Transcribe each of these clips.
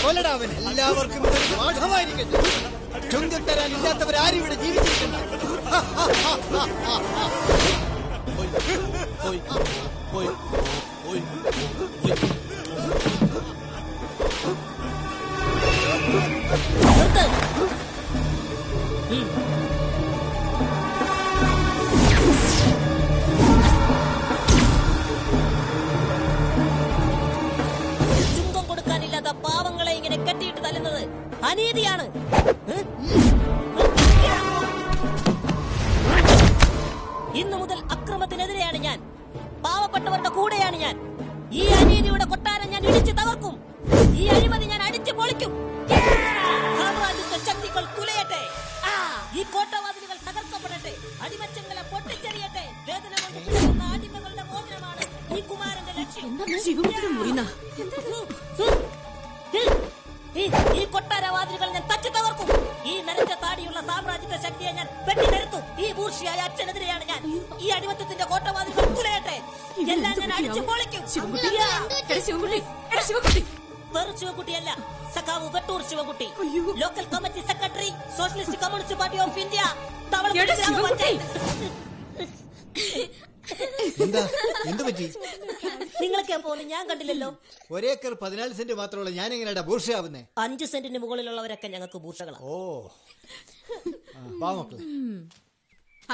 കൊല്ലടാവൻ. എല്ലാവർക്കും പാഠമായിരിക്കട്ടെ. ചുങ്കം തരാൻ ഇല്ലാത്തവരാരും ഇവിടെ ജീവിച്ചിരിക്കണ്ട. ചുങ്കം കൊടുക്കാനില്ലാത്ത പാവങ്ങളെ ഇങ്ങനെ കെട്ടിയിട്ട് തല്ലുന്നത് അനീതിയാണ്. ഇന്നു മുതൽ അക്രമത്തിനെതിരെയാണ് ഞാൻ. പാവപ്പെട്ടവരുടെ കൂടെയാണ് ഞാൻ. ഈ അനീതിയുടെ കൊട്ടാരം ഞാൻ ഇടിച്ചു തകർക്കും. ഈ അഴിമതി ഞാൻ അടിച്ചു പൊളിക്കും. സാമ്രാജ്യത്വ ശക്തികൾ തുലയട്ടെ. ഈ കോട്ടവാതിലുകൾ തകർക്കപ്പെടട്ടെ. അടിമച്ചങ്ങളെ പൊട്ടിച്ചെറിയട്ടെ. വേദന കൊണ്ട് കിടക്കുന്ന അടിമകളുടെ മോചനമാണ് ഈ കുമാരന്റെ ലക്ഷ്യം. ഈ കൊട്ടാരവാതിലുകൾ ഞാൻ തച്ചു തകർക്കും. ഈ നരച്ച താടിയുള്ള സാമ്രാജ്യത്വ ശക്തിയെ ഞാൻ വെട്ടി നിരത്തും. ഈ ബൂർഷിയായ അച്ഛനെതിരെയാണ് ഞാൻ. ഈ അടിമത്തത്തിന്റെ കോട്ടവാതിലുകൾ തുലയട്ടെ. എല്ലാം ഞാൻ അടിച്ചു പൊളിക്കും. വെറു ശിവകുട്ടിയല്ല, സഖാവ് Vettoor Sivakutty, local committee secretary, socialist communist party of India. എന്ത് പറ്റി? നിങ്ങളൊക്കെ പോലും ഞാൻ കണ്ടില്ലല്ലോ. ഒരേക്കർ 14 സെന്റ് മാത്രമുള്ള ഞാൻ എങ്ങനെയാ ബൂർഷയാവുന്നേ? 5 സെന്റിന് മുകളിലുള്ളവരൊക്കെ ഞങ്ങൾക്ക് ബൂർഷകളാണ്. ഓ മക്കളെ,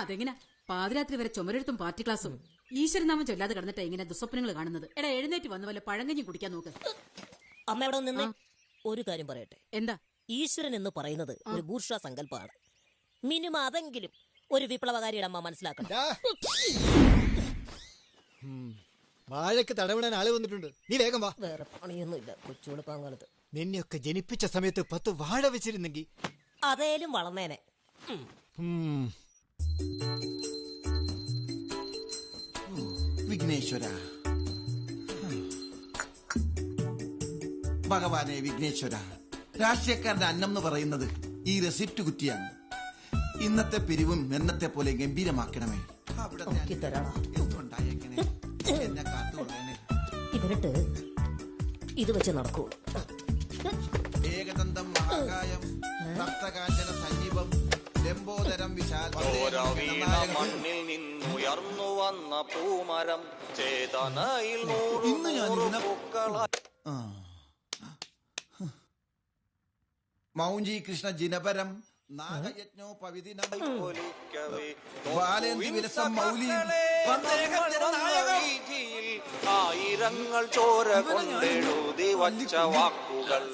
അതെങ്ങനാ പാതിരാത്രി വരെ ചുമരെഴുത്തും പാർട്ടി ക്ലാസും ഈശ്വരനാമം ചൊല്ലാതെ കിടന്നിട്ട് ഇങ്ങനെ ദുസ്വപ്നങ്ങൾ കാണുന്നത്? എടാ, എഴുന്നേറ്റ് വന്ന പോലെ പഴങ്കഞ്ഞി കുടിക്കാൻ നോക്ക്. അമ്മ ഇവിടെ നിന്ന് ഒരു കാര്യം പറയട്ടെ. എന്താ? ഈശ്വരൻ എന്ന് പറയുന്നത് ഒരു ബൂർഷ സങ്കല്പമാണ്. മിനിമം അതെങ്കിലും ഒരു വിപ്ലവകാരിയുടെ അമ്മ മനസ്സിലാക്കണം. വാഴയ്ക്ക് തടവിടാൻ ആള് വന്നിട്ടുണ്ട്. നീ വേഗം വാ. വേറെ പണിയൊന്നുമില്ല കൊച്ചുവെളുപ്പാങ്കാലത്ത്. നിന്നെയൊക്കെ ജനിപ്പിച്ച സമയത്ത് 10 വാഴ വെച്ചിരുന്നെങ്കിൽ അതേലും വളർന്നേനെ. വിഘ്നേശ്വര, ഭഗവാനെ വിഘ്നേശ്വര, രാഷ്ട്രീയക്കാരന്റെ അന്നം എന്ന് പറയുന്നത് ഈ റെസിപ്റ്റ് കുറ്റിയാണ്. ഇന്നത്തെ പിരിവും എന്നത്തെ പോലെ ഗംഭീരമാക്കണമേ. എന്നെ കാത്തുകൊള്ളേനെ. ഇവരിട്ട് ഇത് വെച്ച് നടക്കൂ. ഏകദന്തം മഹാകായം ഭക്തകാഞ്ചന സജീവം ലംബോദരം മണ്ണിൽ നിന്നുയർന്നു വന്ന പൂമരം ചേതനയിൽ മൗഞ്ചി കൃഷ്ണ ജിനപരം നാഗയജ്ഞോ പവിദിനം ആയിരങ്ങൾ ചോര കൊണ്ടെഴുതി വച്ച വാക്കുകൾ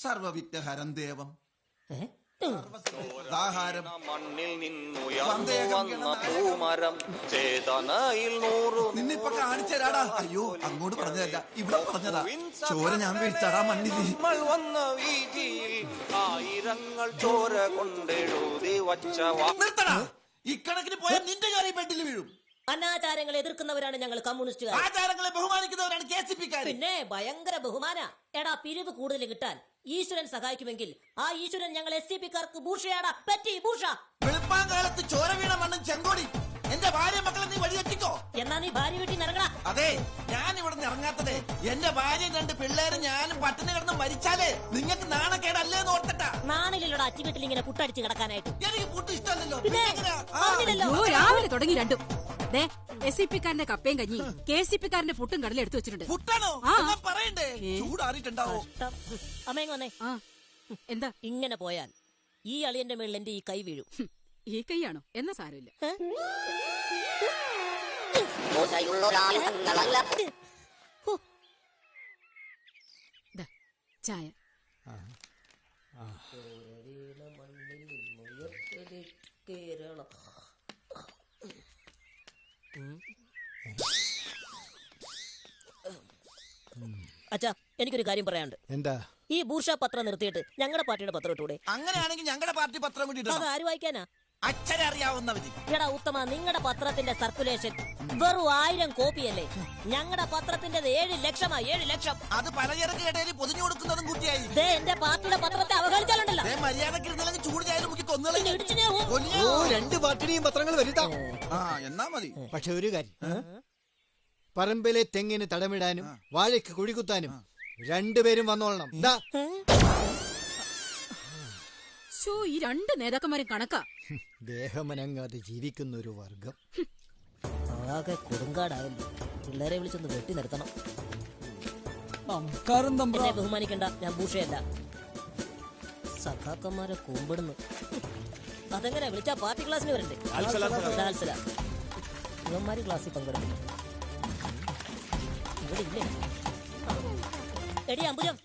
സർവവിഘ്നഹരം ദേവം മണ്ണിൽ നിന്നുയർന്നു വന്ന പൂമരം ചേതനയിൽ നിന്നിപ്പൊ കാണിച്ചരാടാ. അയ്യോ, അങ്ങോട്ട് പറഞ്ഞതല്ല, ഇവിടെ പറഞ്ഞതാ. ചോര ഞാൻ വീഴ്ത്താടാ മണ്ണിൽ. വന്ന വീതിയിൽ ആയിരങ്ങൾ ചോര കൊണ്ടെഴുതി വച്ച നിർത്തടാ. ഇക്കണക്കിന് പോയാൽ നിന്റെ കാര്യം പെട്ടിൽ വീഴും. അനാചാരങ്ങളെ എതിർക്കുന്നവരാണ് ഞങ്ങൾ കമ്മ്യൂണിസ്റ്റുകാർ. ആചാരങ്ങളെ ബഹുമാനിക്കുന്നവരാണ് KCP-ക്കാർ. പിന്നെ ഭയങ്കര ബഹുമാന. എടാ, പിരിവ് കൂടുതൽ കിട്ടാൻ ഈശ്വരൻ സഹായിക്കുമെങ്കിൽ ആ ഈശ്വരൻ ഞങ്ങൾ SCP-ക്കാർക്ക് ഭൂഷയാടാ. പറ്റി ഭൂഷ. വെളുപ്പാങ്കാലത്ത് ചോര വീണ മണ്ണും ചെങ്കോടി എന്റെ ഭാര്യ മക്കളെ നീ വഴിയെത്തിക്കോ. എന്നാ നീ ഭാര്യ വീട്ടിൽ ഇറങ്ങടാ. അതെ, ഞാൻ ഇവിടെ നിന്ന് ഇറങ്ങാത്തതേ എന്റെ ഭാര്യയും 2 പിള്ളേരും ഞാനും പട്ടിണി കിടന്ന് മരിച്ചാലേ നിങ്ങൾക്ക് നാണക്കേടല്ലേന്ന് ഓർത്തിട്ടാ. നാണില്ലല്ലോടാ അച്ചി വീട്ടിൽ ഇങ്ങനെ പുട്ടടിച്ച് കിടക്കാനായിട്ട്. എനിക്ക് പുട്ട് ഇഷ്ടമല്ലല്ലോ. രാവിലെ തുടങ്ങി രണ്ടും. SCP-ക്കാരന്റെ കപ്പയും കഞ്ഞി KCP-ക്കാരന്റെ പുട്ടും കടലും എടുത്തു വെച്ചിട്ടുണ്ട്. പുട്ടാണോ? പറയണ്ടേ, ചൂടാറിയിട്ടുണ്ടാവോ? അമ്മയും വന്നേ. എന്താ ഇങ്ങനെ പോയാൽ ഈ അളിയന്റെ മേളിൽ എന്റെ ഈ കൈ വീഴും. ഈ കൈയാണോ? എന്നാ സാരമില്ല. ചായ. അച്ഛാ, എനിക്കൊരു കാര്യം പറയാനുണ്ട്. എന്താ? ഈ ബൂർഷ പത്രം നിർത്തിയിട്ട് ഞങ്ങളുടെ പാർട്ടിയുടെ പത്രം ഇട്ടൂടെ? അങ്ങനെയാണെങ്കിൽ ഞങ്ങളുടെ പാർട്ടി പത്രം കൂടി അത് ആര് വായിക്കാനാ? അക്ഷരറിയാവുന്നവര്. എടാ ഉത്തമ, നിങ്ങളുടെ പത്രത്തിന്റെ സർക്കുലേഷൻ വെറും 1000 കോപ്പിയല്ലേ? ഞങ്ങളുടെ പത്രത്തിന്റെ 7 ലക്ഷമാ. 7 ലക്ഷം. അത് പലചരക്ക് കടയിൽ പൊതിഞ്ഞു കൊടുക്കുന്നതും കൂട്ടിയായി. എന്റെ പാർട്ടിയുടെ പത്രത്തെ അവഗണിച്ചാലുണ്ടല്ലോ. മര്യാദക്ക് ചൂട് ചായ മുക്കി കൊന്നു. 2 പാർട്ടിയുടെയും പത്രങ്ങൾ വരുത്താം. എന്നാ മതി. പക്ഷെ ഒരു കാര്യം, പറമ്പിലെ തെങ്ങിന് തടമിടാനും വാഴയ്ക്ക് കുഴികുത്താനും രണ്ടുപേരും വന്നോളണം. ഈ രണ്ട് നേതാക്കന്മാരും കണക്കാ. ദേഹമനങ്ങാതെ ജീവിക്കുന്ന ഒരു വർഗം. ആകെ കൊടുങ്കാടായല്ലോ. പിള്ളേരെ വിളിച്ചൊന്ന് വെട്ടി നിർത്തണം. എന്നെ ബഹുമാനിക്കണ്ട, ഞാൻ ഭൂഷയല്ല. സഖാക്കന്മാരെ കൂമ്പിടുന്നു. അതെങ്ങനെ വിളിച്ചാ പാർട്ടി ക്ലാസ്സിന് വരണ്ടേ? ഇവന്മാര് ക്ലാസ്സിൽ പങ്കെടുക്കും. ഇവിടെ ഇല്ലേ? എടി അമ്പുജം,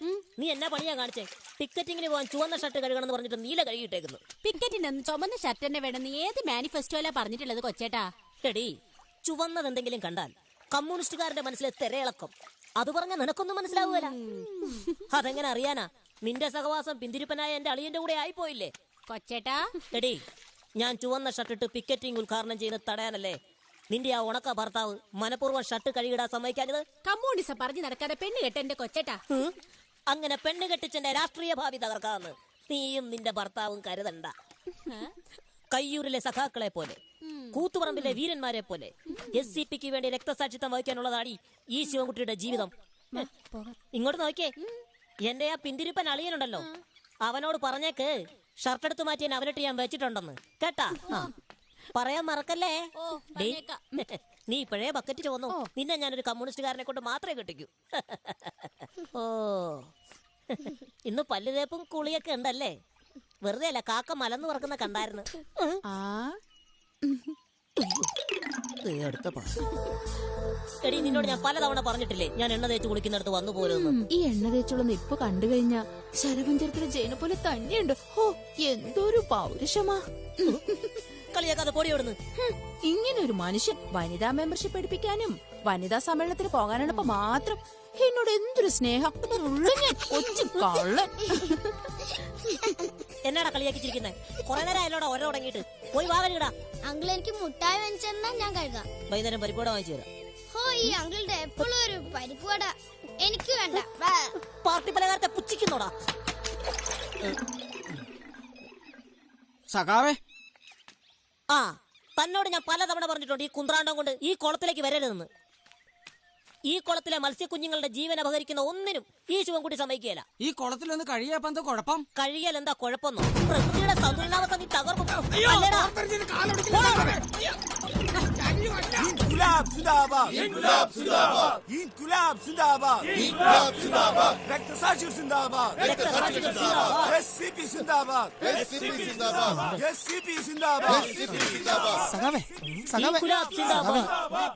നീ എന്നാ പണിയാ കാണിച്ചേ? ടിക്കറ്റിങ്ങിന് പോകാൻ ചുവന്ന ഷർട്ട് കഴുകണം എന്ന് പറഞ്ഞിട്ട് നീല കഴുകിയിട്ടേക്കുന്നു. ടിക്കറ്റിനൊന്നും ചുമന്ന ഷർട്ട് തന്നെ വേണം. നീ ഏത് മാനിഫെസ്റ്റോയിലാ പറഞ്ഞിട്ടുള്ളത് കൊച്ചേട്ടാ? എടി, ചുവന്നത് എന്തെങ്കിലും കണ്ടാൽ കമ്മ്യൂണിസ്റ്റുകാരുടെ മനസ്സിലെ തെരയിളക്കം. അത് പറഞ്ഞ നിനക്കൊന്നും മനസ്സിലാവൂല. അതെങ്ങനെ അറിയാനാ? നിന്റെ സഹവാസം പിന്തിരിപ്പനായ എന്റെ അളിയന്റെ കൂടെ ആയിപ്പോയില്ലേ കൊച്ചേട്ടാ? എടി, ഞാൻ ചുവന്ന ഷർട്ടിട്ട് പിക്കറ്റിംഗ് ഉദ്ഘാടനം ചെയ്യുന്നത് തടയാനല്ലേ നിന്റെ ആ ഉണക്ക ഭർത്താവ് മനഃപൂർവ്വം ഷർട്ട് കഴുകിടാൻ സമ്മതിക്കാഞ്ഞത്? കമ്മ്യൂണിസം പറഞ്ഞു നടക്കാതെ പെണ്ണ് കെട്ട എന്റെ കൊച്ചേട്ടാ. അങ്ങനെ പെണ്ണ് കെട്ടിച്ചെന്റെ രാഷ്ട്രീയ ഭാവി തകർക്കാന്ന് നീയും നിന്റെ ഭർത്താവും കരുതണ്ട. കയ്യൂരിലെ സഖാക്കളെ പോലെ, കൂത്തുപറമ്പിലെ വീരന്മാരെ പോലെ SCPക്ക് വേണ്ടി രക്തസാക്ഷിത്വം വഹിക്കാനുള്ളതാടി ഈ ശിവൻകുട്ടിയുടെ ജീവിതം. ഇങ്ങോട്ട് നോക്കിയേ, എന്റെ ആ പിന്തിരിപ്പൻ അളിയനുണ്ടല്ലോ, അവനോട് പറഞ്ഞേക്ക് ഷർട്ടെടുത്ത് മാറ്റി അവനിട്ട് ഞാൻ വെച്ചിട്ടുണ്ടെന്ന്. കേട്ടാ? പറയാൻ മറക്കല്ലേ. നീ ഇപ്പോഴേ ബക്കറ്റ് ചോന്നു. നിന്നെ ഞാനൊരു കമ്മ്യൂണിസ്റ്റുകാരനെ കൊണ്ട് മാത്രമേ കെട്ടിക്കൂ. ഓ, ഇന്ന് പല്ലുതേപ്പും കുളിയൊക്കെ ഉണ്ടല്ലേ? വെറുതെ അല്ല, കാക്ക മലന്ന് പറക്കുന്ന കണ്ടായിരുന്നു. എടി, നിന്നോട് ഞാൻ പലതവണ പറഞ്ഞിട്ടില്ലേ ഞാൻ എണ്ണ തേച്ച് കുളിക്കുന്നിടത്ത് വന്നു പോരുന്നു. ഈ എണ്ണ തേച്ചുള്ളന്ന് ഇപ്പൊ കണ്ടു കഴിഞ്ഞാ ശരപഞ്ചരത്തിലെ ജയിനെ പോലെ തന്നെയുണ്ട്. ഓ, എന്തൊരു പൗരുഷമാ. കളിയാക്കാതെ പൊടിയോടുന്നു. ഇങ്ങനെ ഒരു മനുഷ്യൻ വനിതാ മെമ്പർഷിപ്പ് എടുപ്പിക്കാനും വനിതാ സമ്മേളനത്തിന് പോകാനാണ് ഇപ്പൊ മാത്രം. എന്നോട് എന്തൊരു സ്നേഹം. കൊച്ചു കള്ളൻ. എന്നാടാ കളിയാക്കിച്ചിരിക്കുന്നേ? കുറെ നേരം അയലോടെ ഓരോ തുടങ്ങിയിട്ട് പോയി വാവലിടാ. അങ്കിൾ എനിക്ക് മുട്ടായി വാങ്ങിച്ചാ ഞാൻ കഴുകാം. വൈകുന്നേരം പരിപ്പോടെ വാങ്ങിച്ചു തരാം. ഹോ, ഈ അങ്കിളുടെ എപ്പോഴും ഒരു പരിപ്പുവട എനിക്ക് വേണ്ട. പാർട്ടി പലകാരത്തെ പുച്ഛിക്കുന്നോടാ. സഖാവേ, ആ, തന്നോട് ഞാൻ പലതവണ പറഞ്ഞിട്ടുണ്ട് ഈ കുന്ത്രാണ്ടം കൊണ്ട് ഈ കുളത്തിലേക്ക് വരരുതെന്ന്. ഈ കുളത്തിലെ മത്സ്യക്കുഞ്ഞുങ്ങളുടെ ജീവൻ അപഹരിക്കുന്ന ഒന്നിനും ഈ ശിവൻകുട്ടി സമ്മതിക്കുകയില്ല. ഈ കുളത്തിലൊന്ന് കഴിയപ്പോ എന്താ കുഴപ്പം? കഴിയൽ എന്താ കുഴപ്പമൊന്നും? പ്രകൃതിയുടെ സന്തുലനാവസ്ഥ നീ തകർക്കും.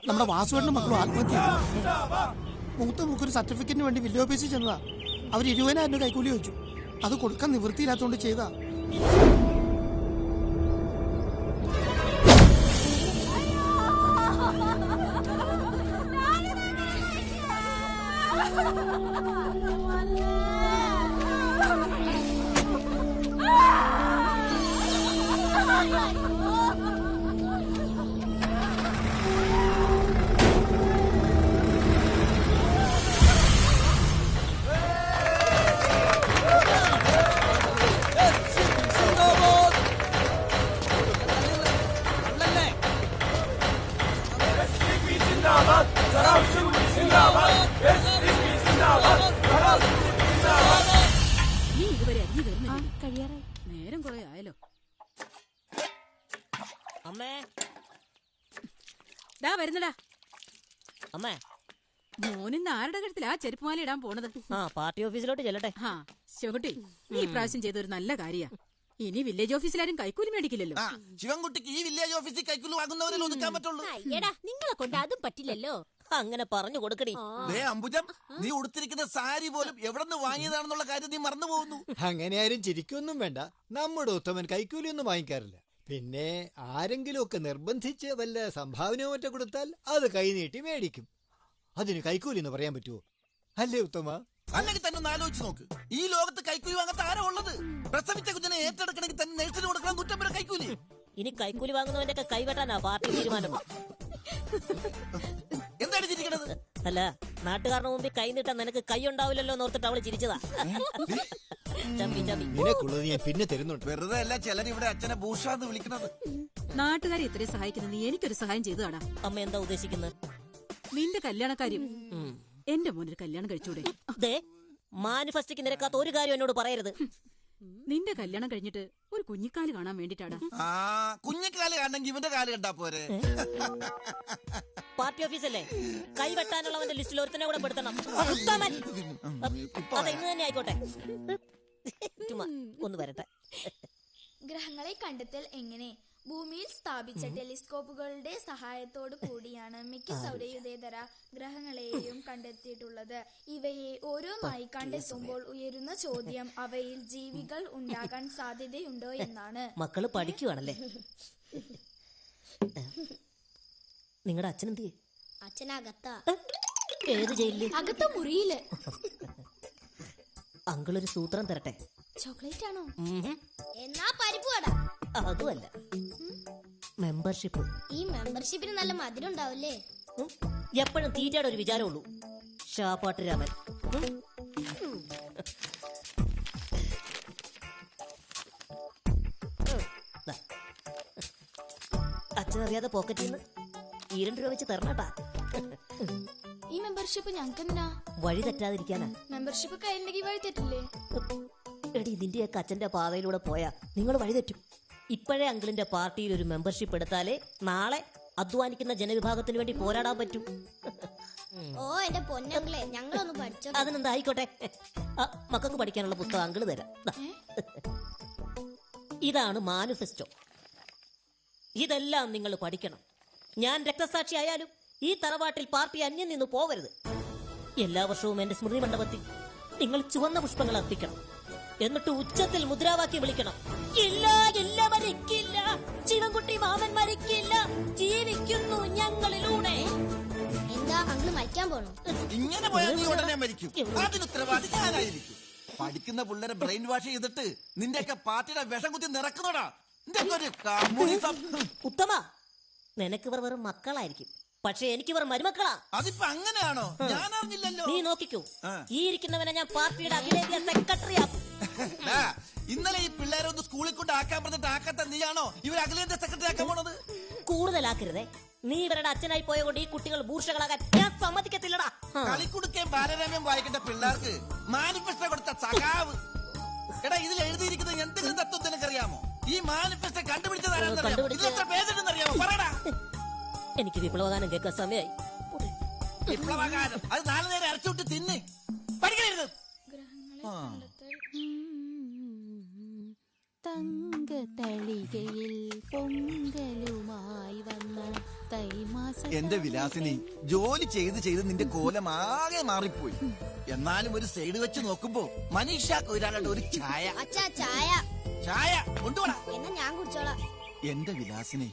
നമ്മുടെ വാസുവേട്ടന്റെ മക്കളും ആത്മഹത്യ. മൂത്ത മൂക്കൊരു സർട്ടിഫിക്കറ്റിന് വേണ്ടി വില്ലേജ് ഓഫീസിൽ ചെന്നതാ. അവർ 20,000 രൂപ കൈക്കൂലി വെച്ചു. അത് കൊടുക്കാൻ നിവൃത്തിയില്ലാത്തോണ്ട് ചെയ്താ. നീ ഇതുവരെ അരിഞ്ഞു തീർന്നില്ല. കഴിയാറായി. നേരം കുറെ ആയല്ലോ. അമ്മേ, ദാ വരുന്നടാ. അമ്മേ, മോനിന്ന് ആരുടെ കഴുത്തിലാ ചെരുപ്പുമാല ഇടാൻ പോണത്? ആ, പാർട്ടി ഓഫീസിലോട്ട് ചെല്ലട്ടെ. ആ, ശിവകുട്ടി, നീ ഇപ്രാവശ്യം ചെയ്തൊരു നല്ല കാര്യ. ഇനി വില്ലേജ് ഓഫീസിലാരും കൈക്കൂലി മേടിക്കില്ലല്ലോ. ശിവൻകുട്ടിക്ക് ഈ വില്ലേജ് ഓഫീസിൽ കൈക്കൂലി വാങ്ങുന്നവരെ ഒതുക്കാൻ പറ്റുള്ളൂ. എടാ, നിങ്ങളെ കൊണ്ട് അതും പറ്റില്ലല്ലോ. അങ്ങനെ പറഞ്ഞു കൊടുക്കടി. അംബുജം, നീ ഉടുത്തിരിക്കുന്ന സാരി പോലും എവിടെ നിന്ന് വാങ്ങിയതാണെന്നുള്ള കാര്യം നീ മറന്നു പോകുന്നു. അങ്ങനെ ആരും ചിരിക്കൊന്നും വേണ്ട. നമ്മുടെ ഉത്തമൻ കൈക്കൂലി ഒന്നും വാങ്ങിക്കാറില്ല. പിന്നെ ആരെങ്കിലും ഒക്കെ നിർബന്ധിച്ച് വല്ല സംഭാവനയോ മറ്റോ കൊടുത്താൽ അത് കൈനീട്ടി മേടിക്കും. അതിന് കൈക്കൂലി എന്ന് പറയാൻ പറ്റുമോ? അല്ലേ ഉത്തമ? അല്ലെങ്കിൽ തന്നെ ഒന്ന് ആലോചിച്ച് നോക്ക്. ഈ ലോകത്ത് കൈക്കൂലി വാങ്ങാത്ത ആരാ ഉള്ളത്? പ്രസവിച്ച കുഞ്ഞിനെ ഏറ്റെടുക്കണമെങ്കിൽ തന്നെ നേഴ്സിന് കൊടുക്കണം 150 കൈക്കൂലി. ഇനി കൈക്കൂലി വാങ്ങുന്നവന്റെ ഒക്കെ കൈവെട്ടാനാ പാർട്ടി തീരുമാനം. എന്താണ് ചിരിക്കണത്? അല്ല, നാട്ടുകാരുടെ മുമ്പിൽ കൈ നീട്ടാൻ നിനക്ക് കൈ ഉണ്ടാവില്ലല്ലോ എന്നോർത്തിട്ട് അവള് ചിരിച്ചതാ. ചമ്പി ചമ്പി. നിനക്കുള്ളത് ഞാൻ പിന്നെ തരുന്നുണ്ട്. വെറുതെ അല്ല ചിലരിവിടെ അച്ഛനെ ഭൂഷാന്ന് വിളിക്കണത്. നാട്ടുകാരെ ഇത്രയും സഹായിക്കുന്നത് നീ എനിക്കൊരു സഹായം ചെയ്തതാടാ. അമ്മ എന്താ ഉദ്ദേശിക്കുന്നത്? നിന്റെ കല്യാണക്കാര്യം എന്റെ മോനൊരു കല്യാണം കഴിച്ചൂടെ? ദേ, മാനിഫെസ്റ്റോയ്ക്ക് നിരക്കാത്ത ഒരു കാര്യം എന്നോട് പറയരുത്. നിന്റെ കല്യാണം കഴിഞ്ഞിട്ട് ഒരു കുഞ്ഞിക്കാല് കാണാൻ വേണ്ടിട്ടാടാ. കുഞ്ഞിക്കാല് കാണണമെങ്കിൽ ഇവന്റെ കാല് കണ്ടാ പോരെ. പാർട്ടി ഓഫീസല്ലേ, കൈവെട്ടാനുള്ളവന്റെ ലിസ്റ്റിൽ ഒരുത്തനെ കൂടെ പെടുത്തണം. ഉത്തമൻ. അതെ, ഇന്ന് തന്നെ ആയിക്കോട്ടെ. ചുമ്മാ ഒന്ന് വരട്ടെ. ഗ്രഹങ്ങളെ കണ്ടെത്തൽ എങ്ങനെ? ഭൂമിയിൽ സ്ഥാപിച്ച ടെലിസ്കോപ്പുകളുടെ സഹായത്തോടു കൂടിയാണ് മിക്ക സൗരയൂഥേതര ഗ്രഹങ്ങളെയും കണ്ടെത്തിയിട്ടുള്ളത്. ഇവയെ ഓരോന്നായി കണ്ടെത്തുമ്പോൾ ഉയരുന്ന ചോദ്യം അവയിൽ ജീവികൾ ഉണ്ടാകാൻ സാധ്യതയുണ്ടോ എന്നാണ്. മക്കള് പഠിക്കുവാണല്ലേ? നിങ്ങളുടെ അച്ഛൻ എന്ത് ചെയ്യും? അച്ഛനകത്താ. ഏത് ജയിലില്? അകത്ത മുറിയില്. അങ്കിളൊരു സൂത്രം തരട്ടെ. ചോക്ലേറ്റ് ആണോ? എന്നാ പരിപ്പ് വട. അതുമല്ല, മെമ്പർഷിപ്പ്. ഈ മെമ്പർഷിപ്പിന് നല്ല മധുരം ഉണ്ടാവില്ലേ? എപ്പോഴും തീറ്റയുടെ ഒരു വിചാരമുള്ളൂ. ഷാപ്പാട്ട് രാമൻ. അച്ഛനറിയാതെ പോക്കറ്റിൽ നിന്ന് 2 രൂപ വെച്ച് തരണട്ടാ. ഈ മെമ്പർഷിപ്പ് ഞങ്ങൾക്ക് എന്തിനാ? വഴി തെറ്റാതിരിക്കാനാ. മെമ്പർഷിപ്പ് കയ്യിലെങ്കിൽ വഴി തെറ്റില്ലേ? എടി, ഇതിന്റെയൊക്കെ അച്ഛന്റെ പാതയിലൂടെ പോയാ നിങ്ങൾ വഴി തെറ്റും. ഇപ്പോഴേ അങ്കിളിന്റെ പാർട്ടിയിൽ ഒരു മെമ്പർഷിപ്പ് എടുത്താലേ നാളെ അധ്വാനിക്കുന്ന ജനവിഭാഗത്തിന് വേണ്ടി പോരാടാൻ പറ്റും. ഓ എന്റെ പൊന്നങ്ങളെ, ഞങ്ങളൊന്ന് പഠിച്ചോ. അതിനെന്താ, ആയിക്കോട്ടെ. മക്കൾക്ക് പഠിക്കാനുള്ള പുസ്തകം അങ്കിള് തരാം. ഇതാണ് മാനിഫെസ്റ്റോ. ഇതെല്ലാം നിങ്ങൾ പഠിക്കണം. ഞാൻ രക്തസാക്ഷി ആയാലും ഈ തറവാട്ടിൽ പാർട്ടി അന്യം നിന്ന് പോവരുത്. എല്ലാ വർഷവും എന്റെ സ്മൃതി മണ്ഡപത്തിൽ നിങ്ങൾ ചുവന്ന പുഷ്പങ്ങൾ അർപ്പിക്കണം. എന്നിട്ട് ഉച്ചത്തിൽ മുദ്രാവാക്യം വിളിക്കണം. ഇല്ല, ഇല്ല, മരിക്കില്ല, ശിവൻകുട്ടി മാമൻ മരിക്കില്ല, ജീവിക്കുന്നു ഞങ്ങളിലൂടെ. എന്താ അങ്ങള് മരിക്കാൻ പോണോ? ഇങ്ങനെ പോയാൽ നീ ഉടനെ മരിക്കും. അതിന് ഉത്തരവാദി ഞാനായിരിക്കും. പഠിക്കുന്ന പിള്ളേരെ ബ്രെയിൻ വാഷ് ചെയ്തിട്ട് നിന്റെയൊക്കെ പാർട്ടിയുടെ വിഷം കുത്തി നിറക്കുന്നോടാ. ഉത്തമ, നിനക്ക് ഇവർ വെറും മക്കളായിരിക്കും, പക്ഷെ എനിക്ക് ഇവർ മരുമക്കളാ. അതിപ്പോ അങ്ങനെയാണോ? ഞാൻ അറിഞ്ഞില്ലല്ലോ. നീ നോക്കിക്കോ, ഈ ഇരിക്കുന്നവനെ ഞാൻ പാർട്ടിയുടെ അഖിലേന്ത്യാ സെക്രട്ടറി ആക്കും. ഇന്നലെ ഈ പിള്ളേരെ ഒന്ന് സ്കൂളിൽ കൊണ്ട് ആക്കാൻ പറഞ്ഞിട്ട് ആക്കാത്ത നീയാണോ ഇവർ അഖിലേന്ത്യാ സെക്രട്ടറി ആക്കാൻ പോണത്? കൂടുതലാക്കരുതേ. നീ ഇവരുടെ അച്ഛനായി പോയ കൊണ്ട് ഈ കുട്ടികൾ ഭൂഷകളാകാൻ ഞാൻ സമ്മതിക്കത്തില്ലടാ. കളിക്കുടുക്കയും ബാലരാമ്യം വായിക്കേണ്ട പിള്ളേർക്ക് മാനിഫെസ്റ്റോ കൊടുത്ത സഖാവ്. എടാ, ഇതിൽ എഴുതിയിരിക്കുന്നത് എന്തെങ്കിലും തത്വം നിനക്കറിയാമോ? ഈ മാനിഫെസ്റ്റോ കണ്ടുപിടിച്ചതാരെന്നറിയാമോ? പറയടാ. എനിക്ക് വിപ്ലവഗാനം കേൾക്കാൻ സമയമായി. വിപ്ലവഗാനം അത് 4 നേരം അരച്ചുവിട്ട് തിന്ന് പഠിക്കരുത്. തങ്കതളികയിൽ പൊങ്കലുമായി വന്ന തൈമാസ. എന്റെ വിലാസിനി, ജോലി ചെയ്ത് ചെയ്ത് നിന്റെ കോലം ആകെ മാറിപ്പോയി. എന്നാലും ഒരു സൈഡ് വെച്ച് നോക്കുമ്പോ മനീഷ കൊയ്രാളുടെ ഒരു ചായ. ചായ ചായ കൊണ്ടുപോടാ. എന്നാ ഞാൻ കുടിച്ചോളാം. എന്റെ വിലാസിനി,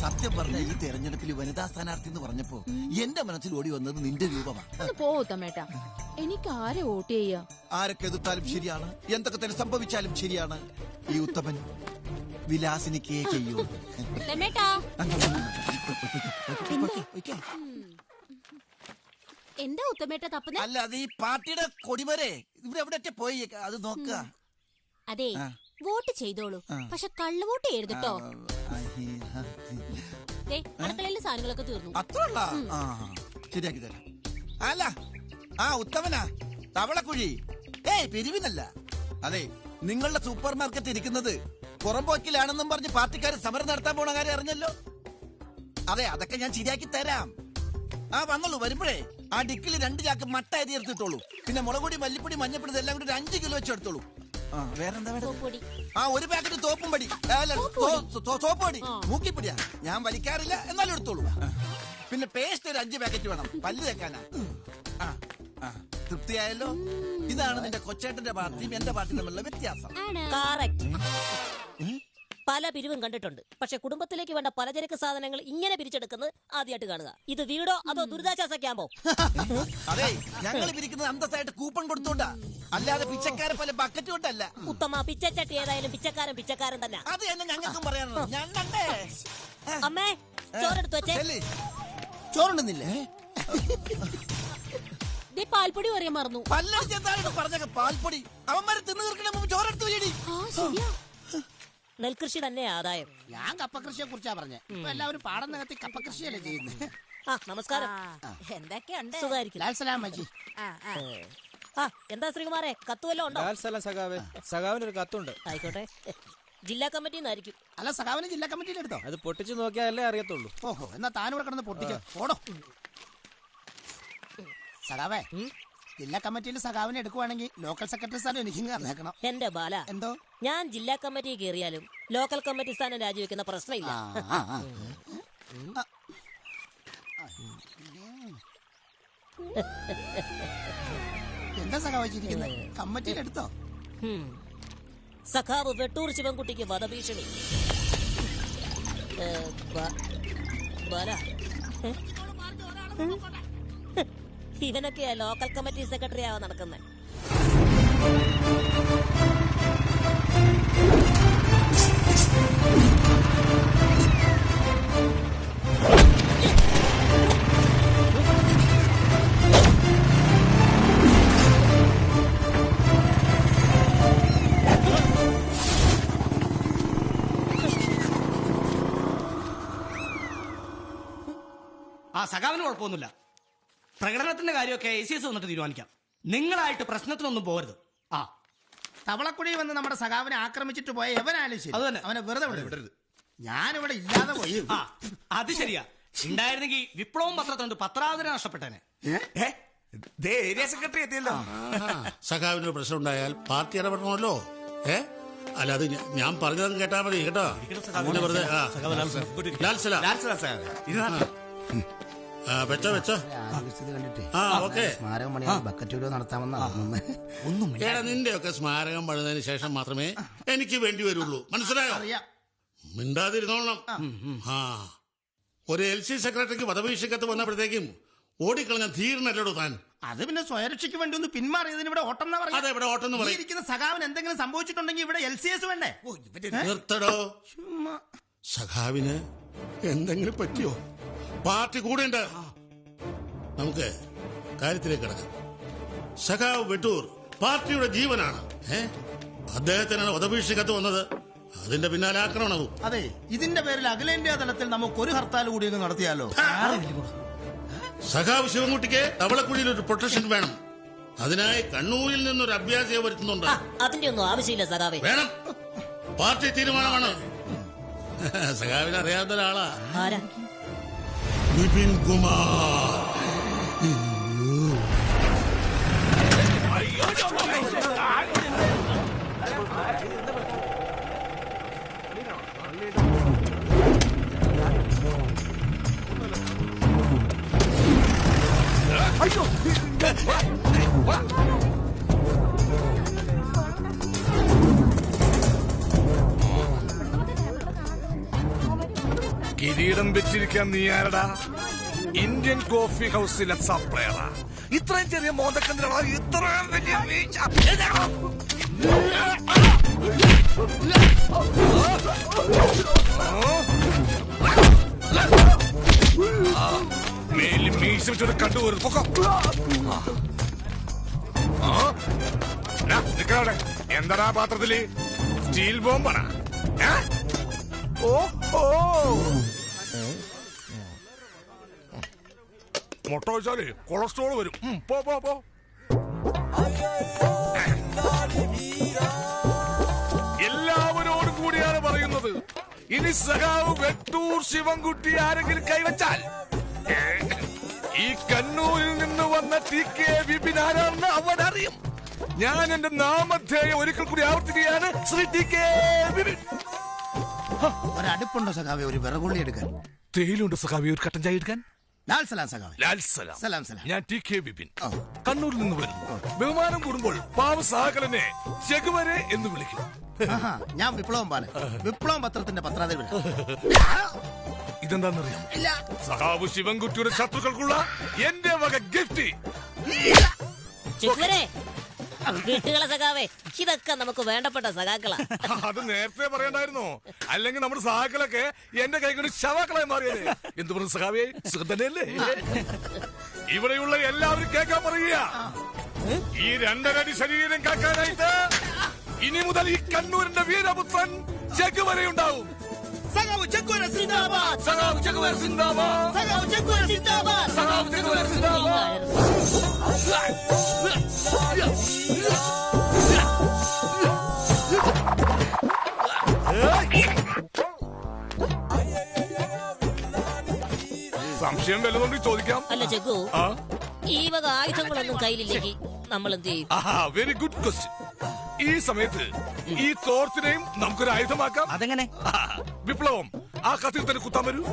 സത്യം പറഞ്ഞ ഈ തെരഞ്ഞെടുപ്പിൽ വനിതാ സ്ഥാനാർത്ഥി എന്ന് പറഞ്ഞപ്പോ എന്റെ മനസ്സിൽ ഓടി വന്നത് നിന്റെ രൂപമാണ്. പോത്തമ്മേട്ടാ, എനിക്ക് ആരെ വോട്ട് ചെയ്യാ? ആരൊക്കെ എതിർത്താലും ശരിയാണ്, എന്തൊക്കെ തന്നെ സംഭവിച്ചാലും ശരിയാണ്. ഈ ഉത്തമൻ വിലാസിനിക്കേ ചെയ്യൂ. എന്താ ഉത്തമേട്ട തപ്പുന്നേ? അല്ല, അത് ഈ പാർട്ടിയുടെ കൊടിവരെ ഇവരെവിടെ പോയി അത് നോക്കുക. അതെ, വോട്ട് ചെയ്തോളൂ, പക്ഷെ കള്ളു വോട്ട് ചെയ്യരുത് കേട്ടോ. അടുക്കളയിലെ സാധനങ്ങളൊക്കെ തീർന്നു. അത്രയുള്ള ശരിയാക്കി തരാം. അല്ല, ഉത്തമനാ, തവളക്കുഴി. പിരിവിനല്ല. അതെ, നിങ്ങളുടെ സൂപ്പർ മാർക്കറ്റ് ഇരിക്കുന്നത് പുറമ്പോക്കിലാണെന്നും പറഞ്ഞ് പാർട്ടിക്കാർ സമരം നടത്താൻ പോണ കാര്യം അറിഞ്ഞല്ലോ. അതെ, അതൊക്കെ ഞാൻ ശരിയാക്കി തരാം. വന്നോളൂ. വരുമ്പോഴേ ആ ഡിക്കിൽ 2 ചാക്ക് മട്ട അരി എടുത്തിട്ടോളൂ. പിന്നെ മുളകുപൊടി, മല്ലിപ്പൊടി, മഞ്ഞപ്പൊടി ഇതെല്ലാം കൂടി 5 കിലോ വെച്ച് എടുത്തോളൂ. വേറെന്താ വേണ്ടത്? 1 പാക്കറ്റ് തോപ്പും പൊടി, സോപ്പ് പൊടി, മൂക്കിപ്പൊടിയാ. ഞാൻ വലിക്കാറില്ല, എന്നാലും എടുത്തോളൂ. പിന്നെ പേസ്റ്റ് ഒരു 5 പാക്കറ്റ് വേണം, പല്ല് തേക്കാനാ. തൃപ്തിയായല്ലോ? ഇതാണ് നിന്റെ കൊച്ചേട്ടന്റെ പാർട്ടിയും എന്റെ പാർട്ടിയും തമ്മിലുള്ള വ്യത്യാസം. പല പിരിവും കണ്ടിട്ടുണ്ട്, പക്ഷെ കുടുംബത്തിലേക്ക് വേണ്ട പലചരക്ക് സാധനങ്ങൾ ഇങ്ങനെ പിരിച്ചെടുക്കുന്നത് ആദ്യമായിട്ട് കാണുക. ഇത് വീടോ അതോ ദുരിതാശ്വാസ ക്യാമ്പോ? അതെ, ഞങ്ങൾ പിരിക്കുന്നത് അന്തസ്സായിട്ട് കൂപ്പൺ കൊടുത്തോണ്ടാ, അല്ലാതെ പിച്ചക്കാരെ പോലെ ബക്കറ്റ് കൊണ്ടല്ല. ഉത്തമ, പിച്ചച്ചട്ടി ഏതായാലും പിച്ചക്കാരൻ തന്നെ. അത് തന്നെ ഞങ്ങൾക്കും പറയാനുള്ളത്. ഞണ്ടേ അമ്മേ, ചോറെടുത്ത് വെച്ചേ. ചോറുണ്ടെന്നില്ലേ? പാൽപ്പൊടി പറയാൻ മറന്നു. പറഞ്ഞ പാൽപ്പൊടി അവന്മാരെ തിന്നു തീർക്കണ ചോറെടുത്ത് വീടി. നെൽകൃഷി തന്നെ ആദായം. ഞാൻ കപ്പകൃഷിയെ കുറിച്ചാ പറഞ്ഞേ. ഇപ്പൊ എല്ലാവരും പാടം നികത്തി കപ്പകൃഷിയല്ലേ ചെയ്യുന്നത്. നമസ്കാരം. എന്തൊക്കെയുണ്ട്? സുഖായിരിക്കും. ലാൽ സലാം അജി. എന്താ ശ്രീകുമാരെ, കത്ത് വല്ലതും ഉണ്ടോ? സഖാവേ, സഖാവിനൊരു കത്തുണ്ട്. ആയിക്കോട്ടെ. ജില്ലാ കമ്മിറ്റി നിന്നായിരിക്കും. അല്ല സഖാവിനെ ജില്ലാ കമ്മിറ്റിയിൽ എടുത്തോ? അത് പൊട്ടിച്ചു നോക്കിയാലേ അറിയത്തുള്ളൂ. ഓഹോ, എന്നാ താനിവിടെ കിടന്ന് പൊട്ടിക്കോ. ഓടോ സഖാവേ. ജില്ലാ കമ്മിറ്റിയിൽ സഖാവിനെ എടുക്കുവാണെങ്കിൽ ലോക്കൽ സെക്രട്ടറി സ്ഥാനം എനിക്കും കറന്നേക്കണം. എന്റെ ബാല, എന്തോ ഞാൻ ജില്ലാ കമ്മിറ്റി കയറിയാലും ലോക്കൽ കമ്മിറ്റി സ്ഥാനം രാജിവെക്കുന്ന പ്രശ്നമില്ല. എന്താ സഖാവ് ചിരിക്കുന്നത്? കമ്മിറ്റിയിൽ എടുത്തോ? സഖാവ് വെട്ടൂർ ശിവൻകുട്ടിക്ക് വധഭീഷണി. ബാല, ഇവനൊക്കെയാ ലോക്കൽ കമ്മിറ്റി സെക്രട്ടറി ആവാൻ നടക്കുന്നത്. സഖാവിന് കുഴപ്പമൊന്നുമില്ല. പ്രകടനത്തിന്റെ കാര്യമൊക്കെ ACS വന്നിട്ട് തീരുമാനിക്കാം. നിങ്ങളായിട്ട് പ്രശ്നത്തിനൊന്നും പോകരുത്. തവളക്കുഴി വന്ന് നമ്മുടെ സഖാവിനെ ആക്രമിച്ചിട്ട് പോയ എവനാലും ശരി, അത് തന്നെ. അവനെ വെറുതെ വിടരുത്. ഞാനിവിടെ ഇല്ലാതെ പോയി. അത് ശരിയാ. ഉണ്ടായിരുന്നെങ്കിൽ വിപ്ലവം പത്രത്തിനുണ്ട് പത്രാവധന നഷ്ടപ്പെട്ടേനെ. ഏരിയ സെക്രട്ടറി എത്തിയല്ലോ. സഖാവിനൊരു പ്രശ്നം ഉണ്ടായാൽ പാർട്ടി ഇടപെടണമല്ലോ. അല്ലാതെ ഞാൻ പറഞ്ഞതെന്ന് കേട്ടാ മതി കേട്ടോ. വെറുതെ വെച്ചോ വെച്ചോ. സ്മാരകം പണി ബക്കറ്റ് നടത്താമെന്ന്. ഏടാ, നിന്റെ ഒക്കെ സ്മാരകം പണിതതിന് ശേഷം മാത്രമേ എനിക്ക് വേണ്ടി വരുള്ളൂ. മനസ്സിലായോ? മിണ്ടാതിരുന്നോളണം. ഒരു LC സെക്രട്ടറിക്ക് വധഭീഷണിക്കത്ത് വന്നപ്പോഴത്തേക്കും ഓടിക്കളഞ്ഞ ധീരനല്ലോ താൻ. അത് പിന്നെ സ്വയരക്ഷയ്ക്ക് വേണ്ടി ഒന്ന് പിന്മാറിയതിന് ഇവിടെ ഓട്ടം എന്ന് പറയാം. അതെ, ഇവിടെ ഓട്ടം എന്ന് പറയും. ഇരിക്കുന്ന സഖാവിന് എന്തെങ്കിലും സംഭവിച്ചിട്ടുണ്ടെങ്കിൽ ഇവിടെ LCS വേണ്ടേ? നിർത്തടോ. സഖാവിന് എന്തെങ്കിലും പറ്റിയോ? പാർട്ടി കൂടെയുണ്ട്. നമുക്ക് കാര്യത്തിലേക്ക് കിടക്കാം. സഖാവ് വെട്ടൂർ പാർട്ടിയുടെ ജീവനാണ്. അദ്ദേഹത്തിനാണ് വധഭീഷണിക്കത്ത് വന്നത്. അതിന്റെ പിന്നാലെ ആക്രമണവും. അതെ, ഇതിന്റെ പേരിൽ അഖിലേന്ത്യാ തലത്തിൽ നമുക്ക് ഒരു ഹർത്താൽ കൂടി നടത്തിയാലോ? സഖാവ് ശിവൻകുട്ടിക്ക് തവളക്കുഴിയിൽ ഒരു പ്രൊട്ടക്ഷൻ വേണം. അതിനായി കണ്ണൂരിൽ നിന്നൊരു അഭ്യാസിയെ വരുത്തുന്നുണ്ട്. അതിന്റെ ഒന്നും ആവശ്യമില്ല സഖാവേ. വേണം. പാർട്ടി തീരുമാനമാണ്. സഖാവിനെ അറിയാവുന്ന ഒരാളാ. വിപിൻ കുമാർ. കിരീടം വെച്ചിരിക്കാൻ നീ ആരടാ? ഇന്ത്യൻ കോഫി ഹൗസിലെ സപ്ലയറാ. ഇത്രയും ചെറിയ മോന്തക്കെന്തിനാ ഇത്രയും വലിയ വീഴ്ച? മേലിൽ മീശ വെച്ചോട് കണ്ടുപോരും. പൊക്കം. നിക്കവിടെ. എന്താടാ പാത്രത്തില്? സ്റ്റീൽ ബോംബാണ്. മുട്ട വെച്ചാല് കൊളസ്ട്രോൾ വരും. പോ പോ പോ. എല്ലാവരോടും കൂടിയാണ് പറയുന്നത്. ഇനി സഖാവ് വെട്ടൂർ ശിവൻകുട്ടി ആരെങ്കിലും കൈവച്ചാൽ ഈ കണ്ണൂരിൽ നിന്ന് വന്ന TK വിപിൻ ആരാണെന്ന് അവൻ അറിയും. ഞാൻ എന്റെ നാമധേയം ഒരിക്കൽ കൂടി ആവർത്തിക്കുകയാണ്. ശ്രീ TK വിപിൻ. ഒരടുപ്പുണ്ടോ സഖാവെ? ഒരു വിറകുള്ളി എടുക്കാൻ. തേയിലുണ്ട് സഖാവി. ഒരു കട്ടൻ ചായ എടുക്കാൻ. ലാൽ സലാം സഖാവെ. ലാൽ സലാം. സലാം സലാം. ഞാൻ TK വിപിൻ, കണ്ണൂരിൽ നിന്ന് വരുന്നു. ബഹുമാനം കൂടുമ്പോൾ പാവ സഹകലനെ ചെകുവരെ എന്ന് വിളിക്കും. ഞാൻ വിപ്ലവം പാലൻ, വിപ്ലവം പത്രത്തിന്റെ പത്രാധിപൻ. ഇതെന്താന്നറിയാം? സഖാവ് ശിവൻകുട്ടിയുടെ ശത്രുക്കൾക്കുള്ള എന്റെ വക ഗിഫ്റ്റ്. സഖാവേ, ഇതൊക്കെ നമുക്ക് വേണ്ടപ്പെട്ട സഖാക്കളാ. അത് നേരത്തെ പറയണ്ടായിരുന്നോ? അല്ലെങ്കിൽ നമ്മുടെ സഹാക്കളൊക്കെ എന്റെ കൈകൊണ്ട് ശവാക്കളായി മാറിയത്. എന്ത് പറഞ്ഞു സഖാവേ? സുഖത്തന്നെയല്ലേ? ഇവിടെയുള്ള എല്ലാവരും കേൾക്കാൻ പറയുക. ഈ 2.5 അടി ശരീരം കാക്കാനായിട്ട് ഇനി മുതൽ ഈ കണ്ണൂരിന്റെ വീരപുത്രൻ ചെകുവരെ ഉണ്ടാവും. സഖാവ് ചെക്കുവര സിന്ദാബാദ്. സഖാവ് ചെക്കുവര സിന്ദാബാദ്. സഖാവ് ചെക്കുവര സിന്ദാബാദ്. സഖാവ് ചെക്കുവര സിന്ദാബാദ്. സംശയം വല്ലതുകൊണ്ട് ചോദിക്കാം. അല്ല ചെക്കു, ഈ വക ആയുധങ്ങളൊന്നും കയ്യിലില്ലെങ്കിൽ നമ്മൾ എന്ത് ചെയ്യും? Very good question. ഈ സമയത്ത് ഈ തോർത്തിനെയും നമുക്കൊരു ആയുധമാക്കാം. അതെങ്ങനെ? വിപ്ലവം, ആ കത്തിൽ തന്നെ കുത്താൻ വരൂ.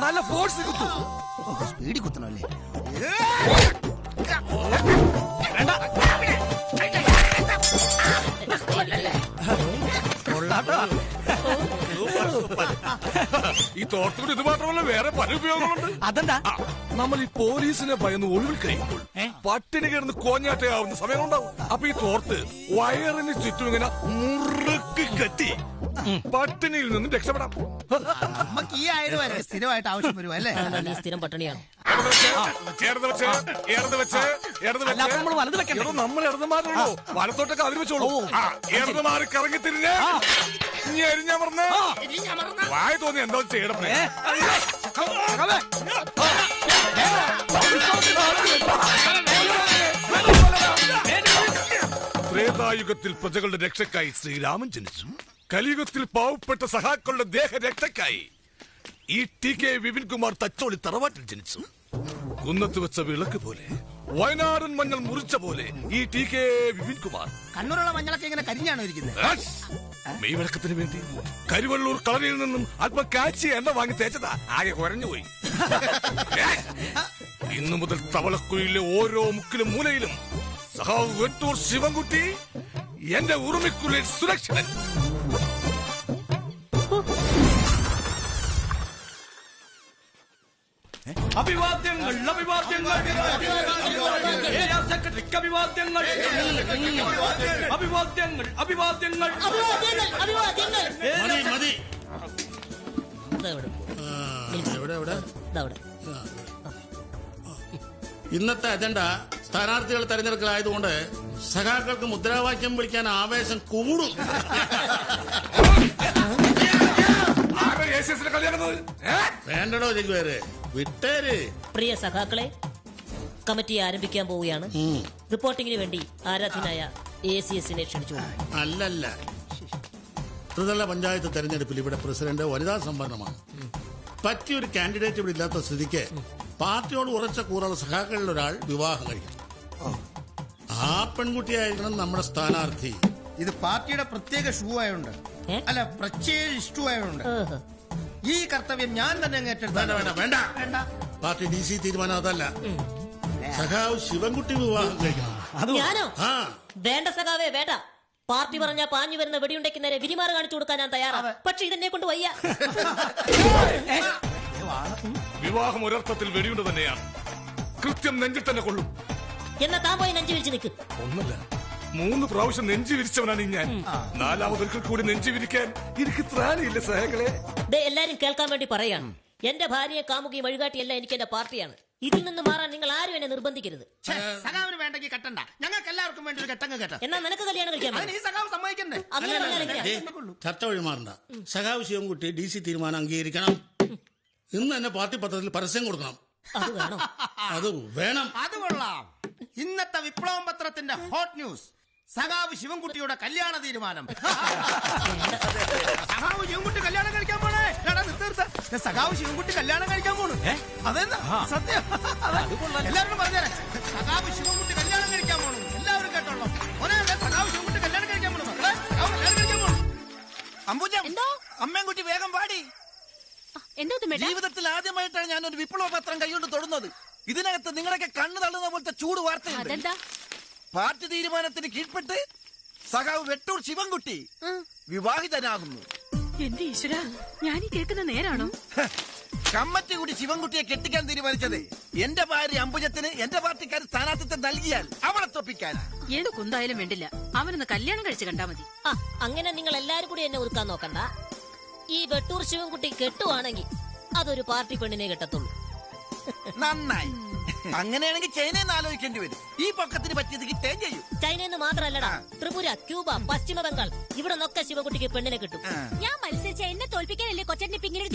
നല്ല ഫോഴ്സ് കുത്തു. സ്പീഡിൽ കുത്തണല്ലേ? ഈ തോർത്തുകൂടി ഇത് മാത്രമല്ല വേറെ പല ഉപയോഗങ്ങളുണ്ട്. അതെന്താ? നമ്മൾ ഈ പോലീസിനെ ഭയന്ന് ഒളിവിൽ കഴിയുമ്പോൾ പട്ടിണി കിടന്ന് കോഞ്ഞാട്ടയാവുന്ന സമയമുണ്ടാവും. അപ്പൊ ഈ തോർത്ത് വയറിന് ചുറ്റും ഇങ്ങനെ മുറുക്കി കെട്ടി പട്ടിണിയിൽ നിന്നും രക്ഷപ്പെടാം. നമുക്ക് ഈ ആയുധം സ്ഥിരമായിട്ട് ആവശ്യം വരുമോ അല്ലേ? സ്ഥിരം പട്ടിണിയാണ്. നമ്മൾ ഇടതുമാരുള്ളൂ, വലത്തോട്ടൊക്കെ അവര് വെച്ചോളൂ. ഇടതുമാറി കറങ്ങി തിരിഞ്ഞ് ഞെരിഞ്ഞമർന്ന് വായ തോന്നി എന്താ ചെയ്യണം. ത്രേതായുഗത്തിൽ പ്രജകളുടെ രക്ഷക്കായി ശ്രീരാമൻ ജനിച്ചു. കലിയുഗത്തിൽ പാവപ്പെട്ട സഹാക്കളുടെ ദേഹരക്ഷക്കായി ഈ ടി.കെ. വിപിൻകുമാർ തച്ചോളി തറവാട്ടിൽ ജനിച്ചു. കുന്നത്ത് വെച്ച വിളക്ക് പോലെ, വയനാടൻ മഞ്ഞൾ മുറിച്ച പോലെ ഈ ടി.കെ. വിപിൻകുമാർ. കണ്ണൂരുള്ള മഞ്ഞളൊക്കെ ഇങ്ങനെ കരിഞ്ഞാണോ ഇരിക്കുന്നത്? മെയ് വിളക്കത്തിന് വേണ്ടി കരുവള്ളൂർ കളരിയിൽ നിന്നും അല്പം കാച്ചി എണ്ണ വാങ്ങി തേച്ചതാ. ആകെ കുരഞ്ഞുപോയി. ഇന്നു മുതൽ തവളക്കുഴിയിലെ ഓരോ മുക്കിലും മൂലയിലും സഹാവ് വെട്ടൂർ ശിവൻകുട്ടി എന്റെ ഉറുമിക്കുള്ളിൽ സുരക്ഷിതൻ. അഭിവാദ്യങ്ങൾ, അഭിവാദ്യങ്ങൾ, ഏരിയ സെക്രട്ടറിക്ക് അഭിവാദ്യങ്ങൾ, അഭിവാദ്യങ്ങൾ, അഭിവാദ്യങ്ങൾ, അഭിവാദ്യങ്ങൾ. മതി. ഇന്നത്തെ അജണ്ട സ്ഥാനാർത്ഥികൾ തെരഞ്ഞെടുക്കലായതുകൊണ്ട് സഖാക്കൾക്ക് മുദ്രാവാക്യം വിളിക്കാൻ ആവേശം കൂടും. വേണ്ടടോ ജഗ്വേര്, വിട്ടേര്. പ്രിയ സഖാക്കളെ, കമ്മിറ്റി ആരംഭിക്കാൻ പോവുകയാണ്. റിപ്പോർട്ടിങ്ങിന് വേണ്ടി ആരാധനായ ACSനെ ക്ഷണിച്ചു. അല്ലല്ല, ത്രിതല പഞ്ചായത്ത് തെരഞ്ഞെടുപ്പിൽ ഇവിടെ പ്രസിഡന്റ് വനിതാ സംവരണമാണ്. പറ്റിയൊരു കാൻഡിഡേറ്റ് ഇവിടെ ഇല്ലാത്ത സ്ഥിതിക്ക് പാർട്ടിയോട് ഉറച്ച കൂറുള്ള സഖാക്കളിൽ ഒരാൾ വിവാഹം കഴിക്കണം. ആ പെൺകുട്ടിയായിരിക്കണം നമ്മുടെ സ്ഥാനാർത്ഥി. ഇത് പാർട്ടിയുടെ പ്രത്യേക ഷൂ ആയതുകൊണ്ട്, അല്ല പ്രത്യേക ഇഷ്ടു ആയതുകൊണ്ട് ഈ കർത്തവ്യം ഞാൻ തന്നെ വേണ്ട. പാർട്ടി DC തീരുമാനം അതല്ല. സഖാവ് ശിവൻകുട്ടി വിവാഹം കഴിക്കണം. ഞാനോ? വേണ്ട സഖാവേ, വേണ്ട. പാർട്ടി പറഞ്ഞാൽ പാഞ്ഞു വരുന്ന വെടിയുണ്ടെക്ക് നേരെ വിരിമാറ് കാണിച്ചു കൊടുക്കാൻ ഞാൻ തയ്യാറാണ്. പക്ഷെ ഇതെന്നെ കൊണ്ട് വയ്യ. വിവാഹം ഒരർത്ഥത്തിൽ വെടിയുണ്ട് തന്നെയാണ്. കൃത്യം നെഞ്ചിൽ തന്നെ കൊള്ളും. എന്നാ താൻ പോയി നെഞ്ചു വിരിച്ചു നിൽക്കും. ഒന്നല്ല, 3 പ്രാവശ്യം നെഞ്ചു വിരിച്ചവനാണ് ഞാൻ. 4ാമതൊരിക്കൽ കൂടി നെഞ്ചു വിരിക്കാൻ എനിക്ക് ത്രാണിയില്ല സഹകളെ. എല്ലാരും കേൾക്കാൻ വേണ്ടി പറയാണ്. എന്റെ ഭാര്യയെ കാമുകയും വഴികാട്ടിയല്ല എനിക്ക് എന്റെ പാർട്ടിയാണ്. ഇതിൽ നിന്ന് മാറാൻ നിങ്ങൾ ആരും എന്നെ നിർബന്ധിക്കരുത്. സഖാവിന് വേണ്ടെങ്കിൽ കെട്ടണ്ട, ഞങ്ങൾക്ക് എല്ലാവർക്കും വേണ്ടി ഒരു കെട്ടങ്ങ് കെട്ട. എന്നാ നിനക്ക് കല്യാണം കഴിക്കാൻ സമ്മതിക്കണ്ടേ? ചർച്ച വഴി മാറണ്ട. സഖാവ് ശിവൻകുട്ടി DC തീരുമാനം അംഗീകരിക്കണം. ഇന്ന് തന്നെ പാർട്ടി പത്രത്തിൽ പരസ്യം കൊടുക്കണം. അത് വേണം. അത് കൊള്ളാം. ഇന്നത്തെ വിപ്ലവം പത്രത്തിന്റെ ഹോട്ട് ന്യൂസ്: സഖാവ് ശിവൻകുട്ടിയുടെ കല്യാണ തീരുമാനം. സഖാവ് ശിവൻകുട്ടി കല്യാണം കഴിക്കാൻ പോണേ. സഖാവ് ശിവൻകുട്ടി കല്യാണം കഴിക്കാൻ പോണു. അതെന്താ സത്യം? എല്ലാവരും പറഞ്ഞേരെ, സഖാവ് ശിവൻകുട്ടി കല്യാണം കഴിക്കാൻ പോണു. എല്ലാവരും കേട്ടോളൂ. സഖാവ് ശിവൻകുട്ടി കല്യാണം കഴിക്കാൻ പോണു. അമ്പൂജ, അമ്മയും കുട്ടി വേഗം പാടി. ജീവിതത്തിൽ ആദ്യമായിട്ടാണ് ഞാനൊരു വിപ്ലവ പത്രം കൈകൊണ്ട് തൊടുന്നത്. ഇതിനകത്ത് നിങ്ങളൊക്കെ കണ്ണു തള്ളുന്ന പോലത്തെ ചൂട് വാർത്തയുണ്ട്. പാർട്ടി തീരുമാനത്തിന് കീഴ്പ്പെട്ട് സഖാവ് വെട്ടൂർ ശിവൻകുട്ടി വിവാഹിതനാകുന്നു. എന്റെ ഈശ്വര, ഞാനീ കേൾക്കുന്ന നേരാണോ? കമ്മിറ്റി കൂടി ശിവൻകുട്ടിയെ കെട്ടിക്കാൻ തീരുമാനിച്ചത് എന്റെ ഭാര്യ അമ്പുജത്തിന് എന്റെ പാർട്ടിക്കാർ സ്ഥാനാർത്ഥിത്വം നൽകിയാൽ അവളെ തൊപ്പിക്കാനാ. ഏത് കുന്തായാലും വേണ്ടില്ല, അവനൊന്ന് കല്യാണം കഴിച്ച് കണ്ടാ മതി. അങ്ങനെ നിങ്ങൾ എല്ലാരും കൂടി എന്നെ ഒതുക്കാൻ നോക്കണ്ട. ഈ വെട്ടൂർ ശിവൻകുട്ടി കെട്ടുവാണെങ്കിൽ അതൊരു പാർട്ടി പെണ്ണിനെ കെട്ടത്തുള്ളൂ. നന്നായി. അങ്ങനെയാണെങ്കിൽ ചൈനയെന്ന് ആലോചിക്കേണ്ടി വരും. ഈ പൊക്കത്തിന് പറ്റിയത് കിട്ടുകയും ചെയ്യും. ചൈനയെന്ന് മാത്രല്ലടാ, ത്രിപുര, ക്യൂബ, പശ്ചിമ ബംഗാൾ ഇവിടെ നിന്നൊക്കെ ശിവകുട്ടിക്ക് പെണ്ണിനെ കിട്ടും. ഞാൻ മത്സരിച്ച എന്നെ തോൽപ്പിക്കാനല്ലേ കൊച്ചേട്ടനെ പിന്നീട്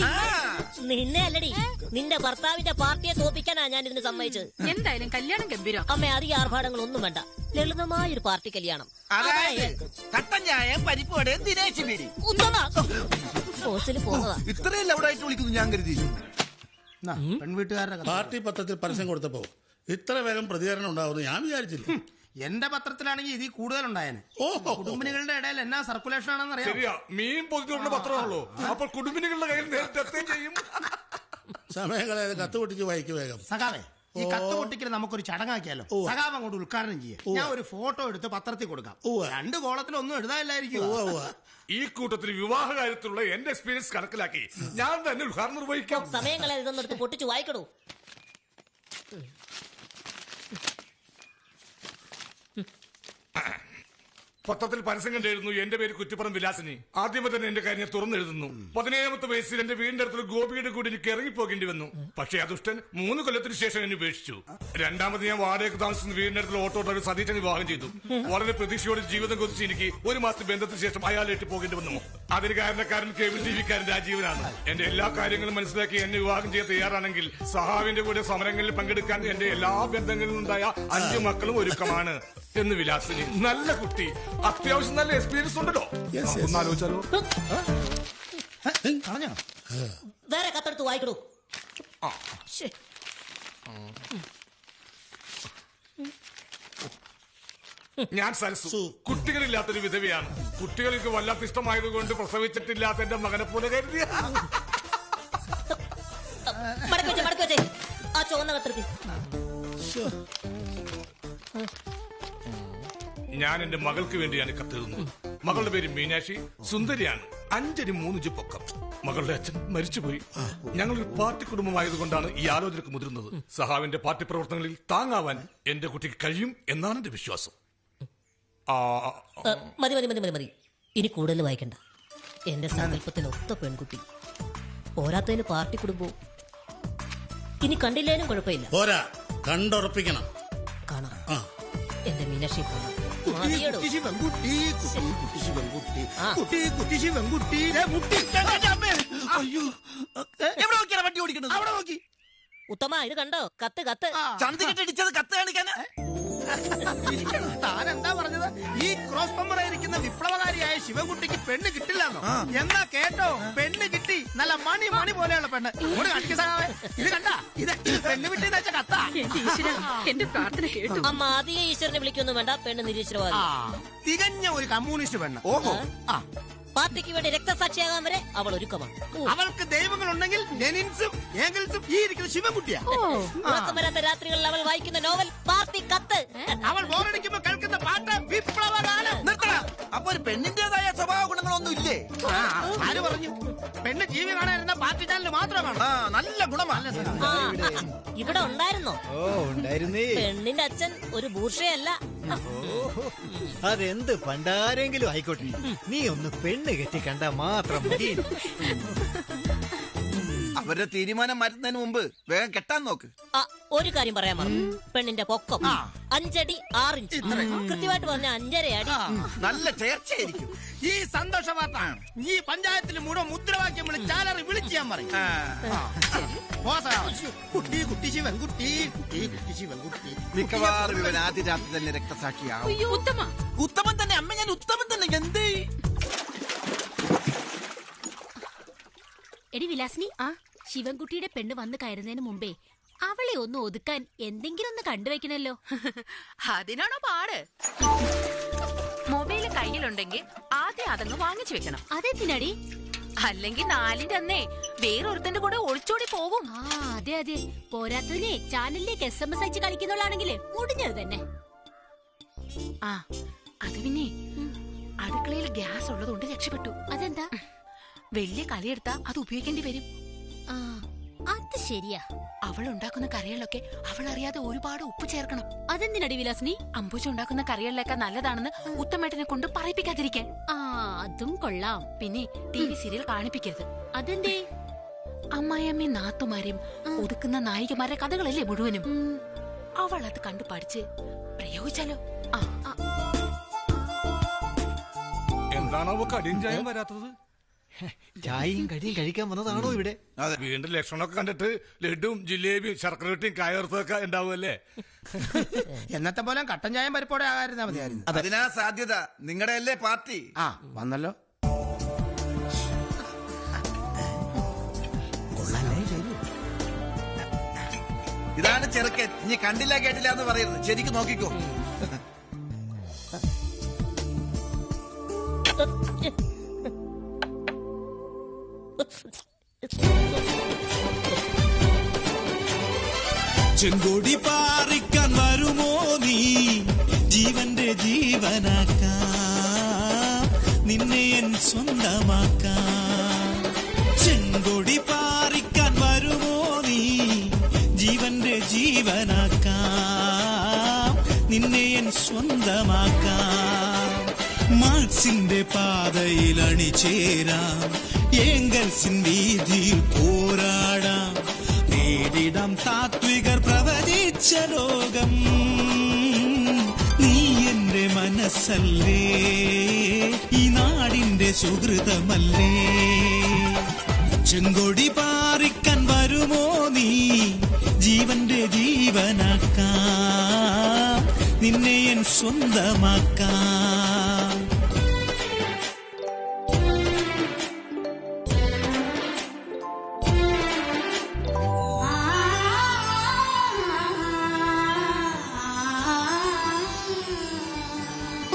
നിന്നെ അല്ലടി, നിന്റെ ഭർത്താവിന്റെ പാർട്ടിയെ തോപ്പിക്കാനാ ഞാൻ ഇതിന് സമ്മതിച്ചത്. എന്തായാലും കല്യാണം ഗംഭീരം. അമ്മ അധികം ആർഭാടങ്ങളൊന്നും വേണ്ട, ലളിതമായൊരു പാർട്ടി കല്യാണം. അതായത് കട്ടൻ ചായ, പരിപ്പോടെ, ദിനേശ് ബീഡി. ബോസിൽ പോകുന്നതാ. ഇത്രയും ലൗഡായിട്ട് വിളിക്കുന്നു ഞാൻ കരുതി. പെൺവീട്ടുകാരുടെ പാർട്ടി പത്രത്തിൽ പരസ്യം കൊടുത്തപ്പോ ഇത്ര വേഗം പ്രതികരണം ഉണ്ടാവുമെന്ന് ഞാൻ വിചാരിച്ചില്ല. എന്റെ പത്രത്തിലാണെങ്കിൽ ഇതിൽ കൂടുതലുണ്ടായേനെ. കുടുംബിനികളുടെ ഇടയിൽ എന്നാ സർക്കുലേഷൻ ആണെന്ന് അറിയാം. ശരിയാ, മീൻ പൊതിച്ചുകൊണ്ട് പത്രമാണല്ലോ. അപ്പോൾ കുടുംബിനികളുടെ കയ്യിൽ നേരിട്ട് എത്തുകയും ചെയ്യും. സമയങ്ങളെ കത്ത് പൊട്ടിച്ച് വായിക്കും വേഗം. സഖാവേ, ഈ കത്ത് പൊട്ടിക്കൽ നമുക്കൊരു ചടങ്ങാക്കിയാലോ? സഖാവ് അങ്ങോട്ട് ഉദ്ഘാടനം ചെയ്യാം. ഞാൻ ഒരു ഫോട്ടോ എടുത്ത് പത്രത്തിൽ കൊടുക്കാം. 2 കോളത്തിലൊന്നും എഴുതാനില്ലായിരിക്കും. ഈ കൂട്ടത്തിൽ വിവാഹ കാര്യത്തിലുള്ള എന്റെ എക്സ്പീരിയൻസ് കണക്കിലാക്കി ഞാൻ തന്നെ ഉദ്ഘാടനം നിർവഹിക്കാം. സമയങ്ങളെ ഇതൊന്നും എടുത്ത് പൊട്ടിച്ച് വായിക്കണോ? പത്രത്തിൽ പരസ്യം കണ്ടെഴുതുന്നു, എന്റെ പേര് കുറ്റിപ്പുറം വിലാസിനി. ആദ്യമേ തന്നെ എന്റെ കാര്യം തുറന്നെഴുതുന്നു. 17ാമത്തെ വയസ്സിൽ എന്റെ വീടിന്റെ അടുത്തുള്ള ഗോപിയുടെ കൂടി എനിക്ക് ഇറങ്ങിപ്പോകേണ്ടി വന്നു. പക്ഷേ ആ ദുഷ്ടൻ 3 കൊല്ലത്തിന് ശേഷം എന്നെ ഉപേക്ഷിച്ചു. രണ്ടാമത് ഞാൻ വാടകയ്ക്ക് താമസിക്കുന്ന വീടിന്റെ അടുത്തുള്ള ഓട്ടോ ഡ്രൈവർ സതീശൻ വിവാഹം ചെയ്തു. വളരെ പ്രതീക്ഷയോടെ ജീവിതം കൊതിച്ച് എനിക്ക് 1 മാസത്തെ ബന്ധത്തിന് ശേഷം അയാളേറ്റ് പോകേണ്ടി വന്നു. അതിന് കാരണക്കാരൻ കേബിൾ ടിവിക്കാരൻ രാജീവനാണ്. എന്റെ എല്ലാ കാര്യങ്ങളും മനസ്സിലാക്കി എന്നെ വിവാഹം ചെയ്യാൻ തയ്യാറാണെങ്കിൽ സഹാവിന്റെ കൂടെ സമരങ്ങളിൽ പങ്കെടുക്കാൻ എന്റെ എല്ലാ ബന്ധങ്ങളിലും ഉണ്ടായ 5 മക്കളും ഒരുക്കമാണ് എന്ന് വിലാസിനി. നല്ല കുട്ടി, അത്യാവശ്യം നല്ല എക്സ്പീരിയൻസ് ഉണ്ടല്ലോ. ഒന്ന് ആലോചിച്ചാലോ? വേറെ കത്തെടുത്ത് വായിക്കണോ? ഞാൻ സരസു, കുട്ടികളില്ലാത്തൊരു വിധവയാണ്. കുട്ടികൾക്ക് വല്ലാത്ത ഇഷ്ടമായതുകൊണ്ട് പ്രസവിച്ചിട്ടില്ലാത്ത എന്റെ മകനെ പോലെ കരുതിയ. മടക്കി വെച്ചേ ആ ചുവന്ന കത്തെടുത്ത്. ഞാൻ എന്റെ മകൾക്ക് വേണ്ടിയാണ് കത്തെഴുതുന്നത്. മകളുടെ പേര് മീനാക്ഷി, സുന്ദരിയാണ്, 5 അടി 3 ഇഞ്ച് പൊക്കം. മകളുടെ അച്ഛൻ മരിച്ചുപോയി. ഞങ്ങളൊരു പാർട്ടി കുടുംബമായതുകൊണ്ടാണ് ഈ ആലോചനക്ക് മുതിർന്നത്. സഹാവിന്റെ പാർട്ടി പ്രവർത്തനങ്ങളിൽ താങ്ങാവാൻ എന്റെ കുട്ടിക്ക് കഴിയും എന്നാണ് എന്റെ വിശ്വാസം. മതി മതി മതി മതി മതി, ഇനി കൂടുതൽ വായിക്കണ്ട. എന്റെ സങ്കല്പത്തിനൊത്ത പെൺകുട്ടി, പോരാത്തതിന് പാർട്ടി കുടുംബവും. ഇനി കണ്ടില്ലേനും കുഴപ്പമില്ല. പോരാ, കണ്ടുറപ്പിക്കണം. കാണാം എന്റെ മീനാക്ഷി. ഉത്തമ, ഇത് കണ്ടോ? കത്ത് കത്ത് ചന്തിക്കിട്ടടിച്ചത് കത്ത് കാണിക്കാനാ. താനെന്താ പറഞ്ഞത്? ഈ ക്രോസ് പമ്പറായിരിക്കുന്ന വിപ്ലവകാരിയായ ശിവൻകുട്ടിക്ക് പെണ്ണ് കിട്ടില്ലെന്നോ? എന്നാ കേട്ടോ, പെണ്ണ് കിട്ടി. നല്ല മണി പോലെയുള്ള പെണ്ണ്. ഇത് കണ്ട, ഇത് പെണ്ണ് വിട്ടിന്ന് വെച്ച കത്താ. എന്റെ പ്രാർത്ഥന കേട്ടു. അമ്മ ആദ്യം ഈശ്വരനെ വിളിക്കൊന്നും വേണ്ട, പെണ്ണ് നിരീശ്വരവാദി. തികഞ്ഞ ഒരു കമ്മ്യൂണിസ്റ്റ് പെണ്ണ്. ഓഹോ, പാർട്ടിക്ക് വേണ്ടി രക്തസാക്ഷിയാകാൻ വരെ അവൾ ഒരുക്കമാണ്. അവൾക്ക് ദൈവങ്ങളുണ്ടെങ്കിൽ ലെനിൻസും ഏംഗൽസും ഈ ഇരിക്കുന്ന ശിവൻകുട്ടിയാ. ഉറക്കം വരാത്ത രാത്രികളിൽ അവൾ വായിക്കുന്ന നോവൽ പാർട്ടി കത്ത്. അവൾ ബോറടിക്കുമ്പോ കേൾക്കുന്ന പാട്ട് വിപ്ലവഗാനം. അപ്പൊ ഒരു പെണ്ണിന്റേതായ സ്വഭാവ ഗുണങ്ങളൊന്നും ഇല്ലേ? ആര് പറഞ്ഞു? പെണ്ണ് ജീവി കാണാനിരുന്ന പാർട്ടി ചാനൽ മാത്രമാണ്. നല്ല ഗുണമാണ്. ഇവിടെ ഉണ്ടായിരുന്നോ? ഉണ്ടായിരുന്നേ. പെണ്ണിന്റെ അച്ഛൻ ഒരു ബൂർഷയല്ല. അതെന്ത് പണ്ടാരെങ്കിലും ആയിക്കോട്ടെ, നീ ഒന്ന് പെണ്ണ് കെട്ടി കണ്ട മാത്രം മതി. അവരുടെ തീരുമാനം മാറ്റുന്നതിന് മുമ്പ് വേഗം കെട്ടാൻ നോക്ക്. ഒരു കാര്യം പറയാൻ മറന്നു, പെണ്ണിന്റെ പൊക്കം 5 അടി 6 ഇഞ്ച്. കൃത്യമായിട്ട് പറഞ്ഞ 5.5 അടി. നല്ല ചേർച്ചയായിരിക്കും. ഈ സന്തോഷ വാർത്ത ഈ പഞ്ചായത്തിൽ മുഴുവൻ മുദ്രാവാക്യം വിളിച്ചാലറി വിളിച്ചാൻ പറയും. കുട്ടി കുട്ടി ശിവൻകുട്ടി, കുട്ടി കുട്ടി ശിവൻകുട്ടി. മിക്കവാറും ഇവൻ ആദ്യ രാത്രി തന്നെ രക്തസാക്ഷിയാവും. ഉത്തമൻ തന്നെ അമ്മ, ഞാൻ ഉത്തമൻ തന്നെ. എന്തേ എടി വിലാസിനി, ശിവൻകുട്ടിയുടെ പെണ്ണ് വന്ന് കയറുന്നതിന് മുമ്പേ അവളെ ഒന്ന് ഒതുക്കാൻ എന്തെങ്കിലും ഒന്ന് കണ്ടുവെക്കണല്ലോ. അതിനാണോ പാട്? മൊബൈല് കയ്യിലുണ്ടെങ്കിൽ ആദ്യം അതങ്ങ് വാങ്ങിച്ചു വെക്കണം. അതെന്തിനടി? അല്ലെങ്കിൽ 4-ന്റെ അന്നേ വേറൊരുത്തന്റെ കൂടെ ഒളിച്ചോടി പോകും. അതെ അതെ, പോരാത്തതിനെ ചാനലിലേക്ക് SMS അയച്ച് കളിക്കുന്നവളാണെങ്കിലേ മുടിഞ്ഞത് തന്നെ. അത് പിന്നെ അടുക്കളയിൽ ഗ്യാസ് ഉള്ളതുകൊണ്ട് രക്ഷപ്പെട്ടു. അതെന്താ? വലിയ കലിയെടുത്താ അത് ഉപയോഗിക്കേണ്ടി വരും. അത് ശരിയാ. അവൾ ഉണ്ടാക്കുന്ന കറികളിലൊക്കെ അവൾ അറിയാതെ ഒരുപാട് ഉപ്പ് ചേർക്കണം. അതെന്തിനടി വിലാസിനി? അമ്പൂച്ച ഉണ്ടാക്കുന്ന കറികളിലൊക്കെ നല്ലതാണെന്ന് ഉത്തമേട്ടനെ കൊണ്ട് പറയിപ്പിക്കാതിരിക്കാൻ. അതും കൊള്ളാം. പിന്നെ TV സീരിയൽ കാണിപ്പിക്കരുത്. അതെന്തേ? അമ്മായിയമ്മയും നാത്തുമാരെയും ഒതുക്കുന്ന നായികമാരെ കഥകളല്ലേ മുഴുവനും. അവൾ അത് കണ്ടു പഠിച്ച് പ്രയോഗിച്ചാലോ? എന്താണോ കടിയും ചായം വരാത്തത്? ചായയും കടിയും കഴിക്കാൻ വന്നതാണോ ഇവിടെ? വീണ്ടും ലക്ഷണമൊക്കെ കണ്ടിട്ട് ലഡുവും ജിലേബിയും ശർക്കരട്ടിയും കായർത്തൊക്കെ ഉണ്ടാവുമല്ലേ? എന്നത്തെ പോലെ കട്ടൻ ചായം പരിപ്പോടെ ആകാരുന്നാ മതിയായിരുന്നു. അതിനാ സാധ്യത. നിങ്ങളുടെ അല്ലേ പാർട്ടി? വന്നല്ലോ. ഇതാണ് ചെറുക്കൻ. ഇനി കണ്ടില്ല കേട്ടില്ല എന്ന് പറയുന്നത്. ശരിക്കും നോക്കിക്കോ. ചെങ്കൊടി പാറിക്കാൻ വരുമോ നീ? ജീവന്റെ ജീവനാക്കാം നിന്നെ എൻ സ്വന്തമാക്കാം. ചെങ്കൊടി പാറിക്കാൻ വരുമോ നീ? ജീവന്റെ ജീവനാക്കാം നിന്നെ എൻ സ്വന്തമാക്കാം. മാർക്സിന്റെ പാതയിൽ അണിചേരാം, ഏംഗൽസിൻ വീതിയിൽ പോരാടാം. നേടിടാം താത്വികർ പ്രവചിച്ച ലോകം. നീ എന്റെ മനസ്സല്ലേ, ഈ നാടിന്റെ സുഹൃതമല്ലേ. ചെങ്കൊടി പാറിക്കാൻ വരുമോ നീ? ജീവന്റെ ജീവനാക്കാം നിന്നെ എൻ സ്വന്തമാക്കാം.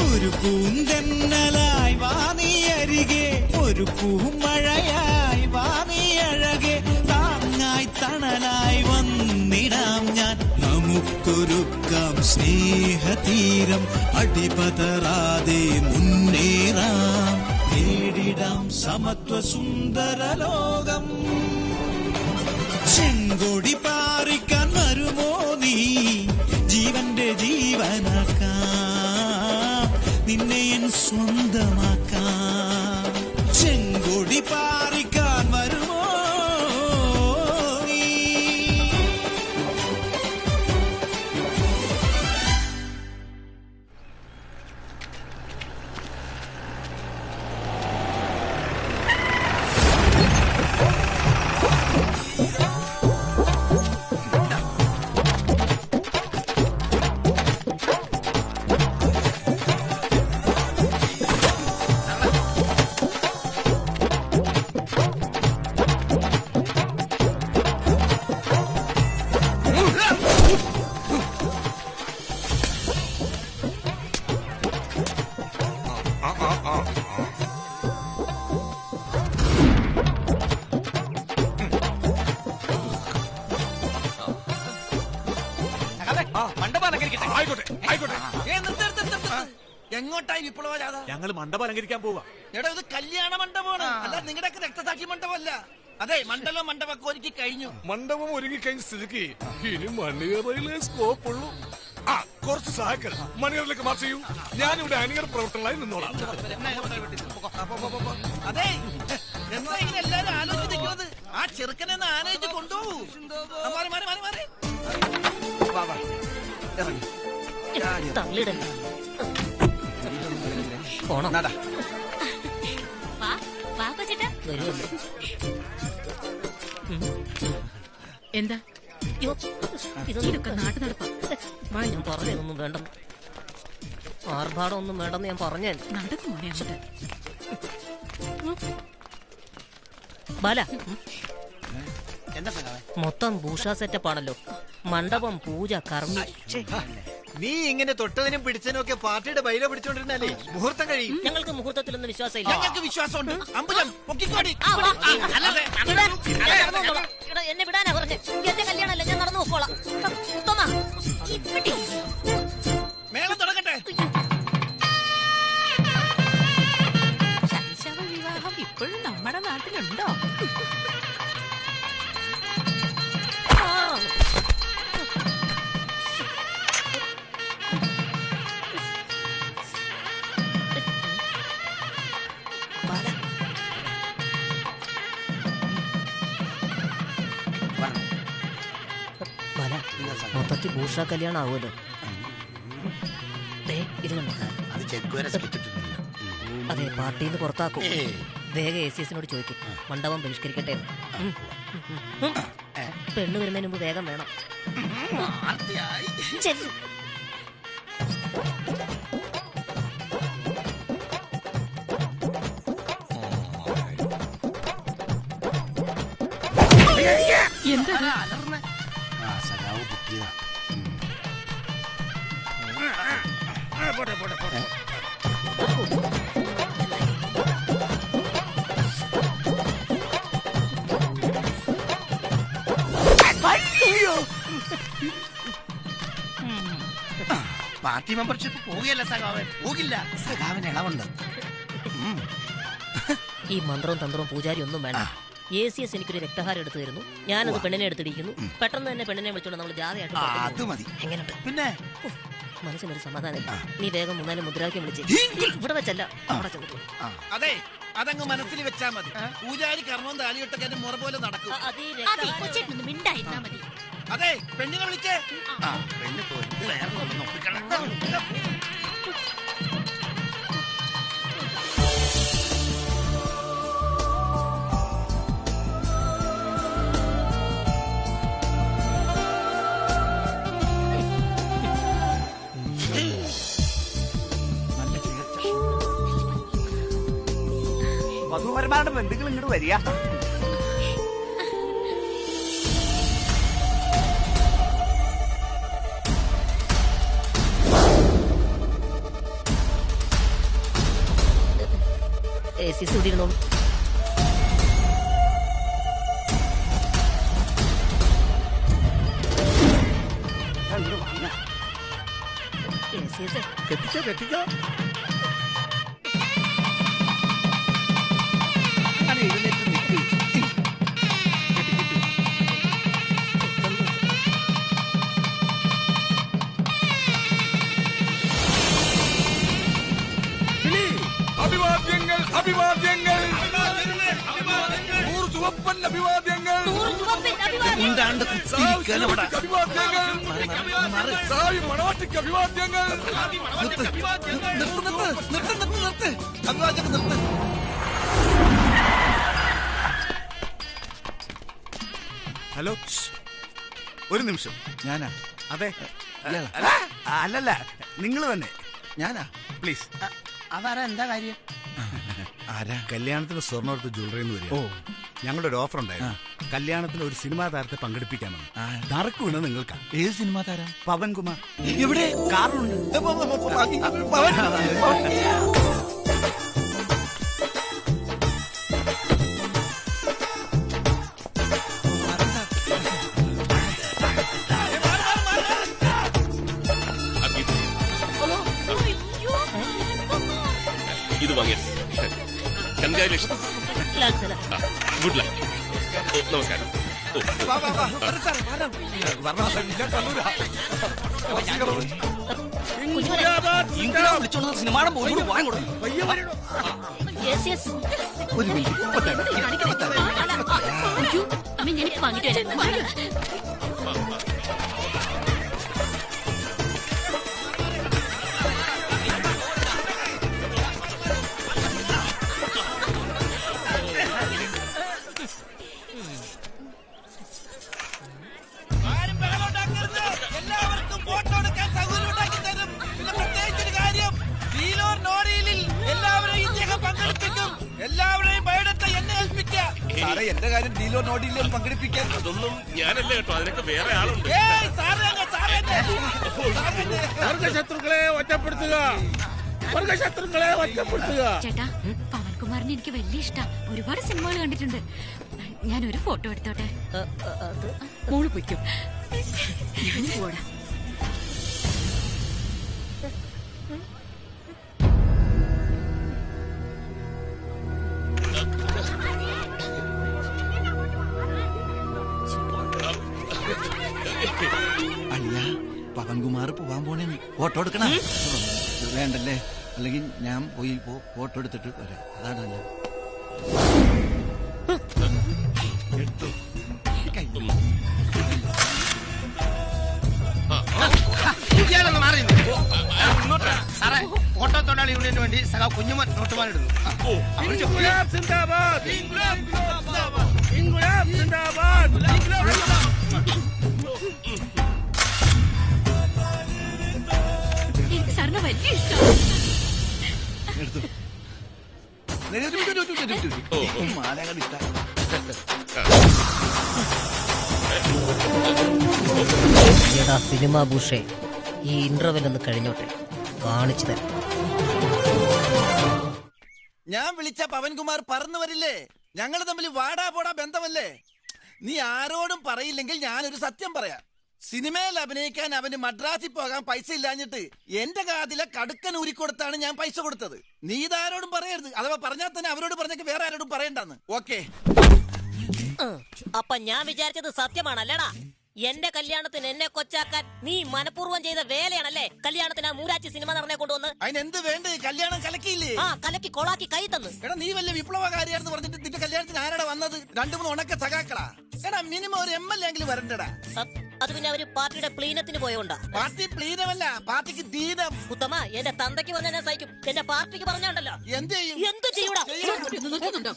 ഒരു പൂന്തന്നലായി വാ നീ അരികെ, ഒരു പൂമഴയായി വാ നീ അഴകെ. താങ്ങായി തണലായി വന്നിടാം ഞാൻ, നമുക്കൊരുക്കാം സ്നേഹതീരം. അടിപതറാതെ മുന്നേറാം, നേടിടാം സമത്വ സുന്ദര ലോകം. ചെങ്കൊടി പാറിക്കാൻ വരുമോ നീ? ജീവന്റെ ജീവനാക്കാം നിന്നെ എൻ സ്വന്തമാക്കാം. ചെങ്കൊടി പാറിക്കാൻ വരുമോ നീ? എങ്ങോട്ടായി വിപ്ലവജാഥ? ഞങ്ങൾ മണ്ഡപം അലങ്കരിക്കാൻ പോവാ. എടാ ഇത് കല്യാണ മണ്ഡപമാണ്, അല്ല നിങ്ങളുടെയൊക്കെ രക്തസാക്ഷി മണ്ഡപമല്ല. അതെ, മണ്ഡപമൊക്കെ ഒരുക്കി കഴിഞ്ഞു. മണ്ഡപം ഒരുങ്ങി കഴിഞ്ഞ സ്ഥിതിക്ക് ഇനി മണിയറയിലെ സ്കോപ്പ് ഉള്ളൂ. കുറച്ച് സഹായിക്കണം. മണിയറിലേക്ക് മാർച്ച് ചെയ്യൂ. ഞാനിവിടെ അണിയർ പ്രവർത്തനങ്ങളായി നിന്നോളാം. അതെ, എന്താ ഇങ്ങനെ എല്ലാരും ആലോചിക്കുന്നത്? ആ ചെറുക്കനെ ആലോചിച്ച് കൊണ്ടുപോകൂ. എന്താ ഇതൊക്കെ നാട്ടു നടപ്പാ? ഞാൻ പറഞ്ഞതൊന്നും വേണ്ട, ആർഭാടം ഒന്നും വേണ്ടെന്ന് ഞാൻ പറഞ്ഞേ. നടക്കും മോനെ അങ്ങോട്ട്. ബാല, എന്താ സഖാവേ? മൊത്തം ഭൂഷ സെറ്റപ്പ് ആണല്ലോ. മണ്ഡപം, പൂജ, കർമ്മി. നീ ഇങ്ങനെ തൊട്ടതിനും പിടിച്ചതിനും ഒക്കെ പാർട്ടിയുടെ ബൈല പിടിച്ചോണ്ടിരുന്നാലേ മുഹൂർത്തം കഴിയും. ഞങ്ങൾക്ക് മുഹൂർത്തത്തിലൊന്നും വിശ്വാസമില്ല. ഞങ്ങൾക്ക് വിശ്വാസമുണ്ട്. അമ്പലം പൊക്കിക്കോടി. എന്നെ വിടാനാ പറഞ്ഞേ. എന്റെ കല്യാണമല്ല, ഞാൻ നടന്നു നോക്കോളാം. മേളം തുടങ്ങട്ടെ. ശൈശവ വിവാഹം ഇപ്പോഴും നമ്മുടെ നാട്ടിലുണ്ടോ? മൊത്തത്തിൽ ഭൂഷ കല്യാണം ആവുമല്ലോ. ഇത് കണ്ടോ, അതെ, പാർട്ടിയിൽ നിന്ന് പുറത്താക്കും. വേഗം ACS-നോട് ചോദിക്കും മണ്ഡപം ബഹിഷ്കരിക്കട്ടെ. പെണ്ണ് വരുന്നതിന് മുമ്പ് വേഗം വേണം. പാർട്ടി മെമ്പർഷിപ്പ് പോവുകയല്ല സഖാവേ, പോകില്ല. സഖാവിന് ഇളവുണ്ട്. ഈ മന്ത്രവും തന്ത്രവും പൂജാരി ഒന്നും വേണ്ട. ACS എനിക്കൊരു രക്തഹാരം എടുത്തു തരുന്നു, ഞാനത് പെണ്ണിനെ എടുത്തിരിക്കുന്നു. പെട്ടെന്ന് തന്നെ പെണ്ണിനെ വിളിച്ചോണ്ട് നമ്മൾ ജാഥയായിട്ട് എങ്ങനെയുണ്ട്? പിന്നെ മനസ്സിനൊരു സമാധാനമില്ല. നീ വേഗം 3 മുദ്രാവാക്യം വിളിച്ച് ഇവിടെ വെച്ചല്ല അവിടെ ചെന്നിട്ട്. അതെ, അതങ്ങ് മനസ്സിൽ വെച്ചാ മതി. പൂജാരി കർമ്മം താലിയിട്ടൊക്കെ മുറ പോലെ നടക്കും. മിണ്ടായിരുന്നാ മതി. അതെ, പെണ്ണിനെ വിളിച്ചേ. പെണ്ണ് പോയി വേറെ നോക്കിക്കണം. വധുവരന്മാരുടെ ബന്ധുക്കൾ ഇങ്ങോട്ട് വരിക. ACS ഇവിടെ ഇരുന്നോളൂ. കെട്ടിച്ചോ കെട്ടിച്ചോ. എഴുന്നേറ്റ് നിൽക്കും. അഭിവാദ്യങ്ങൾ അഭിവാദ്യങ്ങൾ, 100 ചുവപ്പൻ അഭിവാദ്യങ്ങൾ, സായി മണവാട്ടിക്ക് അഭിവാദ്യങ്ങൾ. ഹലോ, ഒരു നിമിഷം. ഞാനാ? അതെ. അല്ലല്ല, നിങ്ങൾ തന്നെ. ഞാനാ? പ്ലീസ്. അതാരാ? എന്താ കാര്യം? ആരാ? കല്യാണത്തിന് സ്വർണ്ണമെടുത്ത് ജ്വല്ലറി വരിക. ഓ, ഞങ്ങളുടെ ഒരു ഓഫർ ഉണ്ടായിരുന്നു. കല്യാണത്തിന് ഒരു സിനിമാ താരത്തെ പങ്കെടുപ്പിക്കാമെന്ന്. നറുക്ക് വീണത് നിങ്ങൾക്കാ. ഏത് സിനിമാ താരം? പവൻകുമാർ. എവിടെ? കാറിലുണ്ട്. ഇത് വാങ്ങിയ കൺഗ്രാജുലേഷൻ. Good luck. നമസ്കാരം. ഒരു മിനിറ്റ് വാങ്ങിട്ട് വരാം. എല്ലാവർക്കും ഫോട്ടോ എടുക്കാൻ സൗകര്യം ഉണ്ടാക്കി തരും. പിന്നെ പ്രത്യേകിച്ചൊരു കാര്യം, ഡീലോർ നോറിയിൽ എല്ലാവരെയും ഇദ്ദേഹം പങ്കെടുപ്പിക്കും. എല്ലാവരെയും ബയോഡേറ്റ എന്നെ ഏൽപ്പിക്കാം. സാറേ, എന്റെ കാര്യം ഡീലോർ നോറിയിൽ പങ്കെടുപ്പിക്കാൻ. അതൊന്നും ഞാനല്ലേ കേട്ടോ, അതിനൊക്കെ വേറെ ആളുണ്ട്. വർഗശത്രുക്കളെ ഒറ്റപ്പെടുത്തുക, വർഗശത്രുക്കളെ ഒറ്റപ്പെടുത്തുക. ചേട്ടാ, പവൻകുമാറിന് എനിക്ക് വലിയ ഇഷ്ടം. ഒരുപാട് സിനിമകൾ കണ്ടിട്ടുണ്ട്. ഞാൻ ഒരു ഫോട്ടോ എടുത്തോട്ടെ? മോള് പൊയ്ക്കും. പോടാ. അല്ല, പവൻകുമാർ പോവാൻ പോണേ. ഫോട്ടോ എടുക്കണം. വേണ്ടല്ലേ? അല്ലെങ്കിൽ ഞാൻ പോയി ഫോട്ടോ എടുത്തിട്ട് വരാം. അതാണല്ലോ. എടുത്തു. തൊഴിലാളി യൂണിയന് വേണ്ടി സഖാ കുഞ്ഞുമൻ നോട്ടുമാൻ ഇടുന്നു. ഇൻക്ലാബ് സിന്ദാബാദ്, ഇൻക്ലാബ് സിന്ദാബാദ്, ഇൻക്ലാബ് സിന്ദാബാദ്. എനിക്ക് സാറിന് വലിയ ഇഷ്ടമാണ്. എടാ സിനിമ ഭൂഷേ, ഈ ഇന്റർവെൽ ഒന്ന് കഴിഞ്ഞോട്ടെ, കാണിച്ചു തരാം. ഞാൻ വിളിച്ച പവൻകുമാർ പറന്നു വരില്ലേ? ഞങ്ങൾ തമ്മിൽ വാടാ പോടാ ബന്ധമല്ലേ? നീ ആരോടും പറയില്ലെങ്കിൽ ഞാനൊരു സത്യം പറയാം. സിനിമയിൽ അഭിനയിക്കാൻ അവന് മദ്രാസിൽ പോകാൻ പൈസ ഇല്ലാഞ്ഞിട്ട് എന്റെ കാതിലെ കടുക്കൻ ഊരിക്കൊടുത്താണ് ഞാൻ പൈസ കൊടുത്തത്. നീ ഇതാരോടും പറയരുത്. അഥവാ പറഞ്ഞാൽ തന്നെ അവരോട് പറഞ്ഞേക്ക് വേറെ ആരോടും പറയണ്ടെന്ന്. ഓക്കെ? അപ്പൊ ഞാൻ വിചാരിച്ചത് സത്യമാണല്ലേടാ? എന്റെ കല്യാണത്തിന് എന്നെ കൊച്ചാക്കാൻ നീ മനഃപൂർവ്വം ചെയ്ത വേലയാണല്ലേ? കല്യാണത്തിന് ആ മൂരാച്ചി സിനിമ നടന്നെ കൊണ്ടുവന്ന് അതിനെന്ത് വേണ്ട? കല്യാണം കലക്കിയില്ലേ? ആ കലക്കി കൊളാക്കി കൈ തന്നു. എടാ നീ വല്ല വിപ്ലവകാരിയാണെന്ന് പറഞ്ഞിട്ട് നിന്റെ കല്യാണത്തിന് ആരാടാ വന്നത്? 2-3 ഉണക്ക സഖാക്കളാ. എടാ മിനിമം ഒരു MLA എങ്കിലും വരണ്ടടാ. അത് പിന്നെ അവര് പാർട്ടിയുടെ പ്ലീനത്തിന് പോയോണ്ടാ. പാർട്ടി പ്ലീനമല്ല, പാർട്ടിക്ക് ദീനം. ഉത്തമ, എന്റെ തന്തയ്ക്ക് പറഞ്ഞാൽ ഞാൻ സഹിക്കും, എന്റെ പാർട്ടിക്ക് പറഞ്ഞോണ്ടല്ലോ എന്ത് ചെയ്യും? എന്ത് ചെയ്യൂടാ? നിർത്തുന്നുണ്ടോ?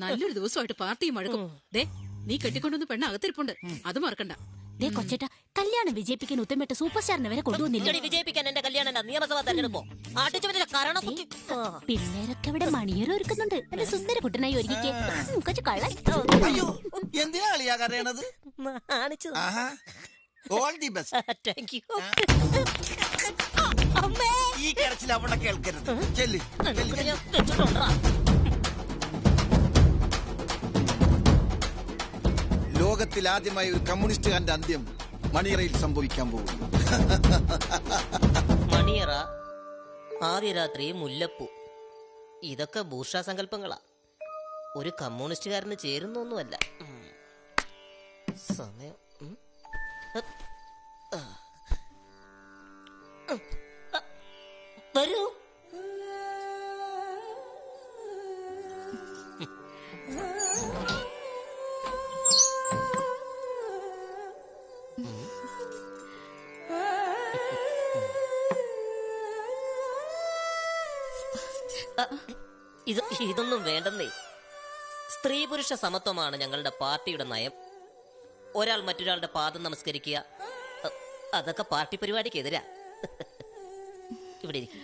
നല്ലൊരു ദിവസമായിട്ട് പാർട്ടിയും മഴക്കും. ദേ, നീ കെട്ടിക്കൊണ്ടുവന്ന് പെണ്ണ അകത്തിരിപ്പുണ്ട്, അത് മറക്കണ്ട. ദേ കൊച്ചേട്ടാ, കല്യാണം വിജയിപ്പിക്കാൻ ഉത്തമേട്ട സൂപ്പർ സ്റ്റാറിനെ വരെ കൊണ്ടുവന്നില്ല. വിജയിപ്പിക്കാൻ എന്റെ കല്യാണം നിയമസഭാ തെരഞ്ഞെടുപ്പോ അടിച്ചു കരണം. പിള്ളേരൊക്കെ ഇവിടെ മണിയേറ് ഒരുക്കുന്നുണ്ട്. നല്ല സുന്ദര കുട്ടനായി ഒരുക്കിക്കേ. കൊച്ചു കള്ളൻ. അയ്യോ, എന്തിനാ കളിയാ കരയണത്? All the best. ഈ കരച്ചിൽ അവിടെ കേൾക്കരുത്. ചെല്ല്. ലോകത്തിൽ ആദ്യമായി ഒരു കമ്മ്യൂണിസ്റ്റുകാരന്റെ അന്ത്യം മണിയറയിൽ സംഭവിക്കാൻ പോകും. മണിയറ, ആദ്യ രാത്രി, മുല്ലപ്പൂ, ഇതൊക്കെ ബൂർഷാ സങ്കല്പങ്ങളാ. ഒരു കമ്മ്യൂണിസ്റ്റുകാരന് ചേരുന്നൊന്നുമല്ല. സമയം വരൂ. ഇതൊന്നും വേണ്ടെന്നേ. സ്ത്രീ പുരുഷ സമത്വമാണ് ഞങ്ങളുടെ പാർട്ടിയുടെ നയം. ഒരാൾ മറ്റൊരാളുടെ പാദം നമസ്കരിക്കുക, അതൊക്കെ പാർട്ടി പരിപാടിക്ക് എതിരാ. ഇവിടെ ഇരിക്കും.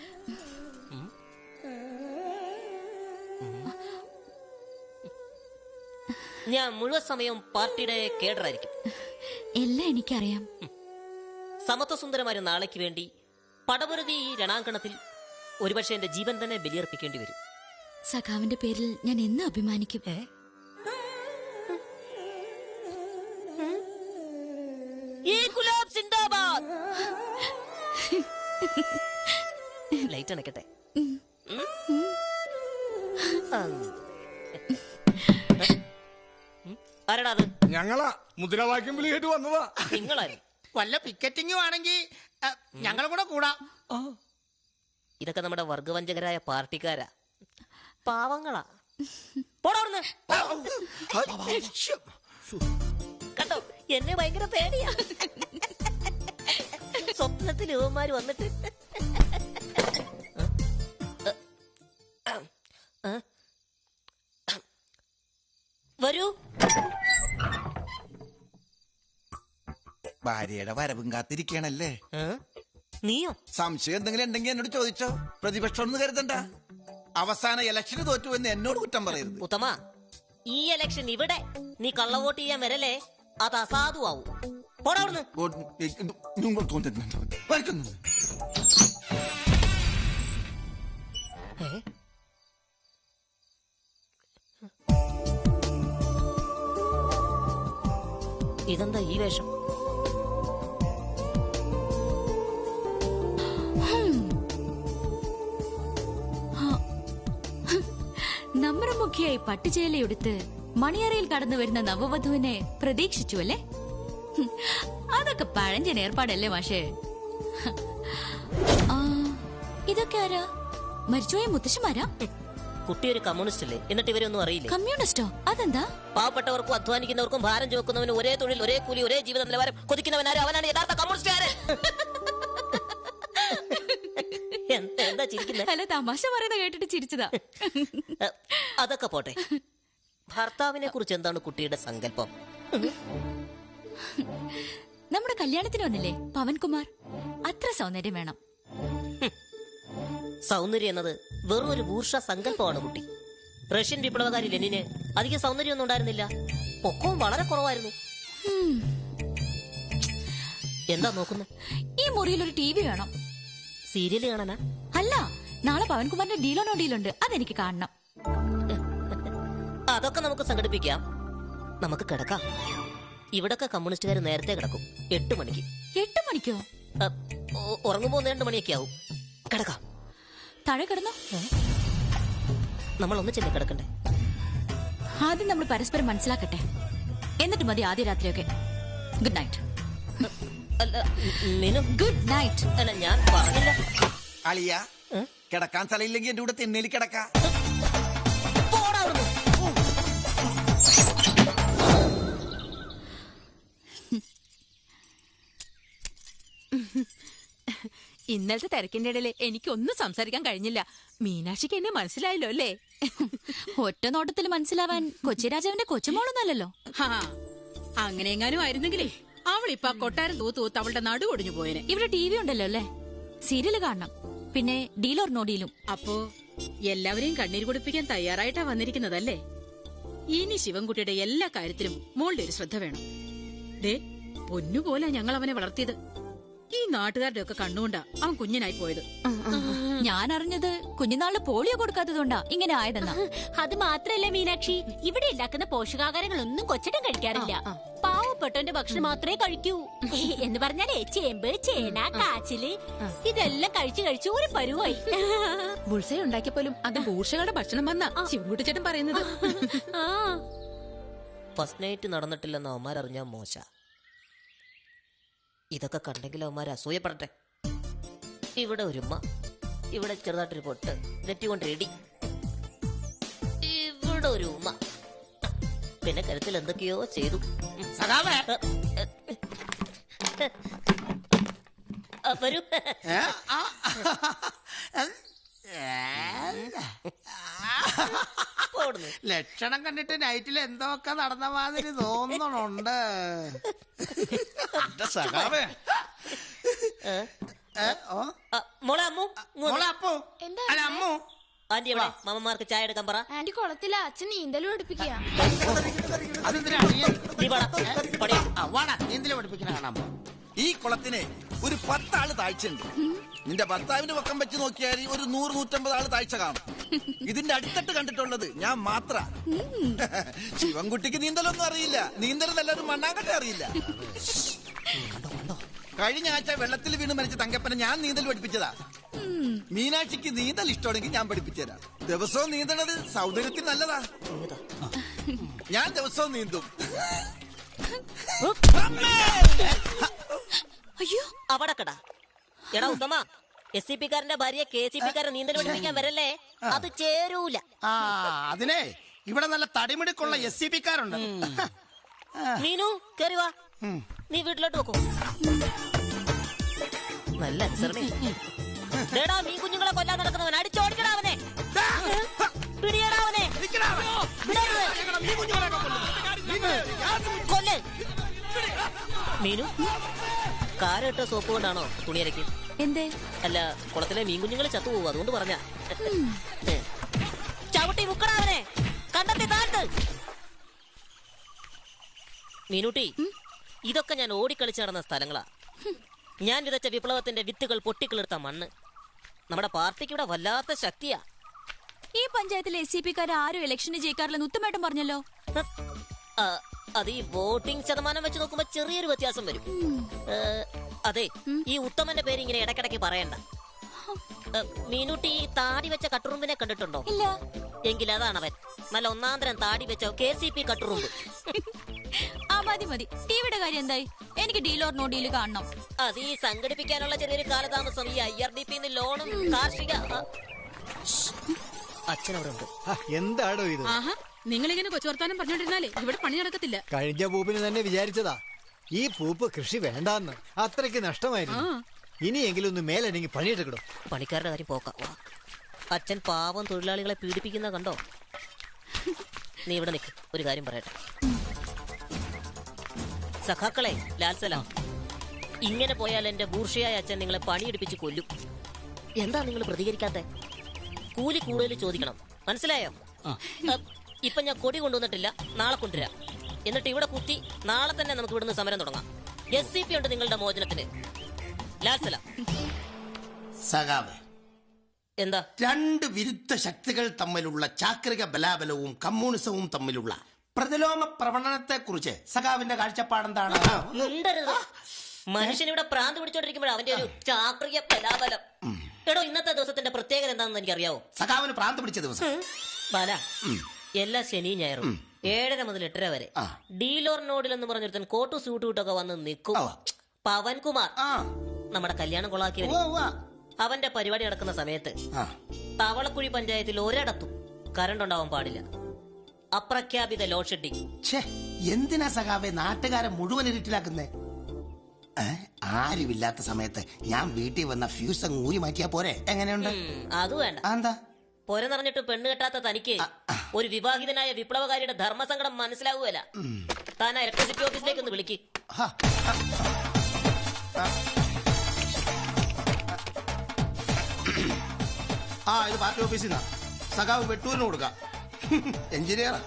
ഞാൻ മുഴുവൻ സമയം പാർട്ടിയുടെ കേഡറായിരിക്കും. എല്ലാം എനിക്കറിയാം. സമത്വസുന്ദരമായ നാളേക്ക് വേണ്ടി പടപൊരുതി ഈ രണാങ്കണത്തിൽ ഒരുപക്ഷെ എന്റെ ജീവൻ തന്നെ ബലിയർപ്പിക്കേണ്ടി വരും. സഖാവിന്റെ പേരിൽ ഞാൻ എന്നും അഭിമാനിക്കും. ലൈറ്റ് അണക്കട്ടെ. ആരാടാ അത്? ഞങ്ങളാ മുദ്രാവാക്യം വിളി കേട്ട് വന്നതാ. നിങ്ങളാരും വല്ല പിക്കറ്റിംഗും ആണെങ്കിൽ ഞങ്ങളും കൂടെ കൂടാ. ഇതൊക്കെ നമ്മുടെ വർഗവഞ്ചകരായ പാർട്ടിക്കാരാ, പാവങ്ങളാ. കണ്ടോ, എന്നെ ഭയങ്കര പേടിയാ. സ്വപ്നത്തിൽ യുവന്മാര് വന്നിട്ട് വരൂ. ഭാര്യയുടെ വരവും കാത്തിരിക്കണല്ലേ? നീയോ? സംശയം എന്തെങ്കിലും ഉണ്ടെങ്കിൽ എന്നോട് ചോദിച്ചോ. പ്രതിപക്ഷം ഒന്നും കരുതണ്ട. അവസാന ഇലക്ഷന് തോറ്റു എന്ന് എന്നോട് കുറ്റം പറയരുത്. ഉത്തമ, ഈ ഇലക്ഷൻ ഇവിടെ നീ കള്ളവോട്ട് ചെയ്യാൻ വരല്ലേ, അത് അസാധുവാവും. ഇതെന്താ ഈ വേഷം? നമ്രമുഖിയായി പട്ടുചേലയെടുത്ത് മണിയറയിൽ കടന്നു വരുന്ന നവവധുവിനെ പ്രതീക്ഷിച്ചു അല്ലേ? അതൊക്കെ പഴഞ്ചൻ ഏർപ്പാടല്ലേ മാഷേ? ഇതൊക്കെ ആരാ? മരിച്ചുപോയ മുത്തശ്ശിമാരാ? കുട്ടി ഒരു കമ്മ്യൂണിസ്റ്റ് അല്ലേ? എന്നിട്ട് ഇവരൊന്നും അറിയില്ലേ? കമ്മ്യൂണിസ്റ്റോ? അതെന്താ? പാവപ്പെട്ടവർക്കും അധ്വാനിക്കുന്നവർക്കും ഭാരം ചുമക്കുന്നവനും ഒരേ തൊഴിൽ, ഒരേ കൂലി, ഒരേ ജീവിത നിലവാരം കൊതിക്കുന്നവനാരും അവനാണ് യഥാർത്ഥ കമ്മ്യൂണിസ്റ്റുകാരൻ. എന്താ ചിരിക്കുന്നത്? അല്ല, തമാശ പറയുന്ന കേട്ടിട്ട് ചിരിച്ചതാ. അതൊക്കെ പോട്ടെ, ഭർത്താവിനെ കുറിച്ച് എന്താണ് കുട്ടിയുടെ സങ്കല്പം? നമ്മുടെ കല്യാണത്തിന് വന്നില്ലേ പവൻകുമാർ, അത്ര സൗന്ദര്യം വേണം. സൗന്ദര്യം എന്നത് വെറും ഒരു ബൂർഷ സങ്കല്പമാണ് കുട്ടി. റഷ്യൻ വിപ്ലവകാരി ലെനിന് അധികം സൗന്ദര്യമൊന്നും ഉണ്ടായിരുന്നില്ല, പൊക്കവും വളരെ കുറവായിരുന്നു. എന്താ നോക്കുന്നത്? ഈ മുറിയിൽ ഒരു ടി വി വേണം. സീരിയല് കാണാനാ? അല്ല, നാളെ പവൻകുമാറിന്റെ ഡീലോ നോ ഡീലുണ്ട്, അതെനിക്ക് കാണണം. അതൊക്കെ നമുക്ക് സംഘടിപ്പിക്കാം. നമുക്ക് കിടക്കാം. ഇവിടൊക്കെ കമ്മ്യൂണിസ്റ്റുകാർ നേരത്തെ കിടക്കും, 8 മണിക്ക്. 8 മണിക്കോ? ഉറങ്ങുമ്പോ 1-2 മണിയൊക്കെ ആവും. കിടക്കാം. താഴെ കിടന്നോ? നമ്മൾ ഒന്നിച്ചല്ലേ കിടക്കണ്ടേ? ആദ്യം നമ്മൾ പരസ്പരം മനസ്സിലാക്കട്ടെ, എന്നിട്ട് മതി ആദ്യ രാത്രിയൊക്കെ. Good night. Good night. അല്ല, ഞാൻ പറഞ്ഞില്ല. അളിയ, കിടക്കാൻ സ്ഥലമില്ലെങ്കിൽ എന്റെ കൂടെ തെന്നേലി കിടക്കാം. ഇന്നലത്തെ തിരക്കിന്റെ ഇടയിൽ എനിക്കൊന്നും സംസാരിക്കാൻ കഴിഞ്ഞില്ല. മീനാക്ഷിക്ക് എന്നെ മനസ്സിലായല്ലോ അല്ലേ? ഒറ്റ നോട്ടത്തിൽ മനസ്സിലാവാൻ കൊച്ചിരാജാവിന്റെ കൊച്ചുമോളൊന്നല്ലോ. അങ്ങനെ എങ്ങാനും ആയിരുന്നെങ്കിലേ അവളിപ്പ കൊട്ടാരം തൂത്ത് അവളുടെ നടു ഒടിഞ്ഞു പോയേനെ. ഇവിടെ ടി വി ഉണ്ടല്ലോ അല്ലേ, സീരിയല് കാണണം, പിന്നെ ഡീലോർ നോ ഡീലും. അപ്പോ എല്ലാവരെയും കണ്ണീര് കുടിപ്പിക്കാൻ തയ്യാറായിട്ടാ വന്നിരിക്കുന്നതല്ലേ? ഇനി ശിവൻകുട്ടിയുടെ എല്ലാ കാര്യത്തിലും മോളുടെ ഒരു ശ്രദ്ധ വേണം. ദേ, പൊന്നുപോലെ ഞങ്ങൾ അവനെ വളർത്തിയത്. ഈ നാട്ടുകാരുടെ ഒക്കെ കണ്ണുകൊണ്ടാ അവൻ കുഞ്ഞിനായി പോയത്. ഞാൻ അറിഞ്ഞത് കുഞ്ഞുനാളില് പോളിയോ കൊടുക്കാത്തതുകൊണ്ടാ ഇങ്ങനെ ആയതെന്നാ. അത് മാത്രല്ല മീനാക്ഷി, ഇവിടെ ഉണ്ടാക്കുന്ന പോഷകാഹാരങ്ങളൊന്നും കൊച്ചിട്ടും കഴിക്കാറില്ല. പാവപ്പെട്ടവന്റെ ഭക്ഷണം മാത്രമേ കഴിക്കൂ. എന്ന് പറഞ്ഞാലേ ചേമ്പ്, ചേന, കാച്ചില് ഇതെല്ലാം കഴിച്ചു ഒരു പരുവായി. ബുൾസൈ ഉണ്ടാക്കിയപ്പോലും അത് ബൂർഷകളുടെ ഭക്ഷണം വന്നാ ശിവൻകുട്ടി ചേട്ടൻ പറയുന്നത്. ഫസ്റ്റ് നൈറ്റ് നടന്നിട്ടില്ലെന്ന് അവന്മാരറിഞ്ഞാ മോശ. ഇതൊക്കെ കണ്ടെങ്കിൽ അവന്മാർ അസൂയപ്പെടട്ടെ. ഇവിടെ ഒരുമ്മ, ഇവിടെ ചെറുതായിട്ടൊരു പൊട്ട്, നെറ്റി കൊണ്ട് ഇടി, ഇവിടെ ഒരു ഉമ്മ, പിന്നെ കരുത്തിൽ എന്തൊക്കെയോ ചെയ്തു. വരൂ. ലക്ഷണം കണ്ടിട്ട് നൈറ്റിൽ എന്തൊക്കെ നടന്ന മാതിരി തോന്നണുണ്ട്. മോളെ അമ്മു, അല്ല അമ്മു, ആന്റി എവിടെ? മാമന്മാർക്ക് ചായ എടുക്കാൻ പറ. ആന്റി കുളത്തില, അച്ഛൻ നീന്തലും പഠിപ്പിക്കുക. പഠിപ്പിക്കണ കാണാൻ. ഈ കുളത്തിന് ഒരു 10 ആള് താഴ്ചയുണ്ട്. നിന്റെ ഭർത്താവിന്റെ പക്കം വെച്ച് നോക്കിയാൽ ഒരു 100-150 ആള് താഴ്ച കാണും. ഇതിന്റെ അടുത്തിട്ട് കണ്ടിട്ടുള്ളത് ഞാൻ മാത്ര. ശിവൻകുട്ടിക്ക് നീന്തലൊന്നും അറിയില്ല. നീന്തൽ നല്ലൊരു മണ്ണാങ്കട്ടെ അറിയില്ല. കഴിഞ്ഞ ആഴ്ച വെള്ളത്തിൽ വീണ് മരിച്ച തങ്കപ്പനെ ഞാൻ നീന്തൽ പഠിപ്പിച്ചതാ. മീനാക്ഷിക്ക് നീന്തൽ ഇഷ്ടമാണെങ്കിൽ ഞാൻ പഠിപ്പിച്ചുതരാം. ദിവസവും നീന്തണത് സൗന്ദര്യത്തിന് നല്ലതാ. ഞാൻ ദിവസവും നീന്തും. അയ്യോ, അവിടെ കടാ. എടാ ഉത്തമ, SCP-കാരന്റെ ഭാര്യ KCP-കാരൻ നീന്തൽ പഠിപ്പിക്കാൻ വരല്ലേ, അത് ചേരൂല. അതിനെ ഇവിടെ നല്ല തടിമിടുക്കുള്ള SCP-കാരുണ്ട്. മീനു കേറി വാ, നീ വീട്ടിലോട്ട് വെക്കൂ. നല്ല ടാ, നീ കുഞ്ഞുങ്ങളെ കൊല്ലാൻ നടക്കുന്നവൻ അടിച്ചോടിക്കടാ അവനെ. പിടിയടാ അവനെ. കൊല്ല്. മീനു, കാരട്ട സോപ്പ് കൊണ്ടാണോ തുണിയരക്ക്? എന്തേ? അല്ല, കുളത്തിലെ മീൻ കുഞ്ഞുങ്ങൾ ചത്തുപോകും, അതുകൊണ്ട് പറഞ്ഞ. ചവിട്ടി മുക്കടാ അവനെ, കണ്ടെത്തി താഴ്ത്ത്. മീനുട്ടി, ഇതൊക്കെ ഞാൻ ഓടിക്കളിച്ച് നടന്ന സ്ഥലങ്ങളാ. ഞാൻ വിതച്ച വിപ്ലവത്തിന്റെ വിത്തുകൾ പൊട്ടിക്കിളിർത്ത മണ്ണ്. നമ്മുടെ പാർട്ടിക്ക് ഇവിടെ വല്ലാത്ത ശക്തിയാ. ഈ പഞ്ചായത്തിലെ SCP-കാരെ ആരും ഇലക്ഷന് ജയിക്കാറില്ലെന്ന് ഉത്തമേട്ടൻ പറഞ്ഞല്ലോ. അത് ഈ വോട്ടിംഗ് ശതമാനം വെച്ച് നോക്കുമ്പോ ചെറിയൊരു വ്യത്യാസം വരും. അതെ, ഈ ഉത്തമന്റെ പേര് ഇങ്ങനെ ഇടയ്ക്കിടയ്ക്ക് പറയണ്ട. മീനുട്ടി താടി വെച്ച കട്ടുറുമ്പിനെ കണ്ടിട്ടുണ്ടോ? ഇല്ല. എങ്കിൽ അതാണവൻ. നല്ല ഒന്നാന്തരം താടി വെച്ച KCP കട്ടുറുമ്പ്. മതി. ടിവിയുടെ കാര്യം എന്തായി? എനിക്ക് ഡീലോർ നോ ഡീല് കാണണം. അത് ഈ സംഘടിപ്പിക്കാനുള്ള ചെറിയൊരു കാലതാമസം. ഈ IRDP ലോണും കാർഷിക. അച്ഛനവിടെ ഉണ്ട്. എന്താടോ ഇത്? നിങ്ങളിങ്ങനെ കൊച്ചുവർത്താനം പറഞ്ഞോണ്ടിരുന്നാലേ ഇവിടെ പണി നടക്കത്തില്ല. കഴിഞ്ഞ പൂപ്പിന് തന്നെ വിചാരിച്ചതാ ഈ പൂപ്പ് കൃഷി വേണ്ടാന്ന്. അത്രയ്ക്ക് നഷ്ടമായിരുന്നു. ഇനിയെങ്കിലും ഒന്ന് മേലെങ്കിൽ പണിയെടുക്കണോ? പണിക്കാരുടെ കാര്യം പോക്കാം. അച്ഛൻ പാവം തൊഴിലാളികളെ പീഡിപ്പിക്കുന്ന കണ്ടോ? നീ ഇവിടെ നിൽക്ക്, ഒരു കാര്യം പറയട്ടെ. സഖാക്കളെ, ലാൽസലാം, ഇങ്ങനെ പോയാൽ എന്റെ ബൂർഷയായ അച്ഛൻ നിങ്ങളെ പണിയെടുപ്പിച്ച് കൊല്ലും. എന്താ നിങ്ങൾ പ്രതികരിക്കാത്തെ? കൂലി കൂടുതൽ ചോദിക്കണം, മനസ്സിലായോ? ഇപ്പൊ ഞാൻ കൊടി കൊണ്ടുവന്നിട്ടില്ല, നാളെ കൊണ്ടുവരാം. എന്നിട്ട് ഇവിടെ കുത്തി നാളെ തന്നെ നമുക്ക് ഇവിടുന്ന് സമരം തുടങ്ങാം. SCP ഉണ്ട് നിങ്ങളുടെ മോചനത്തിന്. ലാൽസലാം. സഖാവേ, എന്താ? രണ്ട് വിരുദ്ധ ശക്തികൾ തമ്മിലുള്ള ചാക്രിക ബലാബലവും കമ്മ്യൂണിസവും തമ്മിലുള്ള പ്രതിലോമ പ്രവണനത്തെ കുറിച്ച് സഖാവിന്റെ കാഴ്ചപ്പാടെന്താണ്? മനുഷ്യനിവിടെ പ്രാന്ത് പിടിച്ചോണ്ടിരിക്കുമ്പോഴാണ് അവന്റെ ഒരു ചാക്രിക ബലാബലം. എടോ, ഇന്നത്തെ ദിവസത്തിന്റെ പ്രത്യേകത എന്താണെന്ന് എനിക്കറിയാവോ? സഖാവിന് പ്രാന്ത് പിടിച്ച ദിവസം ബാല, എല്ലാ ശനിയും ഞായറും 7:30 മുതൽ 8:30 വരെ ഡീലോർ നോഡിൽ എന്ന് പറഞ്ഞൊരുത്തൻ കോട്ടു സ്യൂട്ട് വിട്ടൊക്കെ വന്ന് നിൽക്കും. പവൻകുമാർ, നമ്മുടെ കല്യാണം കൊളാക്കിയ അവന്റെ പരിപാടി നടക്കുന്ന സമയത്ത് തവളക്കുഴി പഞ്ചായത്തിൽ ഒരിടത്തും കറണ്ട് ഉണ്ടാവാൻ പാടില്ല. അപ്രഖ്യാപിത ലോഡ് ഷെഡിങ്. എന്തിനാ സഖാവെ നാട്ടുകാരെ മുഴുവൻ ഇരുട്ടിലാക്കുന്നേ? ആരുമില്ലാത്ത സമയത്ത് ഞാൻ വീട്ടിൽ വന്ന ഫ്യൂസ് അങ്ങ് ഊരി മാറ്റിയാ പോരെ? എങ്ങനെയുണ്ട്? അത് വേണ്ട. എന്താ പൊര നിറഞ്ഞിട്ട് പെണ്ണ് കെട്ടാത്ത തനിക്ക് ഒരു വിവാഹിതനായ വിപ്ലവകാരിയുടെ ധർമ്മസങ്കടം മനസ്സിലാവുകയല്ല. താൻ ഇലക്ട്രിസിറ്റി ഓഫീസിലേക്ക് ഒന്ന് വിളിക്ക്. ഇത് പാർട്ടി ഓഫീസിൽ നിന്നാ. സഖാവ് വെട്ടൂരിന് കൊടുക്കാം. എഞ്ചിനീയറാ.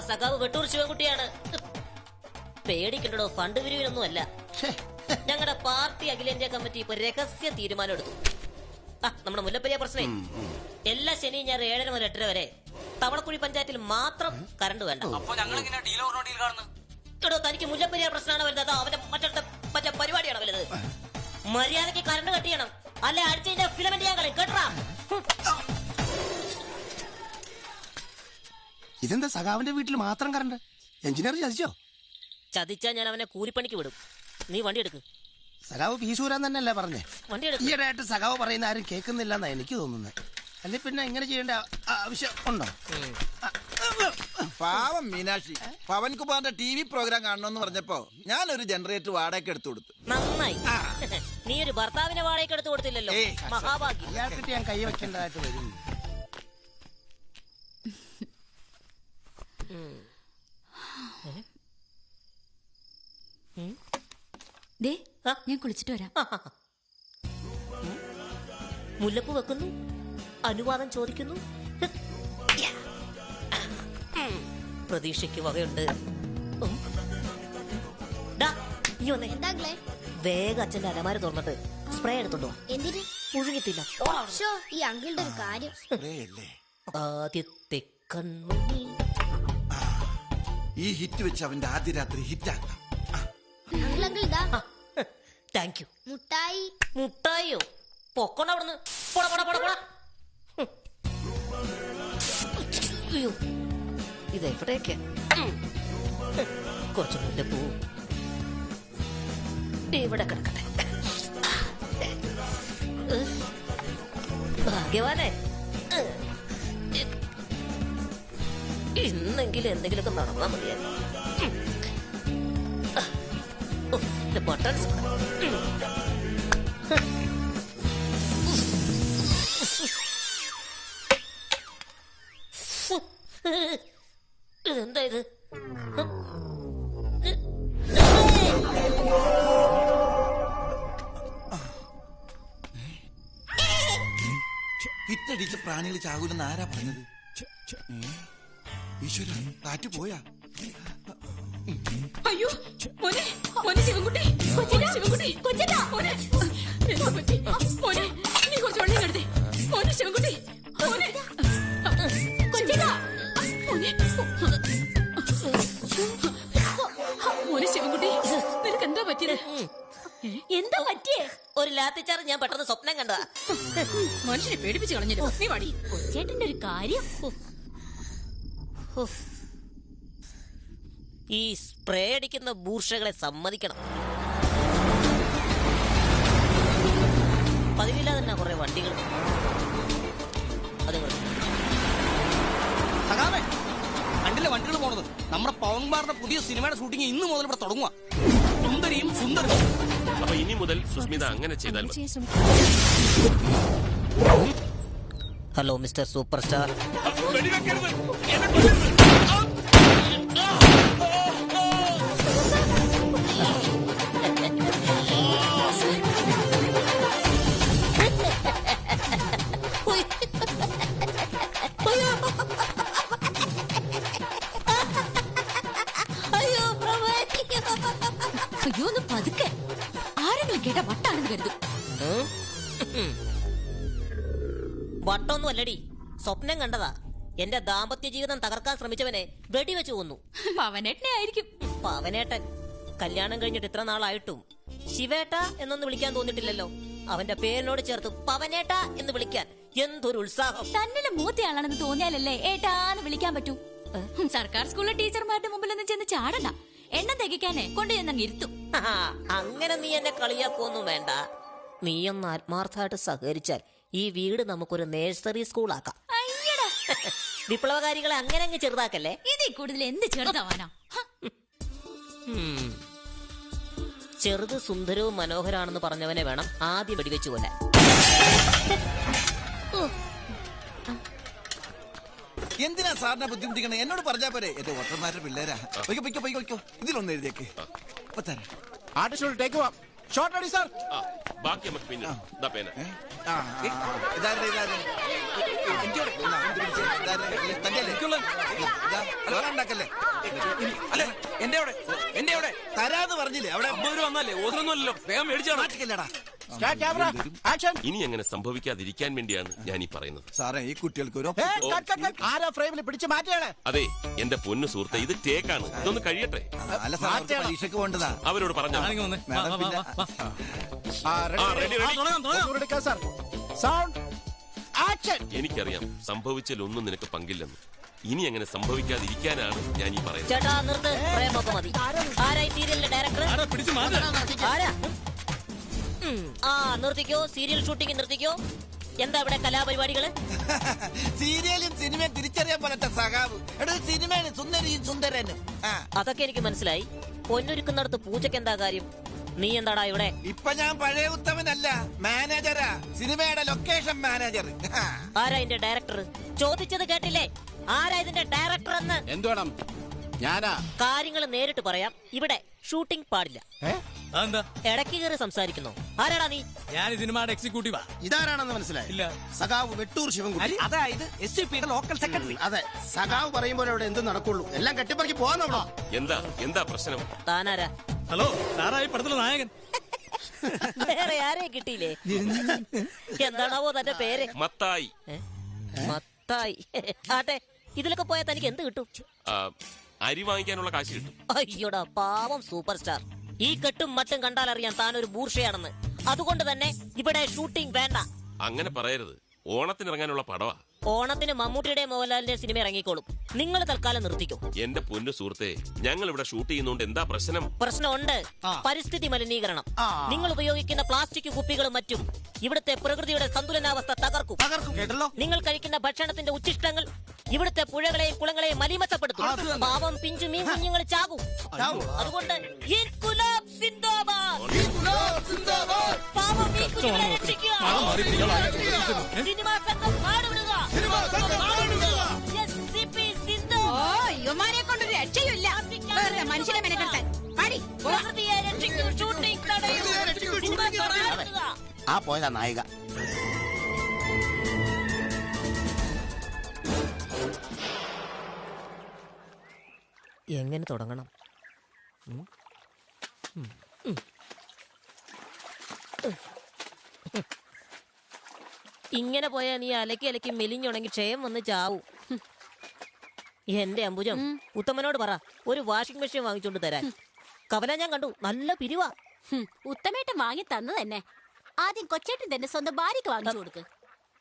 സഖാവ് വെട്ടൂർ ശിവൻകുട്ടിയാണ്. പേടിക്കണ്ടോ, ഫണ്ട് പിരിവിനൊന്നും അല്ല. ഞങ്ങളുടെ പാർട്ടി അഖിലേന്ത്യാ കമ്മിറ്റി ഇപ്പൊ രഹസ്യ തീരുമാനം എടുത്തു. നമ്മുടെ മുല്ലപ്പെരിയാർ പ്രശ്നം എല്ലാ ശനിയും ഞാൻ 7:30 മുതൽ 8:30 വരെ തവളക്കുഴി പഞ്ചായത്തിൽ മാത്രം കറണ്ട് വേണ്ട. കേട്ടോ, തനിക്ക് മുല്ലപ്പെരിയാർ പ്രശ്നമാണ് വലുത്, അവന്റെ മറ്റേ പരിപാടിയാണ് വലുത്. മര്യാദക്ക് കറണ്ട് കട്ട് ചെയ്യണം, അല്ലെ അടിച്ചതിന്റെ ഫിലമെന്റ് ഞാൻ കളയും. കേട്ടാ? ഇതെന്താ സഖാവിന്റെ വീട്ടിൽ മാത്രം കറണ്ട്? എഞ്ചിനീയർ ചതിച്ചോ? ചതിച്ചാ ഞാൻ അവനെ കൂലിപ്പണിക്ക് വിടും. നീ വണ്ടി എടുക്ക്. സഖാവ് പീസൂരാൻ തന്നെയല്ലേ പറഞ്ഞേ? വണ്ടി എടുക്ക്. ഈയിടെയായിട്ട് സഖാവ് പറയുന്ന ആരും കേൾക്കുന്നില്ലെന്നാ എനിക്ക് തോന്നുന്നത്. അല്ലെ പിന്നെ ഇങ്ങനെ ചെയ്യേണ്ട ആവശ്യം ഉണ്ടോ? പാവം മീനാക്ഷി പവൻകുമാറിന്റെ TV പ്രോഗ്രാം കാണണമെന്ന് പറഞ്ഞപ്പോ ഞാനൊരു ജനറേറ്റർ വാടകയ്ക്ക് എടുത്തു കൊടുത്തു. നന്നായി. നീ ഒരു ഭർത്താവിനെ വാടകയ്ക്ക് എടുത്തു കൊടുത്തില്ലല്ലോ, മഹാഭാഗ്യം. ഇയാൾക്കിട്ട് ഞാൻ കൈ വെക്കേണ്ടതായിട്ട് വരും. ഞാൻ കുളിച്ചിട്ട് വരാം. മുല്ലപ്പൂ വെക്കുന്നു, അനുവാദം ചോദിക്കുന്നു. പ്രതീക്ഷയ്ക്ക് വകയുണ്ട്. വേഗം അച്ഛന്റെ അലമാര തുറന്നിട്ട് സ്പ്രേ എടുത്തോണ്ടോ. എന്തിന്? മുഴുകിത്തില്ല. ഈ അങ്കിളുടെ ഒരു കാര്യം. ആദ്യത്തെ കൺമുന്നിൽ ഈ ഹിറ്റ് വെച്ച് അവന്റെ ആദ്യ രാത്രി ഹിറ്റാക്കാം. Thank you. മുട്ടായി. മുട്ടായിയോ? പൊക്കോണ്ട അവിടുന്ന്. പോടാ പോടാ പോടാ പോടാ. അയ്യോ, ഇതെവിടേക്ക്? കുറച്ചു മുല്ലപ്പൂ ഇവിടെ കിടക്കട്ടെ. ഭാഗ്യവാനെ, ഇന്നെങ്കിലും എന്തെങ്കിലുമൊക്കെ നടന്നാ മതിയായിരുന്നു. ബട്ടൺസ് ഇതെന്താ ഇത്? ഹിറ്റടിച്ച പ്രാണികൾ ചാകൂലെന്ന് ആരാ പറഞ്ഞത്? ഈശ്വര, കാറ്റ് പോയാ? അയ്യോ, മോനെ, മോനെ ശിവൻകുട്ടി, ശിവൻകുട്ടി, മോനെ, എന്താ പറ്റി? മോനെ, നീ കുറച്ച് വെള്ളം കെടുത്തേ. മോനെ ശിവൻകുട്ടി, മോനെ, മോനെ ശിവൻകുട്ടി, നിനക്ക് എന്താ പറ്റിയത്? എന്താ പറ്റിയേ? ഒരു ലാത്തിച്ചാറ് ഞാൻ പെട്ടെന്ന് സ്വപ്നം കണ്ടതാ. മനുഷ്യനെ പേടിപ്പിച്ച് കളഞ്ഞല്ലോ. നീ വാടി. കൊച്ചേട്ടന്റെ ഒരു കാര്യം. ഈ സ്പ്രേ അടിക്കുന്ന ബൂർഷകളെ സമ്മതിക്കണം. പതിവില്ലാതെ തന്നെ കുറെ വണ്ടികൾ. കണ്ടില്ലേ വണ്ടികൾ പോണത്? നമ്മുടെ പവൻകുമാറിന്റെ പുതിയ സിനിമയുടെ ഷൂട്ടിംഗ് ഇന്ന് മുതൽ ഇവിടെ തുടങ്ങുക. സുന്ദരിയും സുന്ദരനും. അപ്പൊ ഇനി മുതൽ സുസ്മിത അങ്ങനെ ചെയ്താൽ മതി. Hello mister super star. വെടിവെക്കരുത്. അയ്യോ ഒന്ന് പതുക്കെ, ആരെങ്കിലും കേട്ട വട്ടാണെന്ന് കരുതും. വട്ടൊന്നും അല്ലടി, സ്വപ്നം കണ്ടതാ. എന്റെ ദാമ്പത്യ ജീവിതം തകർക്കാൻ ശ്രമിച്ചവനെ വെടിവെച്ച് കൊന്നു. പവനേട്ടനെ ആയിരിക്കും. പവനേട്ടൻ കല്യാണം കഴിഞ്ഞിട്ട് ഇത്ര നാളായിട്ടും ശിവേട്ട എന്നൊന്ന് വിളിക്കാൻ തോന്നിട്ടില്ലല്ലോ. അവന്റെ പേരിനോട് ചേർത്ത് പവനേട്ട എന്ന് വിളിക്കാൻ എന്തൊരു ഉത്സാഹം. തന്നിലെ മൂത്തയാളാണെന്ന് തോന്നിയാലല്ലേ ഏട്ടാന്ന് വിളിക്കാൻ പറ്റൂ. സർക്കാർ സ്കൂളിലെ ടീച്ചർമാരുടെ മുമ്പിലൊന്നും ചെന്ന് ചാടണ്ട. എണ്ണം തികയ്ക്കാനേ കൊണ്ട് ചെന്നങ്ങ് ഇരുത്തും. അങ്ങനെ നീ എന്നെ കളിയാക്കൊന്നും വേണ്ട. നീയൊന്ന് ആത്മാർത്ഥമായിട്ട് സഹകരിച്ചാൽ ഈ വീട് നമുക്കൊരു നേഴ്സറി സ്കൂളാക്കാം. വിപ്ലവകാരികളെ അങ്ങനെ അങ്ങ് ചെറുതാക്കല്ലേ. ഇതിൽ കൂടുതൽ എന്ത് ചെറുതാവാനാ? ചെറുത് സുന്ദരവും മനോഹരാണെന്ന് പറഞ്ഞവനെ വേണം ആദ്യം വെടിവെച്ചു കൊല്ലാൻ. എന്തിനാ സാറിനെ ബുദ്ധിമുട്ടിക്കണേ? എന്നോട് പറഞ്ഞാ പോരെ. എന്റെ വോട്ടർമാരുടെ പിള്ളേരാ. പൊയ്ക്കോ ഇതിലൊന്ന് എഴുതിയേക്ക്. ബാക്കി നമുക്ക് പിന്നെ പേന. തരാന്ന് പറഞ്ഞില്ലേ? അവിടെ 50 രൂപ വന്നല്ലേ? ഓസൊന്നുമല്ലോ, വേഗം മേടിച്ചാടാ. ഇനി അങ്ങനെ സംഭവിക്കാതിരിക്കാൻ വേണ്ടിയാണ് ഞാൻ ഈ പറയുന്നത്. സാറേ, ഈ കുട്ടികൾക്ക് ഒരു അതെ, എന്റെ പൊന്നു സുഹൃത്തെ, ഇത് ടേക്കാണ്. ഇതൊന്ന് കഴിയട്ടെ. പരീക്ഷയ്ക്ക് പോണ്ടതാ. അവരോട് പറഞ്ഞാ എനിക്കറിയാം സംഭവിച്ചാലൊന്നും നിനക്ക് പങ്കില്ലെന്ന്. ഇനി അങ്ങനെ സംഭവിക്കാതിരിക്കാനാണ് ഞാൻ ഈ പറയുന്നത്. ചേട്ടാ നിർത്ത്, പ്രേമൊക്കെ മതി. ആരായി സീരിയലിന്റെ ഡയറക്ടർ? ആരാ? നിർത്തിക്കോ, സീരിയൽ ഷൂട്ടിംഗ് നിർത്തിക്കോ. എന്താ ഇവിടെ കലാപരിപാടികള്? സീരിയലും സിനിമയും തിരിച്ചറിയാൻ പോലത്തെ സഖാവ്. സിനിമയാണ് സുന്ദരിയും സുന്ദരനും. അതൊക്കെ എനിക്ക് മനസ്സിലായി. പൊന്നൊരുക്കുന്നിടത്ത് പൂച്ചക്ക് എന്താ കാര്യം? നീ എന്താടാ ഇവിടെ? ഇപ്പൊ ഞാൻ പഴയ ഉത്തമനല്ല, മാനേജരാ. സിനിമയുടെ ലൊക്കേഷൻ മാനേജർ. ആരാ ഇതിന്റെ ഡയറക്ടർ? ചോദിച്ചത് കേട്ടില്ലേ? ആരാ ഇതിന്റെ ഡയറക്ടർ എന്ന്? എന്ത് വേണം? ഞാനാ. കാര്യങ്ങൾ നേരിട്ട് പറയാം. ഇവിടെ ഷൂട്ടിംഗ് പാടില്ല. ഇടയ്ക്ക് കയറി സംസാരിക്കുന്നു. ആരാടാ നീ? ഞാൻ സിനിമയുടെ എക്സിക്യൂട്ടീവാ. ഇതാരാണെന്ന് മനസ്സിലായി? ഇല്ല. സഖാവ് വെട്ടൂർ ശിവൻകുട്ടി, അതായത് SCPയുടെ ലോക്കൽ സെക്രട്ടറി. അതെ, സഖാവ് പറയുമ്പോൾ അവിടെ എന്ത് നടക്കുള്ളൂ. എല്ലാം കെട്ടിപ്പറക്കി പോകാന്നോ? എന്താ പ്രശ്നം? താനാരാ? ഹലോ, സാറായി പടത്തിലെ നായകൻ. വേറെ ആരെ കിട്ടിയില്ലേ? എന്താണാവോ തന്റെ പേര്? മത്തായി. മത്തായി. ആട്ടെ, ഇതിലൊക്കെ പോയാൽ തനിക്ക് എന്ത് കിട്ടും? അരി വാങ്ങിക്കാനുള്ള കാശ് കിട്ടും. അയ്യോടാ പാവം സൂപ്പർ സ്റ്റാർ. ഈ കെട്ടും മട്ടും കണ്ടാലറിയാൻ താനൊരു ബൂർഷയാണെന്ന്. അതുകൊണ്ട് തന്നെ ഇവിടെ ഷൂട്ടിംഗ് വേണ്ട. അങ്ങനെ പറയരുത്. ഓണത്തിന് ഇറങ്ങാനുള്ള പടവാ. ഓണത്തിന് മമ്മൂട്ടിയുടെ മോഹൻലാലിന്റെ സിനിമ ഇറങ്ങിക്കോളും. നിങ്ങൾ തൽക്കാലം നിർത്തിക്കോ. എന്റെ പൊന്നു സുഹൃത്തെ, ഞങ്ങൾ ഇവിടെ ഷൂട്ട് ചെയ്യുന്നോണ്ട് എന്താ പ്രശ്നം? പ്രശ്നമുണ്ട്. പരിസ്ഥിതി മലിനീകരണം. നിങ്ങൾ ഉപയോഗിക്കുന്ന പ്ലാസ്റ്റിക് കുപ്പികളും മറ്റും ഇവിടുത്തെ പ്രകൃതിയുടെ സന്തുലനാവസ്ഥ തകർക്കും. നിങ്ങൾ കഴിക്കുന്ന ഭക്ഷണത്തിന്റെ ഉച്ചിഷ്ടങ്ങൾ ഇവിടുത്തെ പുഴകളെയും കുളങ്ങളെയും മലിമസപ്പെടുത്തും. പാവം പിഞ്ചു മീൻ കുഞ്ഞുങ്ങൾ ചാകും. അതുകൊണ്ട് ഇൻകുലാബ് സിന്ദാബാദ്. പാവം മീൻ കുഞ്ഞുങ്ങളെ രക്ഷിക്കുക. സിനിമാ സംഘം നാടുവിടുക. യുവമാരെ കൊണ്ട് രക്ഷയില്ല. മനുഷ്യനെ മെനക്കെടുത്താൻ പ്രകൃതിയെ രക്ഷിക്കൂ. ഷൂട്ടിംഗ് തടയൂ. സിനിമാ നാടുവിടുക. ആ പോയതാ നായിക. എങ്ങനെ തുടങ്ങണം? ഇങ്ങനെ പോയാ നീ അലക്കി മെലിഞ്ഞുണങ്ങി ക്ഷയം വന്ന് ചാവും. എന്റെ അമ്പുജം, ഉത്തമനോട് പറ ഒരു വാഷിംഗ് മെഷീൻ വാങ്ങിച്ചോണ്ട് തരാൻ. കവല ഞാൻ കണ്ടു, നല്ല പിരിവാ. ഉത്തമേട്ടൻ വാങ്ങി തന്നു തന്നെ. ആദ്യം കൊച്ചേട്ടൻ തന്നെ സ്വന്തം ഭാര്യക്ക് വാങ്ങിച്ചു കൊടുക്ക്.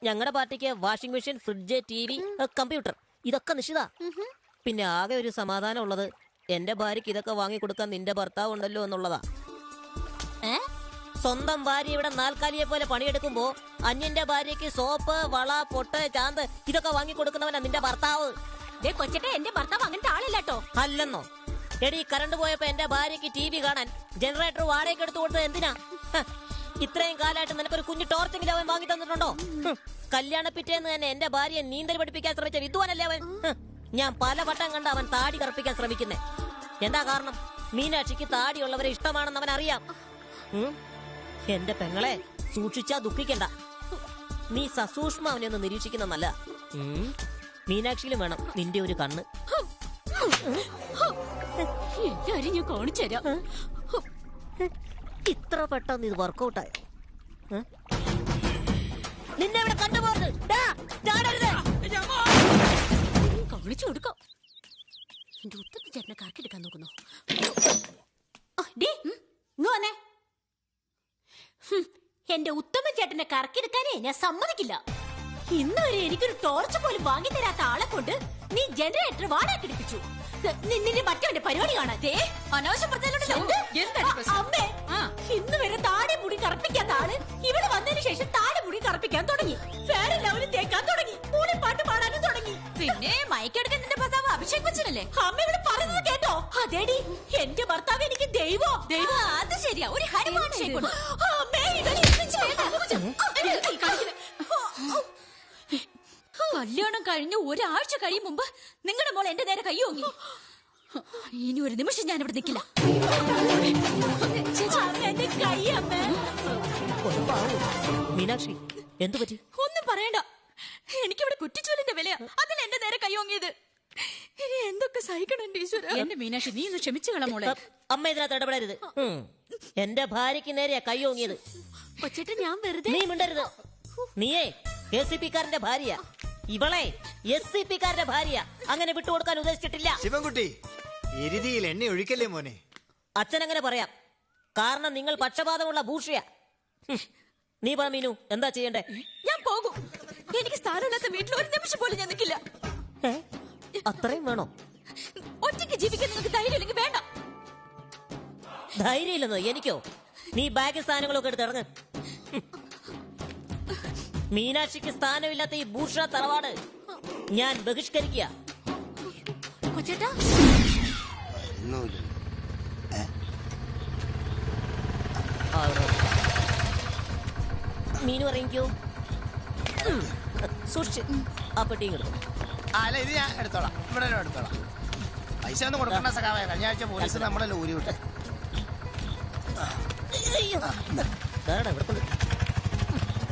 ഞങ്ങളുടെ പാർട്ടിക്ക് washing machine, fridge, TV, computer ഇതൊക്കെ നിശ്ചിത. പിന്നെ ആകെ ഒരു സമാധാനം ഉള്ളത് എന്റെ ഭാര്യക്ക് ഇതൊക്കെ വാങ്ങിക്കൊടുക്കാൻ നിന്റെ ഭർത്താവ് ഉണ്ടല്ലോ എന്നുള്ളതാ. സ്വന്തം ഭാര്യ ഇവിടെ നാൽക്കാലിയെ പോലെ പണിയെടുക്കുമ്പോ അന്യന്റെ ഭാര്യക്ക് സോപ്പ്, വള, പൊട്ട്, ചാന്ത് ഇതൊക്കെ വാങ്ങിക്കൊടുക്കുന്നവനാ നിന്റെ ഭർത്താവ്. കൊച്ചേട്ടൻ എന്റെ ഭർത്താവ് അങ്ങനത്തെ ആളില്ലാട്ടോ. അല്ലെന്നോ? എടി, കറണ്ട് പോയപ്പോ എന്റെ ഭാര്യക്ക് TV കാണാൻ ജനറേറ്റർ വാടകയ്ക്ക് എടുത്തു കൊടുത്തത് എന്തിനാ? ഇത്രയും കാലമായിട്ട് നിനക്കൊരു കുഞ്ഞു ടോർച്ചെങ്കിലും അവൻ വാങ്ങി തന്നിട്ടുണ്ടോ? കല്യാണ പിറ്റേന്ന് തന്നെ എന്റെ ഭാര്യയെ നീന്തൽ പഠിപ്പിക്കാൻ ശ്രമിച്ച വിദ്വാനല്ലേ അവൻ. ഞാൻ പലവട്ടം കണ്ട അവൻ താടി കറുപ്പിക്കാൻ ശ്രമിക്കുന്നേ. എന്താ കാരണം? മീനാക്ഷിക്ക് താടിയുള്ളവരെ ഇഷ്ടമാണെന്ന് അവൻ അറിയാം. എന്റെ പെങ്ങളെ സൂക്ഷിച്ചാ ദുഃഖിക്കണ്ട. നീ സസൂക്ഷ്മ അവനെ ഒന്ന് നിരീക്ഷിക്കുന്നല്ല. മീനാക്ഷിയിലും വേണം നിന്റെ ഒരു കണ്ണ്. ഞാൻ കാണിച്ചുതരാം. ഇത്ര പെട്ടെന്ന് ഇത് വർക്കൗട്ടായോ? നിന്നെ ഇവിടെ കണ്ടുപോകരുത്. കാണിച്ചു കൊടുക്കാം. എന്റെ ഉത്തമ ചേട്ടനെ കറക്കെടുക്കാൻ നോക്കുന്നു. എന്റെ ഉത്തമ ചേട്ടനെ കറക്കെടുക്കാനേ ഞാൻ സമ്മതിക്കില്ല. ഇന്നുവരെ എനിക്കൊരു ടോർച്ച് പോലും വാങ്ങി തരാത്ത ആളെ കൊണ്ട് നീ ജനറേറ്റർ വാടകയ്ക്കെടുപ്പിച്ചു. നിന്റെ മറ്റവന്റെ പരിപാടി കാണാതെ അനാവശ്യം അമ്മേ. ഇന്ന് വരെ താടി മുടി കറപ്പിക്കാത്ത ആള് ഇവിടെ വന്നതിന് ശേഷം താടി മുടി കറപ്പിക്കാൻ തുടങ്ങി. ഫെയർ ലവ്ലി തേക്കാൻ തുടങ്ങി. മൂളി പാട്ട് പാടാനും തുടങ്ങി. പിന്നെ മയക്കെടുക്കാൻ നിന്റെ ഭർത്താവ് അഭിഷേക് ബച്ചനല്ലേ? അമ്മ ഇവിടെ പറയുന്നത് കേട്ടോ? അതേടി, എന്റെ ഭർത്താവ് എനിക്ക് ദൈവം. അത് ശരിയാ, ഒരു ഹനുമാൻ ഷേപ്പ്. കല്യാണം കഴിഞ്ഞ് ഒരാഴ്ച കഴിയും മുമ്പ് നിങ്ങളുടെ മോൾ എന്റെ നേരെ കൈ ഓങ്ങി. ഇനി ഒരു നിമിഷം ഞാൻ ഇവിടെ നിൽക്കില്ല. മീനാക്ഷി എന്തു പറ്റി? ഒന്നും പറയണ്ട. എനിക്കിവിടെ കുറ്റിച്ചൂലിന്റെ വിലയാ. അതിൽ എന്റെ നേരെ കൈ ഓങ്ങിയത്. ഇനി എന്തൊക്കെ സഹിക്കണം ഈശ്വര. എന്റെ മീനാക്ഷി, നീ ഒന്ന് ക്ഷമിച്ചു കളമോളെ. അമ്മ ഇതിനകത്ത് ഇടപെടരുത്. എന്റെ ഭാര്യക്ക് നേരെയാ കൈ ഓങ്ങിയത്. കൊച്ചേട്ടൻ ഞാൻ വെറുതെ. നീ മിണ്ടരുത്. നീയേ SCP-കാരന്റെ ഭാര്യ, ഇവളെ SCP-കാരന്റെ ഭാര്യ. അങ്ങനെ വിട്ടുകൊടുക്കാൻ ഉദ്ദേശിച്ചിട്ടില്ല. ശിവൻകുട്ടി, എരുതിയിൽ എണ്ണ ഒഴിക്കല്ലേ മോനെ. അച്ഛനങ്ങനെ പറയാം, കാരണം നിങ്ങൾ പക്ഷപാതമുള്ള ഭൂഷിയ. നീ പറ മീനു, എന്താ ചെയ്യണ്ടേ? ഞാൻ പോകും. എനിക്ക് സ്ഥാനമില്ലാത്ത വീട്ടിൽ ഒരു നിമിഷം പോലും ഞാൻ നിൽക്കില്ല. അത്രയും വേണോ? ഒറ്റയ്ക്ക് ജീവിക്കാൻ നിങ്ങൾക്ക് ധൈര്യം ഇല്ലെങ്കിൽ വേണ്ട. ധൈര്യമില്ലെന്നോ? എനിക്കോ? നീ ബാഗ് സ്ഥാനങ്ങളൊക്കെ എടുത്ത് ഇറങ്ങ്. മീനാക്ഷിക്ക് സ്ഥാനമില്ലാത്ത ഈ ഭൂഷ തറവാട് ഞാൻ ബഹിഷ്കരിക്കുക. കൊച്ചേട്ടാ, മീനു ഇറങ്ങിക്കോ. സൂക്ഷിച്ച് ആ പെട്ടിയും കിട്ടും. അല്ല, ഇത് ഞാൻ എടുത്തോളാം. ഇവിടെ എടുത്തോളാം. പൈസ ഒന്നും കൊടുക്കണ്ട സഖാവേ. കഴിഞ്ഞ ആഴ്ച പോലീസ് നമ്മളെ ഊരി വിട്ടെ.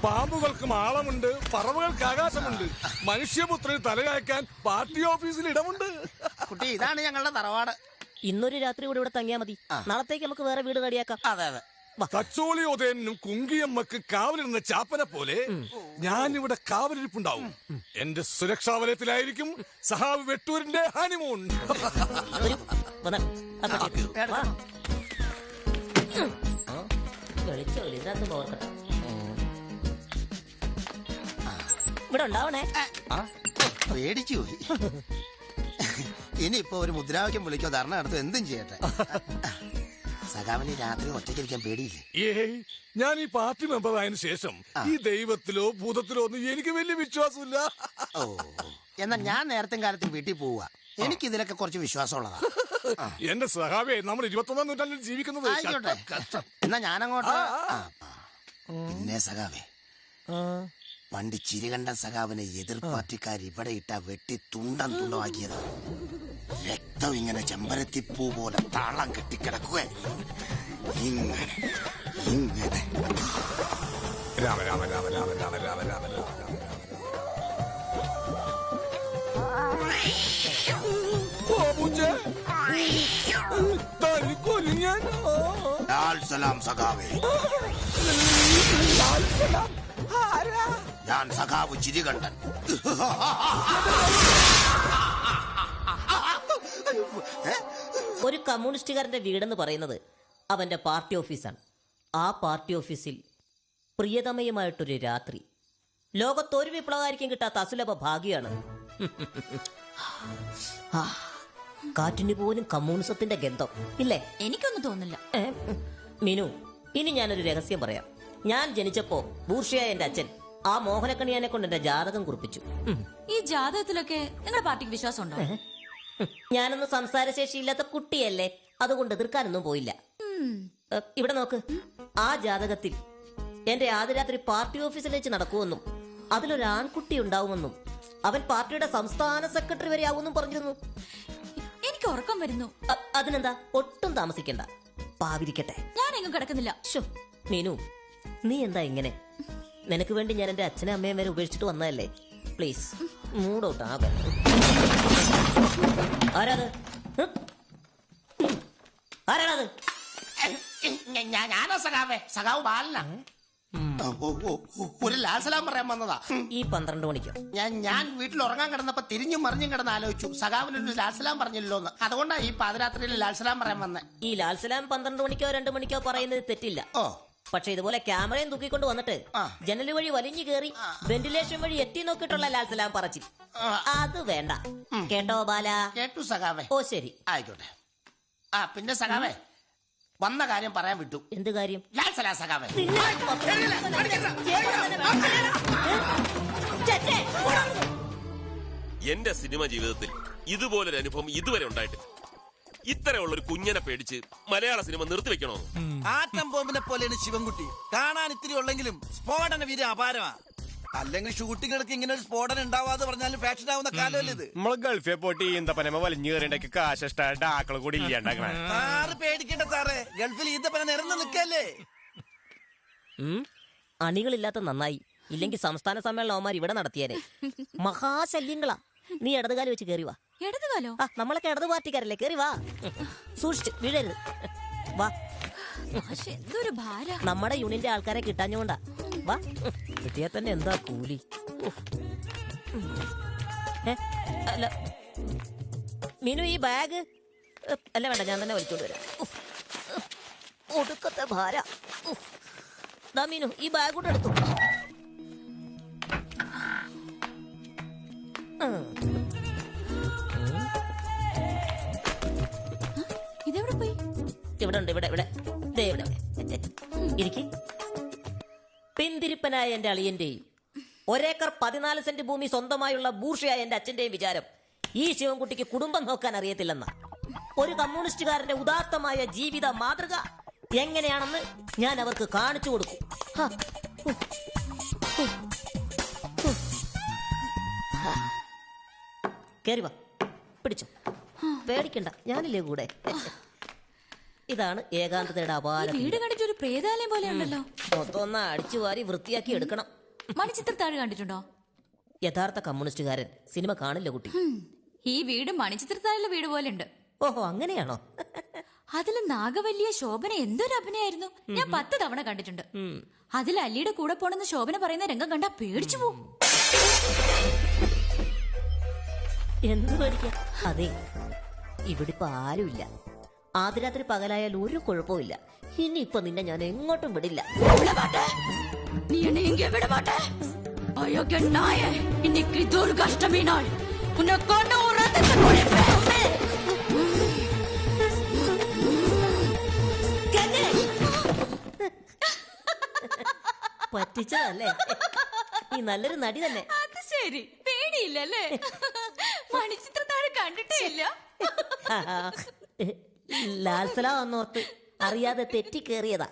പാമ്പുകൾക്ക് മാളമുണ്ട്, പറവകൾക്ക് ആകാശമുണ്ട്, മനുഷ്യപുത്രന് തലയാക്കാൻ പാർട്ടി ഓഫീസിൽ ഇടമുണ്ട്. കുട്ടി, ഇതാണ് ഞങ്ങളുടെ തറവാട്. ഇന്നൊരു രാത്രി കൂടെ ഇവിടെ തങ്ങിയാ മതി. നാളത്തേക്ക് നമുക്ക് വേറെ വീട് റെഡിയാക്കാം. അതെ അതെ. തച്ചോളിയോദയനും കുങ്കിയമ്മക്ക് കാവലിരുന്ന ചാപ്പനെ പോലെ ഞാനിവിടെ കാവലിരിപ്പുണ്ടാവും. എന്റെ സുരക്ഷാ വലയത്തിലായിരിക്കും സഹാബ് വെട്ടൂരിന്റെ ഹണിമൂൺ. ഇവിടെ ഉണ്ടാവണേ. പേടിച്ചു പോയി. ഇനിയിപ്പോ ഒരു മുദ്രാവാക്യം വിളിക്കോ, ധർണ നടത്തോ, എന്തും ചെയ്യട്ടെ. സഖാവിന് രാത്രി ഒറ്റയ്ക്കിരിക്കാൻ പേടിയില്ലേ? ഞാൻ ഈ പാർട്ടി മെമ്പർ ആയതിനു ശേഷം ഈ ദൈവത്തിലോ ഭൂതത്തിലോ ഒന്നും എനിക്ക് വലിയ വിശ്വാസമില്ല. ഓ, എന്നാ ഞാൻ നേരത്തെ കാലത്തും വീട്ടിൽ പോവുക. എനിക്ക് ഇതിലൊക്കെ കുറച്ച് വിശ്വാസമുള്ളതാ. എന്റെ സഹാബേ, നമ്മൾ 21-ാം നൂറ്റാണ്ടിൽ ജീവിക്കുന്നത്. ആയിക്കോട്ടെ, എന്നാ ഞാനങ്ങോട്ട്. പിന്നെ സഖാവേ, പണ്ട് ചിരികണ്ഠൻ സഖാവിനെ എതിർ പാർട്ടിക്കാർ ഇവിടെ ഇട്ട വെട്ടി തുണ്ടം തുണ്ടമാക്കിയത്. രക്തം ഇങ്ങനെ ചെമ്പരത്തിപ്പൂ പോലെ താളം കെട്ടിക്കിടക്കുക. ഇങ്ങനെ ഇങ്ങനെ. രാമ രാമ രാമ രാമ രാമ രാമ രാമ രാമ. സലാം സഖാവേ. ഞാൻ സഖാവ് ചിരികണ്ഠൻ. ഒരു കമ്മ്യൂണിസ്റ്റുകാരന്റെ വീടെന്ന് പറയുന്നത് അവന്റെ പാർട്ടി ഓഫീസാണ്. ആ പാർട്ടി ഓഫീസിൽ പ്രിയതമയുമായിട്ടൊരു രാത്രി ലോകത്തൊരു വിപ്ലവകാരിക്കും കിട്ടാത്ത അസുലഭ ഭാഗ്യമാണ്. കാറ്റിന് പോലും കമ്മ്യൂണിസത്തിന്റെ ഗന്ധം ഇല്ലേ? എനിക്കൊന്നും തോന്നില്ല. മീനു, ഇനി ഞാനൊരു രഹസ്യം പറയാം. ഞാൻ ജനിച്ചപ്പോ ബൂർഷിയായ എന്റെ അച്ഛൻ ആ മോഹനക്കണിയാനെ കൊണ്ട് എന്റെ ജാതകം കുറിപ്പിച്ചു. ഈ ജാതകത്തിലൊക്കെ നിങ്ങളുടെ പാർട്ടിക്ക് വിശ്വാസം ഉണ്ടോ? ഞാനൊന്ന് സംസാരശേഷിയില്ലാത്ത കുട്ടിയല്ലേ, അതുകൊണ്ട് എതിർക്കാനൊന്നും പോയില്ല. ഇവിടെ നോക്ക്, ആ ജാതകത്തിൽ എന്റെ ആദ്യരാത്രി പാർട്ടി ഓഫീസിൽ വെച്ച് നടക്കുമെന്നും അതിലൊരു ആൺകുട്ടി ഉണ്ടാവുമെന്നും അവൻ പാർട്ടിയുടെ സംസ്ഥാന സെക്രട്ടറി വരെ ആവുമെന്നും പറഞ്ഞിരുന്നു. എനിക്ക് ഉറക്കം വരുന്നു. അതിനെന്താ, ഒട്ടും താമസിക്കണ്ട, പാവിരിക്കട്ടെ. ഞാൻ എങ്ങും കിടക്കുന്നില്ല. മീനു, നീ എന്താ ഇങ്ങനെ? നിനക്ക് വേണ്ടി ഞാൻ എന്റെ അച്ഛനും അമ്മയും വരെ ഉപേക്ഷിച്ചിട്ട് വന്നതല്ലേ. പ്ലീസ് മൂടോട്ട് ആകെ. ആരാത്? ആരാണത്? ഞാനോ സഖാവേ? സഖാവ് ബാലനാ. ഒരു ലാൽസലാം പറയാൻ വന്നതാ. ഈ 12 മണിക്കോ? ഞാൻ വീട്ടിൽ ഉറങ്ങാൻ കിടന്നപ്പോ തിരിഞ്ഞും മറിഞ്ഞും കിടന്ന് ആലോചിച്ചു, സഖാവിനൊരു ലാൽസലാം പറഞ്ഞില്ലോ എന്ന്. അതുകൊണ്ടാ ഈ പാതിരാത്രിയിൽ ലാൽസലാം പറയാൻ വന്നേ. ഈ ലാൽസലാം 12 മണിക്കോ 2 മണിക്കോ പറയുന്നത് തെറ്റില്ല. പക്ഷെ ഇതുപോലെ ക്യാമറയും തൂക്കിക്കൊണ്ട് വന്നിട്ട് ജനൽ വഴി വലിഞ്ഞു കയറി വെന്റിലേഷൻ വഴി എത്തി നോക്കിയിട്ടുള്ള ലാൽസലാം പറച്ചിൽ അത് വേണ്ട. കേട്ടോ ബാല? കേട്ടു സഖാവേ. ഓ ശരി, ആയിക്കോട്ടെ. പിന്നെ സഖാവേ, വന്ന കാര്യം പറയാൻ വിട്ടു. എന്ത് കാര്യം? ലാൽസലാം സഖാവേ. എന്റെ സിനിമ ജീവിതത്തിൽ ഇതുപോലൊരു അനുഭവം ഇതുവരെ ഉണ്ടായിട്ടില്ല. ഇത്തരമുള്ള ഒരു കുഞ്ഞനെ പേടിച്ച് മലയാള സിനിമ നിർത്തിവെക്കണോ? ആറ്റം ബോംബിനെ പോലെയാണ് ശിവൻകുട്ടി. കാണാൻ ഇത്തിരി ഉള്ളെങ്കിലും സ്ഫോടന വീര്യം അപാരമാ. അല്ലെങ്കിൽ ഷൂട്ടിങ്ങൾക്ക് ഇങ്ങനെ ഒരു സ്ഫോടനം ഉണ്ടാവാതെ പറഞ്ഞാലും ഫാഷൻ ആവുന്ന കാലമല്ലേ ഇത്? നമ്മള് ഗൾഫിൽ പോയിട്ട് ഈന്തപ്പനമ വലിഞ്ഞു കയറിണ്ടൊക്കെ കാശിഷ്ട ഡാക്കള് കൂടി ഇല്ലാണ്ടാക്കണ. സാറ് പേടിക്കണ്ട സാറേ, ഗൾഫിൽ ഈന്തപ്പന നിറഞ്ഞു നിൽക്കല്ലേ. അണികളില്ലാത്ത നന്നായി, ഇല്ലെങ്കിൽ സംസ്ഥാന സമ്മേളനം അവന്മാർ ഇവിടെ നടത്തിയേനെ. മഹാശല്യങ്ങളാ. നീ ഇടതുകാലം വെച്ച് കയറി വാ. ഇടതുകാലോ? നമ്മളൊക്കെ ഇടതു പാർട്ടിക്കാരല്ലേ, കയറി വാ. സൂക്ഷിച്ച് വീഴരുത്. വാ. എന്തൊരു ഭാരം. നമ്മുടെ യൂണിയന്റെ ആൾക്കാരെ കിട്ടാഞ്ഞോണ്ടാ. വാ, കിട്ടിയാ തന്നെ എന്താ കൂലി. അല്ല മീനു, ഈ ബാഗ് അല്ല വേണ്ട, ഞാൻ തന്നെ വലിച്ചോണ്ട് വരാം. ഒടുക്കത്തെ ഭാര. ദാ മീനു, ഈ ബാഗ് കൂടെ എടുത്തു. ഇതെവിടെ പോയി? ഇവിടെ ഉണ്ട്, ഇവിടെ ഇവിടെ ഇവിടെ ഇരിക്കും. പിന്തിരിപ്പനായ എന്റെ അളിയന്റെയും 1 ഏക്കർ 14 സെന്റ് ഭൂമി സ്വന്തമായുള്ള ബൂർഷയായ എന്റെ അച്ഛന്റെയും വിചാരം ഈ ശിവൻകുട്ടിക്ക് കുടുംബം നോക്കാൻ അറിയത്തില്ലെന്ന. ഒരു കമ്മ്യൂണിസ്റ്റുകാരന്റെ ഉദാത്തമായ ജീവിത മാതൃക എങ്ങനെയാണെന്ന് ഞാൻ അവർക്ക് കാണിച്ചു കൊടുക്കും. കേറി വാ, പിടിച്ചോ, പേടിക്കണ്ട, ഞാനില്ലേ കൂടെ. ഇതാണ് ഏകാന്തതയുടെ അപാരം. വീട് കണ്ടിട്ട് ഒരു പ്രേതാലയം പോലെ ഉണ്ടല്ലോ. മൊത്തം അടിച്ചു വാരി വൃത്തിയാക്കി എടുക്കണം. മണിച്ചിത്രത്താഴ് കണ്ടിട്ടുണ്ടോ? യഥാർത്ഥ കമ്മ്യൂണിസ്റ്റുകാരൻ സിനിമ കാണില്ല കുട്ടി. ഈ വീട് മണിച്ചിത്രത്താഴിലെ വീട് പോലെ ഉണ്ട്. ഓഹോ, അങ്ങനെയാണോ? അതില് നാഗവല്ലിയ ശോഭന എന്തൊരു അഭിനയായിരുന്നു. ഞാൻ 10 തവണ കണ്ടിട്ടുണ്ട്. അതിൽ അല്ലിയുടെ കൂടെ പോണെന്ന് ശോഭന പറയുന്ന രംഗം കണ്ടാ പേടിച്ചു പോവും. എന്ത് പേടിക്കാം? അതെ, ഇവിടെ ഇപ്പൊ ആരുമില്ല. ആദ്യരാത്രി പകലായാൽ ഒരു കുഴപ്പമില്ല. ഇനിയിപ്പൊ നിന്നെ ഞാൻ എങ്ങോട്ടും വിടില്ല. നീ എന്നെ ഇങ്ങ വിട മാട്ടേ. അയ്യോക്കെ നായേ, ഇന്നിക്ക് ദുർഗാഷ്ടമി നാൾ. ഉന്നെ കൊണ്ട ഉറത്തത്തെ കൊളിപ്പേ. പറ്റിച്ചതല്ലേ? നീ നല്ലൊരു നടി തന്നെ. അത് ശരി, പേടിയില്ലല്ലേ? മണിച്ചിത്രത്താഴ് കണ്ടിട്ടേ ഇല്ല. ലാൽസലാം എന്നോർത്ത് അറിയാതെ തെറ്റിക്കേറിയതാ.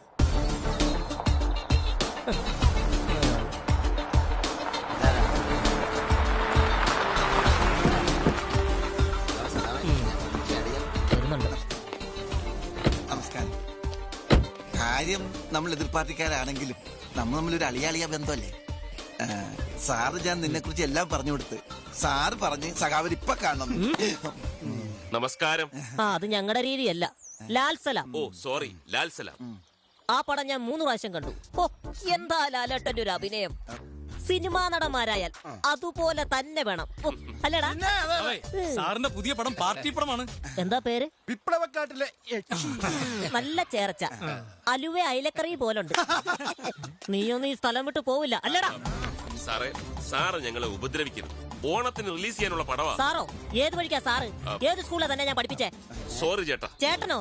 നമസ്കാരം. കാര്യം നമ്മൾ എതിർ പാർട്ടിക്കാരാണെങ്കിലും നമ്മൾ തമ്മിലൊരു അളിയാളിയ ബന്ധമല്ലേ. സാറ് ഞാൻ നിന്നെ കുറിച്ച് എല്ലാം പറഞ്ഞു കൊടുത്ത് സാറ് പറഞ്ഞ് സഖാവർ ഇപ്പൊ കാണണം. നമസ്കാരം. അത് ഞങ്ങളുടെ രീതിയല്ല. ലാൽസലാം. ഓ സോറി, ലാൽസലാം. ആ പടം ഞാൻ 3 പ്രാവശ്യം കണ്ടു. ഓ, എന്താ ലാലേട്ടന്റെ ഒരു അഭിനയം. സിനിമാ നടന്മാരായാൽ അതുപോലെ തന്നെ വേണം, അല്ലടാ? സാറിന്റെ പുതിയ പടം പാർട്ടി പടമാണ്. എന്താ പേര്? വിപ്ലവക്കാട്ടിലെ നല്ല ചേർച്ച. അലുവ അയലക്കറി പോലുണ്ട്. നീയൊന്നും ഈ സ്ഥലം വിട്ട് പോവില്ല, അല്ലടാ? സാറേ, സാറ് ഞങ്ങളെ ഉപദ്രവിക്കരുത്. ഓണത്തിന് റിലീസ് ചെയ്യാനുള്ള പടവാ. സാറോ? ഏത് വഴിക്കാ സാറ്? ഏത് സ്കൂളിലാ തന്നെ ഞാൻ പഠിപ്പിച്ചേ? സോറി ചേട്ടാ. ചേട്ടനോ?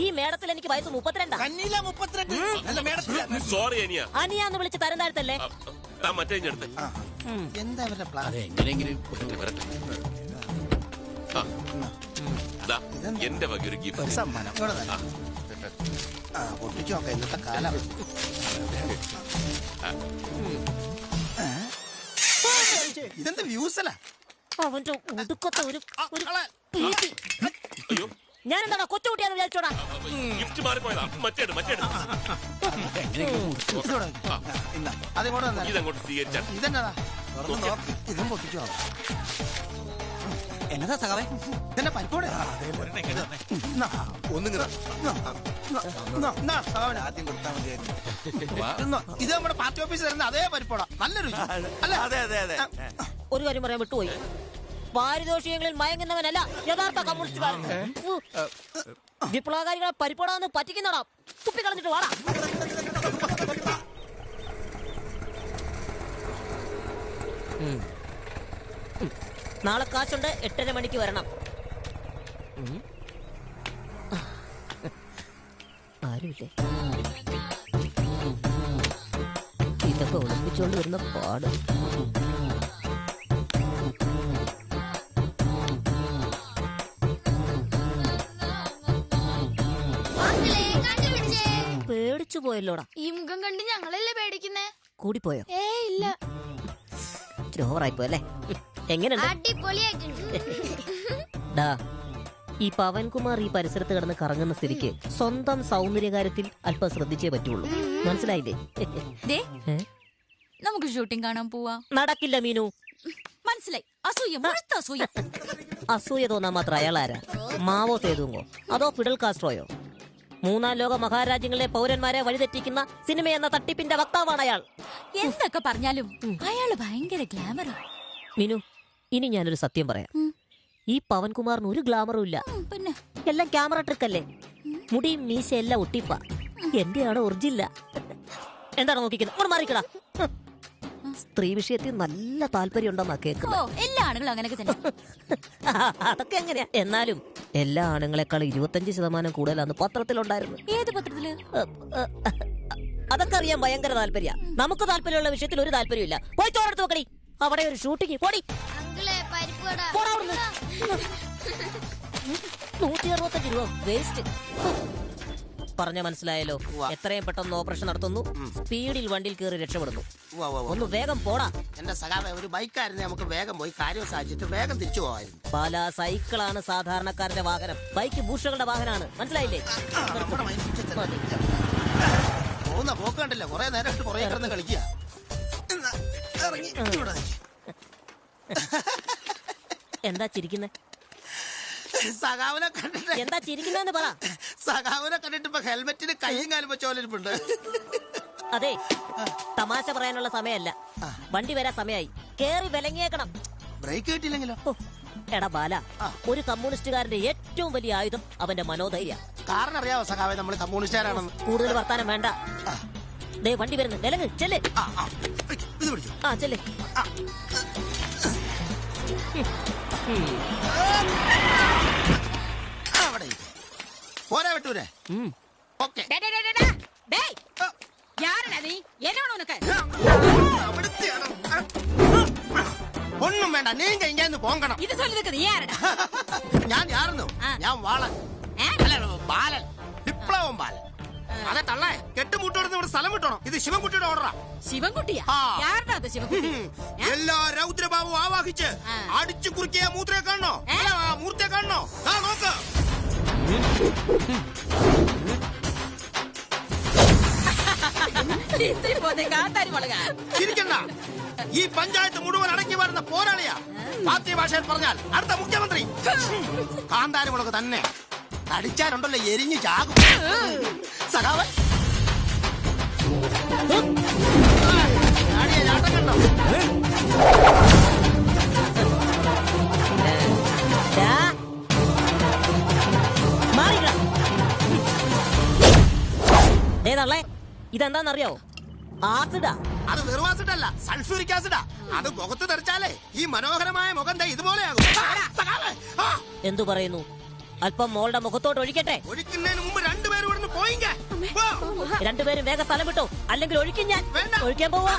ഈ മേടത്തിൽ എനിക്ക് വയസ്സ് 32. സോറി അനിയ. അനിയാന്ന് വിളിച്ച് തരം താഴ്ത്തല്ലേ? മറ്റേ എടുത്ത് എന്താ എന്റെ വക ഒരു ഗിഫ്റ്റ്. പൊട്ടിച്ചു നോക്കാം ഇന്നത്തെ കാലം. ഇതെന്ത് വ്യൂസല അവന്റെ ഒടുക്കത്തെ ഒരു ഞാനെന്താ കൊച്ചുകുട്ടിയാന്ന് വിചാരിച്ചോടാ. ഗിഫ്റ്റ് മാറിപ്പോയതാ. മറ്റേട് ഇതങ്ങോട്ട് സ്വീകരിച്ചാൽ ഇതെന്നതാ ഇതും പൊട്ടിച്ചു നോക്കാം. എന്നതാ സഖാവേ? ഇതെന്നെ പരിപ്പോടെ ആദ്യം കൊടുത്താൽ മതിയായിരുന്നു. ഇത് നമ്മുടെ പാർട്ടി ഓഫീസിൽ തരുന്ന അതേ പരിപ്പോടാ. നല്ല രുചി അല്ല? അതെ അതെ അതെ. ഒരു കാര്യം പറയാൻ വിട്ടുപോയി. പാരിതോഷികങ്ങളിൽ മയങ്ങുന്നവനല്ല യഥാർത്ഥ കമ്മ്യൂണിസ്റ്റുകാരൻ. വിപ്ലവകാരികളെ പരിപ്പോടാന്ന് പറ്റിക്കുന്നടാ. തുപ്പിക്കളഞ്ഞിട്ട് വാടാ. നാളെ കാശുണ്ട്. 8:30 മണിക്ക് വരണം. ആരുമില്ലേ? ഇതൊക്കെ ഒളിപ്പിച്ചുകൊണ്ട് വരുന്ന പാട്. പേടിച്ചു പോയല്ലോടാ. ഈ മുഖം കണ്ട് ഞങ്ങളല്ലേ പേടിക്കുന്നേ? കൂടിപ്പോയോ? ഇല്ല. ഓവറായിപ്പോ അല്ലേ? എങ്ങനെയുണ്ട്? ഈ പവൻകുമാർ ഈ പരിസരത്ത് കിടന്ന് കറങ്ങുന്ന സ്ഥിതിക്ക് സ്വന്തം സൗന്ദര്യകാര്യത്തിൽ അല്പം ശ്രദ്ധിച്ചേ പറ്റുള്ളൂ. മനസ്സിലായില്ലേ? നമുക്ക് ഷൂട്ടിംഗ് കാണാൻ പോവാ. നടക്കില്ല മീനു. മനസ്സിലായി. അസൂയ, മുഴുത്ത അസൂയ. അസൂയ തോന്നാൻ മാത്രം അയാളാരാ? മാവോ തേതുങ്ങോ അതോ ഫിഡൽ കാസ്ട്രോയോ? 3-ാം ലോക മഹാരാജ്യങ്ങളിലെ പൗരന്മാരെ വഴിതെറ്റിക്കുന്ന സിനിമ എന്ന തട്ടിപ്പിന്റെ വക്താവാണ് അയാൾ. എന്തൊക്കെ പറഞ്ഞാലും അയാള് ഭയങ്കര ഗ്ലാമറാ. മീനു, ഇനി ഞാനൊരു സത്യം പറയാം. ഈ പവൻകുമാറിന് ഒരു ഗ്ലാമറും ഇല്ല. പിന്നെ എല്ലാം ക്യാമറ ട്രിക്കല്ലേ. മുടിയും മീശ എല്ലാം ഒട്ടിപ്പാ. എന്റെയാണ് ഒറിജില്ല. എന്താണ് നോക്കിക്കുന്നത്? മാറിക്കടാ. സ്ത്രീ വിഷയത്തിൽ നല്ല താല്പര്യം ഉണ്ടെന്നാ കേൾക്കുന്നത്. എല്ലാ ആണുങ്ങളും അങ്ങനെയൊക്കെ തന്നെ. അതൊക്കെ എങ്ങനെയാ? എന്നാലും എല്ലാ ആണുങ്ങളെക്കാളും 25% കൂടുതലാന്ന് പത്രത്തിലുണ്ടായിരുന്നു. ഏത് പത്രത്തില്? അതൊക്കെ അറിയാൻ ഭയങ്കര താല്പര്യ. നമുക്ക് താല്പര്യമുള്ള വിഷയത്തിൽ ഒരു താല്പര്യമില്ല. പോയി ചോറെടുത്ത് വെക്കടി. അവിടെ ഒരു ഷൂട്ടിങ്. പോടി. 165 രൂപ വേസ്റ്റ്. പറഞ്ഞ മനസ്സിലായല്ലോ. എത്രയും പെട്ടെന്ന് ഓപ്പറേഷൻ നടത്തുന്നു. സ്പീഡിൽ വണ്ടിയിൽ കയറി രക്ഷപ്പെടുന്നു. ഒന്ന് വേഗം പോടാ. എന്റെ സഖാവേ, ഒരു ബൈക്കായിരുന്നു നമുക്ക് വേഗം പോയി കാര്യം സാധിച്ചിട്ട് വേഗം തിരിച്ചു പോവായിരുന്നു. പല സൈക്കിളാണ് സാധാരണക്കാരന്റെ വാഹനം. ബൈക്ക് ഭൂഷകളുടെ വാഹനമാണ്. മനസ്സിലായില്ലേ? പോകുന്ന പോക്ക് കണ്ടില്ല. കുറെ നേരം കുറെ കിടന്ന് കളിക്കുക. എന്താ ചിരിക്കുന്നേ? സഖാവിനെ കണ്ടിട്ട്. എന്താ ചിരിക്കുന്നതെന്ന് പറ. സഖാവിനെ കണ്ടിട്ട് ഇപ്പൊ ഹെൽമെറ്റിന് കൈയും കാലും വെച്ചോലിരിപ്പുണ്ട്. അതെ, തമാശ പറയാനുള്ള സമയമല്ല. വണ്ടി വരാൻ സമയമായി. കേറി വിലങ്ങിയേക്കണം. ബ്രേക്ക് കിട്ടിയില്ലെങ്കിലോ? എടാ ബാല, ഒരു കമ്മ്യൂണിസ്റ്റുകാരന്റെ ഏറ്റവും വലിയ ആയുധം അവന്റെ മനോധൈര്യ. കാരണം അറിയാവോ സഖാവെ, നമ്മൾ കമ്മ്യൂണിസ്റ്റുകാരാണെന്ന്. കൂടുതൽ വർത്താനം വേണ്ട. ദേ വണ്ടി വരുന്നു. വിലങ്ങ് ചെല്ല്. ആ ചെല്ല്. പോരാ വിട്ടൂരെ? ഒന്നും വേണ്ട. നീ കഴിഞ്ഞു പോകണം. ഇത് ചൊല്ലിതൊക്കെ നീ ആരടാ? ഞാൻ ആയിരുന്നു. ഞാൻ വാളൻ. അല്ല, ബാലൻ. വിപ്ലവം ബാലൻ. അതെ തള്ളേ, കെട്ടുമുട്ടോടുന്ന് ഇവിടെ സ്ഥലം വിട്ടോണം. ഇത് ശിവൻകുട്ടിയുടെ ഓർഡറാ. ശിവൻകുട്ടിയാ? ശിവൻകുട്ടി? എല്ലാ രൗദ്രഭാവവും ആവാഹിച്ച് അടിച്ചു കുറുക്കിയ മൂത്രയെ കാണണോ? മൂർത്തിയെ കാണണോ? നോക്ക്. ചിരിക്കണ്ട. ഈ പഞ്ചായത്ത് മുഴുവൻ അടക്കി വരുന്ന പോരാളിയാ. പാർട്ടി ഭാഷയിൽ പറഞ്ഞാൽ അടുത്ത മുഖ്യമന്ത്രി. കാന്താരി മുളക് തന്നെ. അടിച്ചാലുണ്ടല്ലോ എരിഞ്ഞു ചാകും. സഖാവൻ ചാട്ടം കണ്ടോ? ഇതെന്താന്നറിയാവോ? ആസിഡാ. അത് വെറും ആസിഡല്ല, സൾഫ്യൂരിക് ആസിഡാ. അത് മുഖത്ത് തെറിച്ചാലേ ഈ മനോഹരമായ മുഖം ഇതുപോലെയാകും. എന്തു പറയുന്നു? അല്പം മോളുടെ മുഖത്തോട്ട് ഒഴിക്കട്ടെ. ഒഴിക്കുന്നതിന് മുമ്പ് രണ്ടുപേരും ഇവിടുന്ന് പോയിങ്ങ. രണ്ടുപേരും വേഗം സ്ഥലം വിട്ടോ, അല്ലെങ്കിൽ ഒഴിക്കും ഞാൻ. ഒഴിക്കാൻ പോവാ.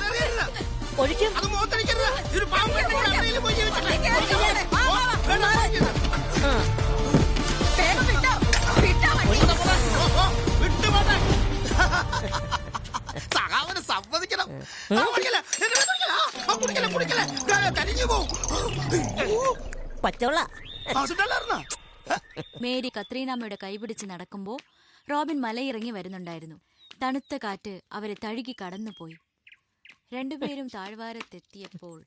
ഒഴിക്കും. അത് മുഖത്തടിക്കരുത്. വിട്ടുപോട്ടെ. പച്ചവെള്ള മേരി കത്രീനാമ്മയുടെ കൈപിടിച്ച് നടക്കുമ്പോ റോബിൻ മലയിറങ്ങി വരുന്നുണ്ടായിരുന്നു. തണുത്ത കാറ്റ് അവരെ തഴുകി കടന്നുപോയി. രണ്ടുപേരും താഴ്വാരത്തെത്തിയപ്പോൾ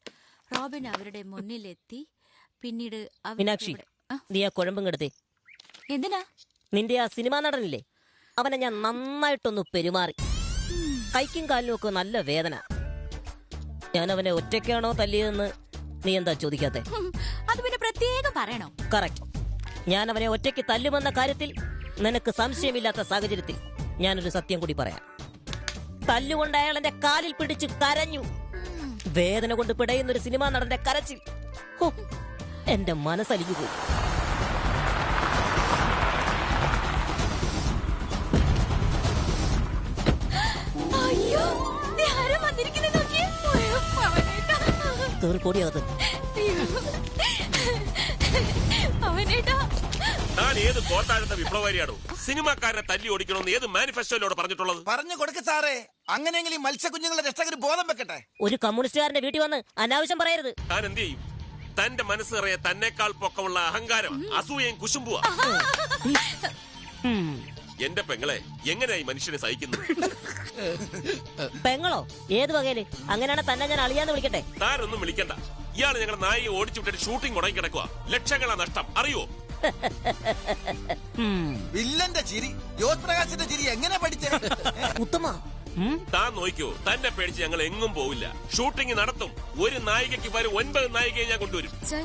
റോബിൻ അവരുടെ മുന്നിലെത്തി. പിന്നീട് മീനാക്ഷി, നീ ആ കുഴമ്പും കെടുത്തേ. എന്തിനാ? നിന്റെ ആ സിനിമാ നടനില്ലേ, അവനെ ഞാൻ നന്നായിട്ടൊന്ന് പെരുമാറി. കൈക്കും കാലിനും ഒക്കെ നല്ല വേദന. ഞാൻ അവനെ ഒറ്റയ്ക്കാണോ തല്ലിയതെന്ന് നീ എന്താ ചോദിക്കാത്തെ? അത് പിന്നെ പ്രത്യേകം പറയണോ? കറക്റ്റ്. ഞാൻ അവനെ ഒറ്റയ്ക്ക് തല്ലുമെന്ന കാര്യത്തിൽ നിനക്ക് സംശയമില്ലാത്ത സാഹചര്യത്തിൽ ഞാനൊരു സത്യം കൂടി പറയാം. തല്ലുകൊണ്ട് അയാൾ എന്റെ കാലിൽ പിടിച്ച് കരഞ്ഞു. വേദന കൊണ്ട് പിടയുന്നൊരു സിനിമാ നടന്റെ കരച്ചിൽ എന്റെ മനസ്സലിഞ്ഞു പോയി. താൻ ഏത് കോട്ടാഴത്തെ വിപ്ലവകാരിയാണോ സിനിമാക്കാരനെ തല്ലി ഓടിക്കണമെന്ന് ഏത് മാനിഫെസ്റ്റോയിലൂടെ പറഞ്ഞിട്ടുള്ളത്? പറഞ്ഞു കൊടുക്ക സാറേ. അങ്ങനെയെങ്കിൽ ഈ മത്സ്യക്കുഞ്ഞുങ്ങളുടെ രക്ഷകര് ബോധം വെക്കട്ടെ. ഒരു കമ്മ്യൂണിസ്റ്റുകാരന്റെ വീട്ടിൽ വന്ന് അനാവശ്യം പറയരുത്. താൻ എന്ത് ചെയ്യും? തന്റെ മനസ്സ് നിറയെ തന്നെക്കാൾ പൊക്കമുള്ള അഹങ്കാരം, അസൂയയും കുശുമ്പുവാ. എന്റെ പെങ്ങളെ എങ്ങനെയായി മനുഷ്യനെ സഹിക്കുന്നത്? പെങ്ങളോ? ഏത് വകയില്? അങ്ങനെയാണ് തന്നെ ഞാൻ അളിയാന്ന് വിളിക്കട്ടെ? താനൊന്നും വിളിക്കണ്ട. ഇയാള് ഞങ്ങളുടെ നായിയെ ഓടിച്ചു വിട്ടിട്ട് ഷൂട്ടിംഗ് മുടങ്ങി കിടക്കുക. ലക്ഷങ്ങളാ നഷ്ടം, അറിയോ? വില്ലന്റെ ചിരി, ജ്യോത് പ്രകാശിന്റെ ചിരി എങ്ങനെ പഠിച്ചേ? ഉത്തമ, താൻ നോക്കിയോ, തന്നെ പേടിച്ച് ഞങ്ങൾ എങ്ങും പോവില്ല. ഷൂട്ടിംഗ് നടത്തും. ഒരു നായികയ്ക്ക് വരും 9 നായികയെ ഞാൻ കൊണ്ടുവരും. സർ,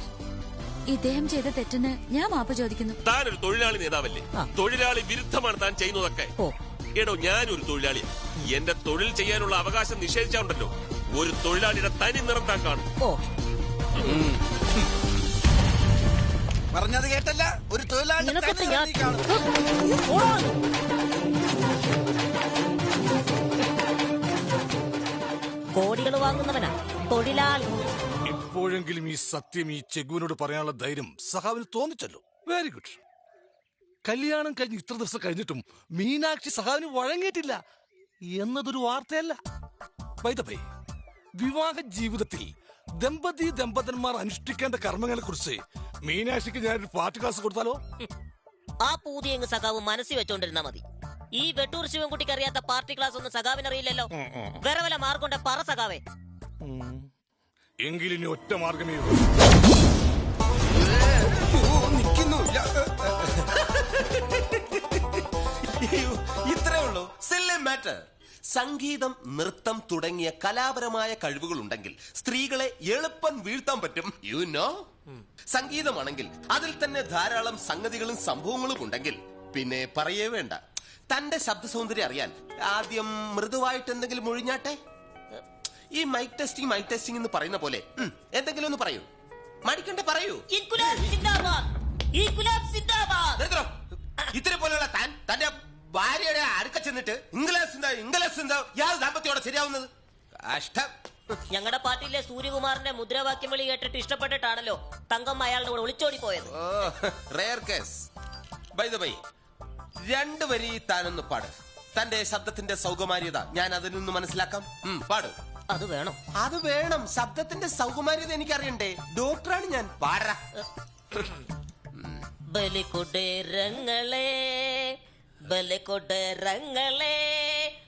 ഇദ്ദേഹം ചെയ്ത തെറ്റിന് ഞാൻ മാപ്പ് ചോദിക്കുന്നു. താനൊരു തൊഴിലാളി നേതാവല്ലേ? തൊഴിലാളി വിരുദ്ധമാണ് താൻ ചെയ്യുന്നതൊക്കെ. എടോ, ഞാനൊരു തൊഴിലാളിയാണ്. എന്റെ തൊഴിൽ ചെയ്യാനുള്ള അവകാശം നിഷേധിച്ചാണ്ടല്ലോ ഒരു തൊഴിലാളിയുടെ തനി നിറം താൻ കാണും. പറഞ്ഞത് കേട്ടല്ല, ഒരു തൊഴിലാളി കോടികൾ വാങ്ങുന്നവനാ തൊഴിലാളി. ഇപ്പോഴെങ്കിലും ഈ സത്യം ഈ ചെഗുവിനോട് പറയാനുള്ള ധൈര്യം സഹാവിന് തോന്നിച്ചല്ലോ. Very good. കല്യാണം കഴിഞ്ഞ് ഇത്ര ദിവസം കഴിഞ്ഞിട്ടും മീനാക്ഷി സഹാവിന് വഴങ്ങിയിട്ടില്ല എന്നതൊരു വാർത്തയല്ല. ബൈ ദ ബൈ, വിവാഹ ജീവിതത്തിൽ ദമ്പതിമാർ അനുഷ്ഠിക്കേണ്ട കർമ്മങ്ങളെ കുറിച്ച് മീനാക്ഷിക്ക് ഞാനൊരു പാട്ട് ക്ലാസ് കൊടുത്താലോ? ആ പൂതിയെങ്ങ് സഖാവ് മനസ്സിൽ വെച്ചോണ്ടിരുന്നാ മതി. ഈ വെട്ടൂർ ശിവൻകുട്ടിക്ക് അറിയാത്ത പാർട്ടി ക്ലാസ് ഒന്നും സഖാവിന് അറിയില്ലല്ലോ. വേറെ വല്ല മാർഗുണ്ടെ പറ സഖാവേ. എങ്കിലിനി ഒറ്റ മാർഗമേ ഇത്രേ ഉള്ളൂ. Silly matter. സംഗീതം, നൃത്തം തുടങ്ങിയ കലാപരമായ കഴിവുകളുണ്ടെങ്കിൽ സ്ത്രീകളെ എളുപ്പം വീഴ്ത്താൻ പറ്റും. You know. സംഗീതമാണെങ്കിൽ അതിൽ തന്നെ ധാരാളം സംഗതികളും സംഭവങ്ങളും ഉണ്ടെങ്കിൽ പിന്നെ പറയേ വേണ്ട. തന്റെ ശബ്ദ സൗന്ദര്യം അറിയാൻ ആദ്യം മൃദുവായിട്ട് എന്തെങ്കിലും ഒഴിഞ്ഞാട്ടെ. ഈ മൈക്ക് ടെസ്റ്റിംഗ് എന്ന് പറയുന്ന പോലെ എന്തെങ്കിലും ഒന്ന് പറയൂ. മടിക്കണ്ടേ, പറയൂ. ഇത്തിരി പോലെയുള്ള താൻ തന്റെ ഭാര്യയുടെ അടുക്ക ചെന്നിട്ട് ഇംഗ്ലീഷ് യാതൊരു ദാമ്പത്യോടെ ശരിയാവുന്നത് കഷ്ടം. ഞങ്ങളുടെ പാർട്ടിയിലെ സൂര്യകുമാറിന്റെ മുദ്രാവാക്യം വിളി കേട്ടിട്ട് ഇഷ്ടപ്പെട്ടിട്ടാണല്ലോ തങ്കം അയാളുടെ കൂടെ ഒളിച്ചോടി പോയത്. Rare case. By the by, 2 വരി താനൊന്ന് പാട്. തന്റെ ശബ്ദത്തിന്റെ സൗകുമാര്യത ഞാൻ അതിൽ നിന്ന് മനസ്സിലാക്കാം. പാട്. അത് വേണം. അത് വേണം. ശബ്ദത്തിന്റെ സൗകുമാര്യത എനിക്കറിയണ്ടേ. ഡോക്ടറാണ് ഞാൻ. പാടാ. ബലികുടീരങ്ങളെ ബലികുടീരങ്ങളെ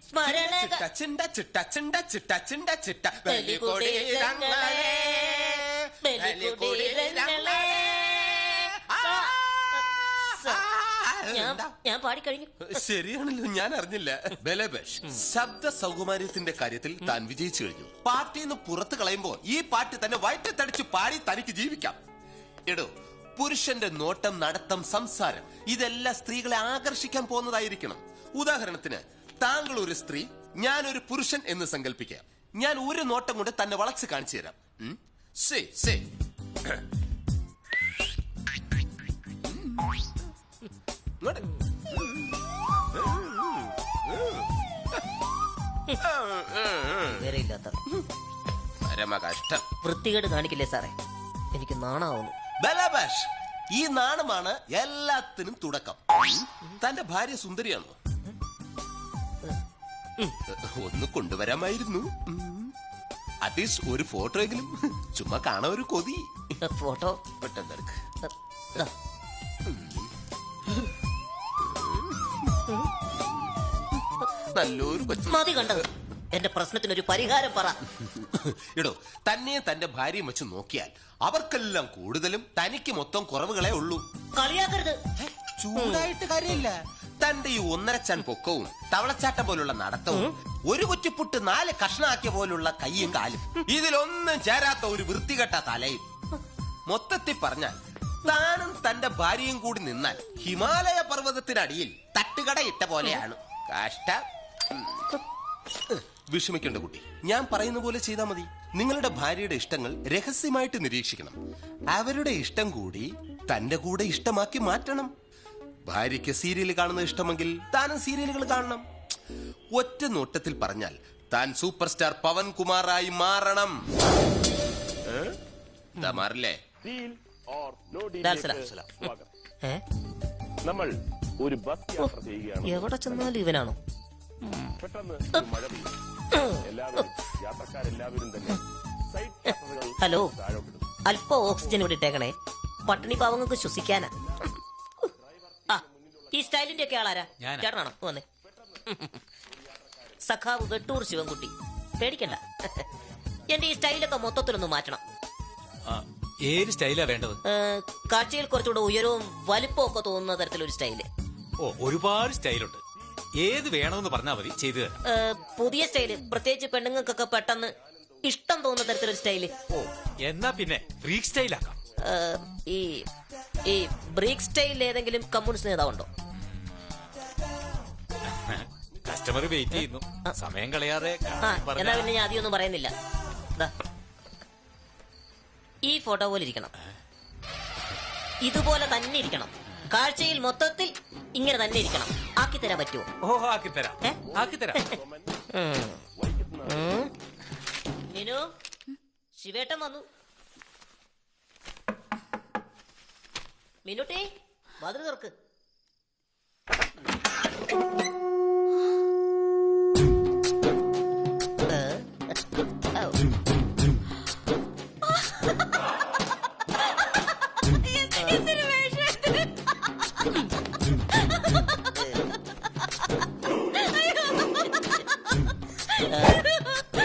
സ്മരണ ചിട്ട ചിട്ട ചിട്ട ചിട്ട ചിട്ട ചിട്ട ബലികുടീരങ്ങളെ ബലികുടീരങ്ങളെ. ഞാൻ പാടിക്കഴിഞ്ഞു. ശരിയാണല്ലോ, ഞാൻ അറിഞ്ഞില്ല. ബലബേഷ്. ശബ്ദ സൗകുമാര്യത്തിന്റെ കാര്യത്തിൽ താൻ വിജയിച്ചു കഴിഞ്ഞു. പാർട്ടിയിൽ നിന്ന് പുറത്തു കളയുമ്പോ ഈ പാട്ട് തന്നെ വയറ്റത്തടിച്ച് പാടി തനിക്ക് ജീവിക്കാം. എടോ, പുരുഷന്റെ നോട്ടം, നടത്തം, സംസാരം ഇതെല്ലാം സ്ത്രീകളെ ആകർഷിക്കാൻ പോകുന്നതായിരിക്കണം. ഉദാഹരണത്തിന്, താങ്കൾ ഒരു സ്ത്രീ, ഞാനൊരു പുരുഷൻ എന്ന് സങ്കല്പിക്കാം. ഞാൻ ഒരു നോട്ടം കൊണ്ട് തന്നെ വളച്ച് കാണിച്ചു തരാം. വൃത്തികേട് കാണിക്കില്ലേ സാറേ, എനിക്ക് നാണാവുന്നു. ബലാബാഷ്, ഈ നാണമാണ് എല്ലാത്തിനും തുടക്കം. തന്റെ ഭാര്യ സുന്ദരിയാണോ? ഒന്ന് കൊണ്ടുവരാമായിരുന്നു. അറ്റ്ലീസ്റ്റ് ഒരു ഫോട്ടോ എങ്കിലും ചുമ്മാ കാണാൻ ഒരു കൊതി. ഫോട്ടോ നല്ലൊരു കൊച്ചു. മതി കണ്ടത്. എന്റെ പ്രശ്നത്തിനൊരു പരിഹാരം പറ. ഇടോ, തന്നെ തന്റെ ഭാര്യയും വെച്ച് നോക്കിയാൽ അവർക്കെല്ലാം കൂടുതലും തനിക്ക് മൊത്തം കുറവുകളെ ഉള്ളൂ. കളിയാക്കരുത്. ചൂടായിട്ട് കാര്യമില്ല. തന്റെ ഈ 1.5 ചാൻ പൊക്കവും തവളച്ചാട്ടം പോലുള്ള നടത്തവും ഒരു കുറ്റിപ്പുട്ട് 4 കഷ്ണാക്കിയ പോലുള്ള കൈയും കാലും ഇതിലൊന്നും ചേരാത്ത ഒരു വൃത്തികെട്ട തലയും. മൊത്തത്തിൽ പറഞ്ഞാൽ താനും തന്റെ ഭാര്യയും കൂടി നിന്നാൽ ഹിമാലയ പർവ്വതത്തിനടിയിൽ തട്ടുകട ഇട്ട പോലെയാണ്. കഷ്ട. വിഷമിക്കേണ്ട കുട്ടി, ഞാൻ പറയുന്ന പോലെ ചെയ്താൽ മതി. നിങ്ങളുടെ ഭാര്യയുടെ ഇഷ്ടങ്ങൾ രഹസ്യമായിട്ട് നിരീക്ഷിക്കണം. അവരുടെ ഇഷ്ടം കൂടി തന്റെ കൂടെ ഇഷ്ടമാക്കി മാറ്റണം. ഭാര്യയ്ക്ക് സീരിയൽ കാണുന്നത് ഇഷ്ടമെങ്കിൽ താനും സീരിയലുകൾ കാണണം. ഒറ്റ നോട്ടത്തിൽ പറഞ്ഞാൽ താൻ സൂപ്പർ സ്റ്റാർ പവൻ കുമാറായി മാറണം. എന്താ മാറില്ലേ? നമ്മൾ ഒരു ബസ് യാത്ര ചെയ്യുകയാണ്. എവിടെ ചെന്നാലും ഇവനാണോ? ഹലോ, അല്പ ഓക്സിജൻ ഇവിടെ ഇട്ടേക്കണേ. പട്ടിണി പാവങ്ങൾക്ക് ശ്വസിക്കാനാ. ഈ സ്റ്റൈലിന്റെ ഒക്കെ ആളാരാ? ചേട്ടനാണോ? വന്നേ. സഖാവ് വെട്ടൂർ ശിവൻകുട്ടി. പേടിക്കണ്ട, എന്റെ ഈ സ്റ്റൈലൊക്കെ മൊത്തത്തിലൊന്ന് മാറ്റണം. ഏത് സ്റ്റൈലാ വേണ്ടത്? കാഴ്ചയിൽ കുറച്ചുകൂടെ ഉയരവും വലിപ്പവും ഒക്കെ തോന്നുന്ന തരത്തിലൊരു സ്റ്റൈല്. ഒരുപാട് സ്റ്റൈലുണ്ട്. ഏത് വേണമെന്ന് പറഞ്ഞാൽ മതി, ചെയ്തു തരാം. പുതിയ സ്റ്റൈല്, പ്രത്യേകിച്ച് പെണ്ണുങ്ങൾക്കൊക്കെ പെട്ടെന്ന് ഇഷ്ടം തോന്നുന്ന തരത്തിലൊരു സ്റ്റൈല്. എന്നാ പിന്നെ ഫ്രീക്ക് സ്റ്റൈലാക്കാം. ഈ ബ്രീക്ക് സ്റ്റൈൽ ഏതെങ്കിലും കമ്മ്യൂണിസ്റ്റ് നേതാവുണ്ടോ? കസ്റ്റമർ വെയിറ്റ് ചെയ്യുന്നു, സമയം കളയാതെ. എന്നാ പിന്നെ ഞാൻ ആദ്യമൊന്നും പറയുന്നില്ല. ഈ ഫോട്ടോ പോലെ ഇരിക്കണം, ഇതുപോലെ തന്നെ ഇരിക്കണം, കാഴ്ചയിൽ മൊത്തത്തിൽ ഇങ്ങനെ തന്നെ ഇരിക്കണം. ആക്കി തരാൻ പറ്റുമോ? ആക്കിത്തരാം. മീനു, ശിവേട്ടൻ വന്നു. മീനുട്ടി, വാതിൽ തുറക്ക്.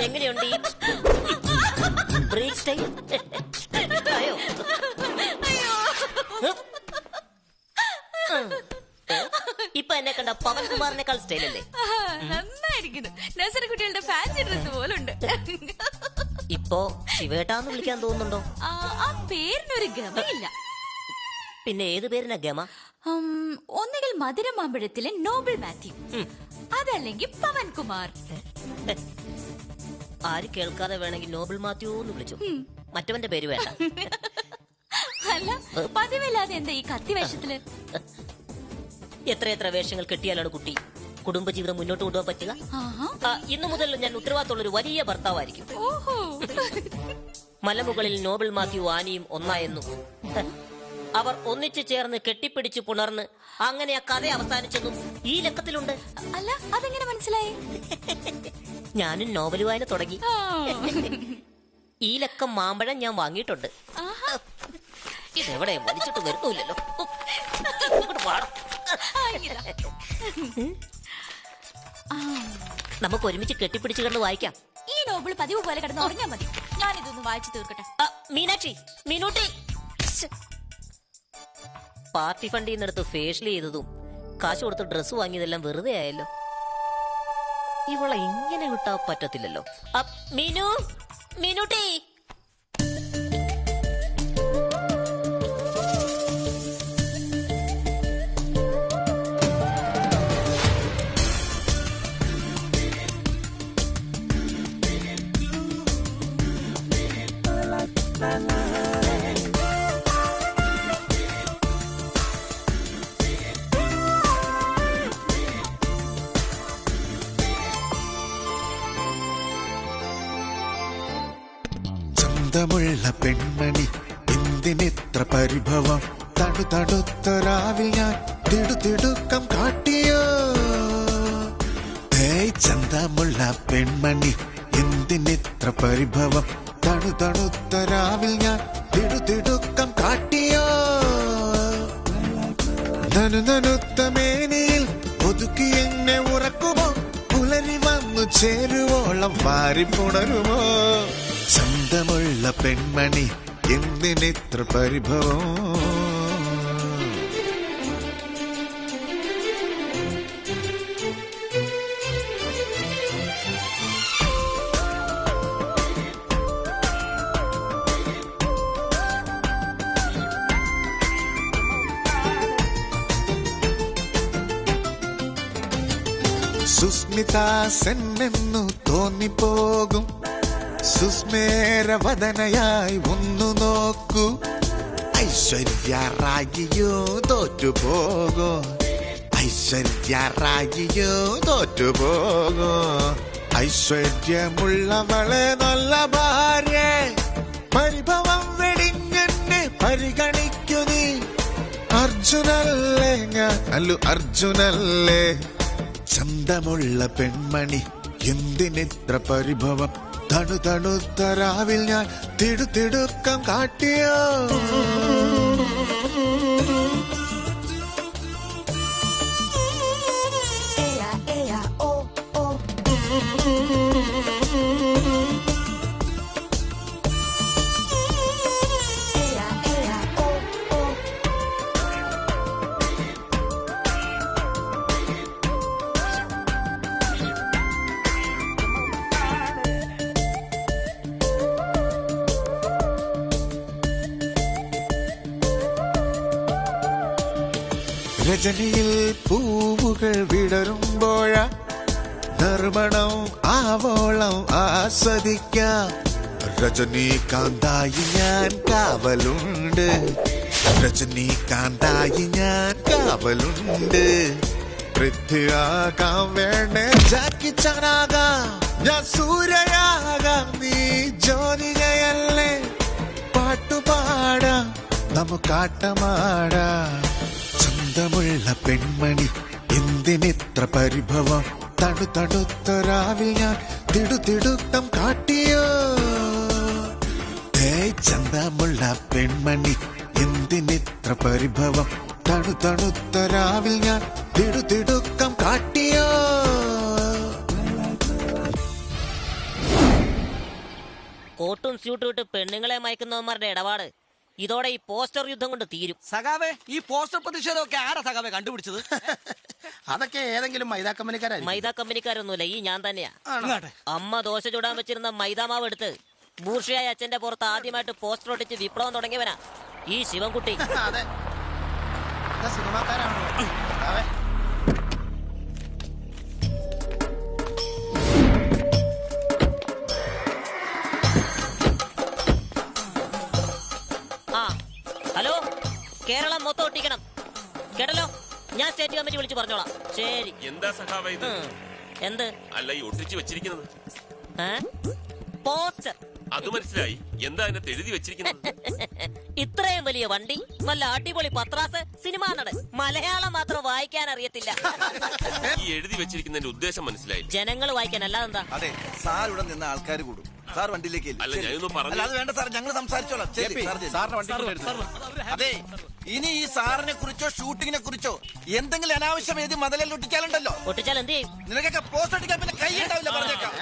എങ്ങനെയുണ്ട് ഈ ബ്രേക്ക് സ്റ്റൈൽ? ഇഷ്ടമായോ? ഇപ്പൊ എന്നെ കണ്ട പവൻ കുമാറിനേക്കാൾ സ്റ്റൈലല്ലേ? നന്നായിരിക്കുന്നു. നഴ്സറി കുട്ടികളുടെ ഫാൻസി ഡ്രസ് പോലുണ്ട്. ഇപ്പോ ശിവേട്ടാന്ന് വിളിക്കാൻ തോന്നുന്നുണ്ടോ? ആ പേരിനൊരു ഗമയില്ല. പിന്നെ ഏത് പേരിനാ ഗമ? ഒന്നുകിൽ മധുരമാമ്പഴത്തിലെ നോബിൾ മാത്യു, അതല്ലെങ്കിൽ പവൻ കുമാർ. ആര് കേൾക്കാതെ വേണമെങ്കിൽ നോബിൾ മാത്യു എന്ന് വിളിച്ചു. മറ്റവന്റെ പേര് വേണ്ട. അല്ല, പതിവില്ലാതെ എന്താ ഈ കത്തി വേഷത്തില്? എത്ര വേഷങ്ങൾ കെട്ടിയാലാണ് കുട്ടി കുടുംബജീവിതം മുന്നോട്ട് കൊണ്ടുപോകാൻ പറ്റുക? ഇന്നു മുതൽ ഞാൻ ഉത്തരവാദിത്തമുള്ള ഒരു വലിയ ഭർത്താവായിരിക്കും. മലമുകളിൽ നോബിൾ മാത്യു ആനിയും ഒന്നായെന്നു. അവർ ഒന്നിച്ചു ചേർന്ന് കെട്ടിപ്പിടിച്ചു പുണർന്ന് അങ്ങനെ ആ കഥ അവസാനിച്ചെന്നും ഈ ലക്കത്തിലുണ്ട്. അല്ല, അതെങ്ങനെ മനസ്സിലായി? ഞാനും നോവൽ വായന തുടങ്ങി. ഈ ലക്കം മാമ്പഴം ഞാൻ വാങ്ങിയിട്ടുണ്ട്. ഇതെവിടെ വലിച്ചിട്ട് വരുന്നില്ലല്ലോ. നമുക്ക് ഒരുമിച്ച് കെട്ടിപ്പിടിച്ച് കിടന്ന് വായിക്കാം. ഈ നോബിൾ പതിവ് പോലെ കിടന്ന് ഉറങ്ങാൻ മതി. ഞാനിതൊന്ന് വായിച്ചു തീർക്കട്ടെ. മീനാക്ഷി, മീനൂട്ടി, പാർട്ടി ഫണ്ടിൽ നിന്നെടുത്ത് ഫേഷ്യൽ ചെയ്തതും കാശ് കൊടുത്ത് ഡ്രസ്സ് വാങ്ങിയതെല്ലാം വെറുതെ ആയല്ലോ. ഇവളെ ഇങ്ങനെ വിട്ടാ പറ്റത്തില്ലല്ലോ. മീനു, മീനൂട്ടി. ചന്തമുള്ള പെൺമണി എന്തിനിത്ര പരിഭവം, തടുത്തൊരാവിൽ ഞാൻ തിടുക്കം കാട്ടിയോ. ചന്തമുള്ള പെൺമണി എന്തി എന്തിനിത്ര പരിഭവം തണുതണുത്ത രാവിൽ ഞാൻ തിടുതിടുക്കം കാട്ടിയോ നനുനനുത്ത മേനിയിൽ ഒതുക്കി എന്നെ ഉറക്കുമോ പുലരി വന്നു ചേരുവോളം വാരിപ്പുണരുമോ സ്വന്തമുള്ള പെൺമണി എന്തിനിത്ര പരിഭവം സുസ്മിതാസെന്നു തോന്നിപ്പോകും സുസ്മേരവദനയായി ഒന്നു നോക്കൂ ഐശ്വര്യറായിയോ തോറ്റുപോകോ ഐശ്വര്യറായിയോ തോറ്റുപോകോ ഐശ്വര്യമുള്ളവളെ നല്ല ഭാര്യ പരിഭവം വെടിഞ്ഞെന്നെ പരിഗണിക്കു നീ അർജുനല്ലേ ഞാൻ അല്ലു അർജുനല്ലേ ചന്തമുള്ള പെൺമണി എന്തിനിത്ര പരിഭവം തണുതണുത്ത രാവിൽ ഞാൻ തിടുതിടുക്കം കാട്ടിയോ രജനിയിൽ പൂവുകൾ വിടരുമ്പോഴ നർമ്മണം ആവോളം ആസ്വദിക്കാം രജനീകാന്തായി ഞാൻ കാവലുണ്ട് രജനീകാന്തായി ഞാൻ കാവലുണ്ട് പൃഥ്വിയാകാം വേണ്ടേ ജാക്കിച്ചാനാകാം ഞാൻ സൂര്യയാകാം നീ ജ്യോതികയല്ലേ പാട്ടുപാടാം നമുക്കാട്ടമാടാം സ്വന്തമുള്ള പെൺമണി എന്തിനിത്ര പരിഭവം തണുതണുത്ത രാവിൽ ഞാൻ തിടുതിടുക്കം കാട്ടിയോ ചന്തമുള്ള പെൺമണി എന്തിനിത്ര പരിഭവം തണുതണുത്ത രാവിൽ ഞാൻ തിടുതിടുക്കം കാട്ടിയോ കോട്ടും സ്യൂട്ടും ഇട്ട് പെണ്ണുങ്ങളെ മയക്കുന്നവന്മാരുടെ ഇടപാട് ഇതോടെ ഈ പോസ്റ്റർ യുദ്ധം കൊണ്ട് തീരും. സഖാവേ, ഈ പോസ്റ്റർ പ്രതിഷേധമൊക്കെ ആരാ സഖാവേ കണ്ടുപിടിച്ചത്? അതൊക്കെ ഏതെങ്കിലും മൈദാ കമ്പനിക്കാരായി. മൈദാ കമ്പനിക്കാരൊന്നുമില്ല, ഈ ഞാൻ തന്നെയാ. അമ്മ ദോശ ചുടാൻ വെച്ചിരുന്ന മൈദാമാവ് എടുത്ത് ബൂർഷയായ അച്ഛന്റെ പുറത്ത് ആദ്യമായിട്ട് പോസ്റ്റർ ഒട്ടിച്ച് വിപ്ലവം തുടങ്ങിയവനാ ഈ ശിവൻകുട്ടി. അതെ, സിനിമാക്കാരാണോ? ഹലോ, കേരളം മൊത്തം ഒട്ടിക്കണം കേട്ടല്ലോ. ഞാൻ സ്റ്റേറ്റ് കമ്മിറ്റി വിളിച്ചു പറഞ്ഞോളാം. ശരി. എന്താ സഖാവേ ഇത്? എന്ത് അല്ല ഈ ഒട്ടിച്ച് വെച്ചിരിക്കുന്നത്? പോസ്റ്റർ. അത് മനസ്സിലായി. എന്താ അതിനകത്ത് എഴുതി വെച്ചിരിക്കുന്നത്? ഇത്രയും വലിയ വണ്ടി, നല്ല അടിപൊളി പത്രാസ്, സിനിമാ നടൻ, മലയാളം മാത്രം വായിക്കാൻ അറിയത്തില്ല. ഈ എഴുതി വെച്ചിരിക്കുന്നതിന്റെ ഉദ്ദേശം മനസ്സിലായി. ജനങ്ങൾ വായിക്കാൻ അല്ലാതെന്താ? അതെ, സാർ ഇവിടെ നിന്ന് ആൾക്കാർ കൂടും. സാർ വണ്ടിയിലേക്ക്. അല്ല, ഞാനൊന്നും പറഞ്ഞു. അത് വേണ്ട സാർ, ഞങ്ങൾ സംസാരിച്ചോളാം. അതെ, ഇനി ഈ സാറിനെ കുറിച്ചോ ഷൂട്ടിങ്ങിനെ കുറിച്ചോ എന്തെങ്കിലും അനാവശ്യം എഴുതി മതിലിൽ ഒട്ടിച്ചാലുണ്ടല്ലോ. ഒട്ടിച്ചാൽ എന്ത് ചെയ്യും? നിനക്കൊക്കെ പോസ്റ്റ് ഒട്ടിക്കാൻ പിന്നെ കൈ ഉണ്ടാവില്ല. പറഞ്ഞേക്കാം.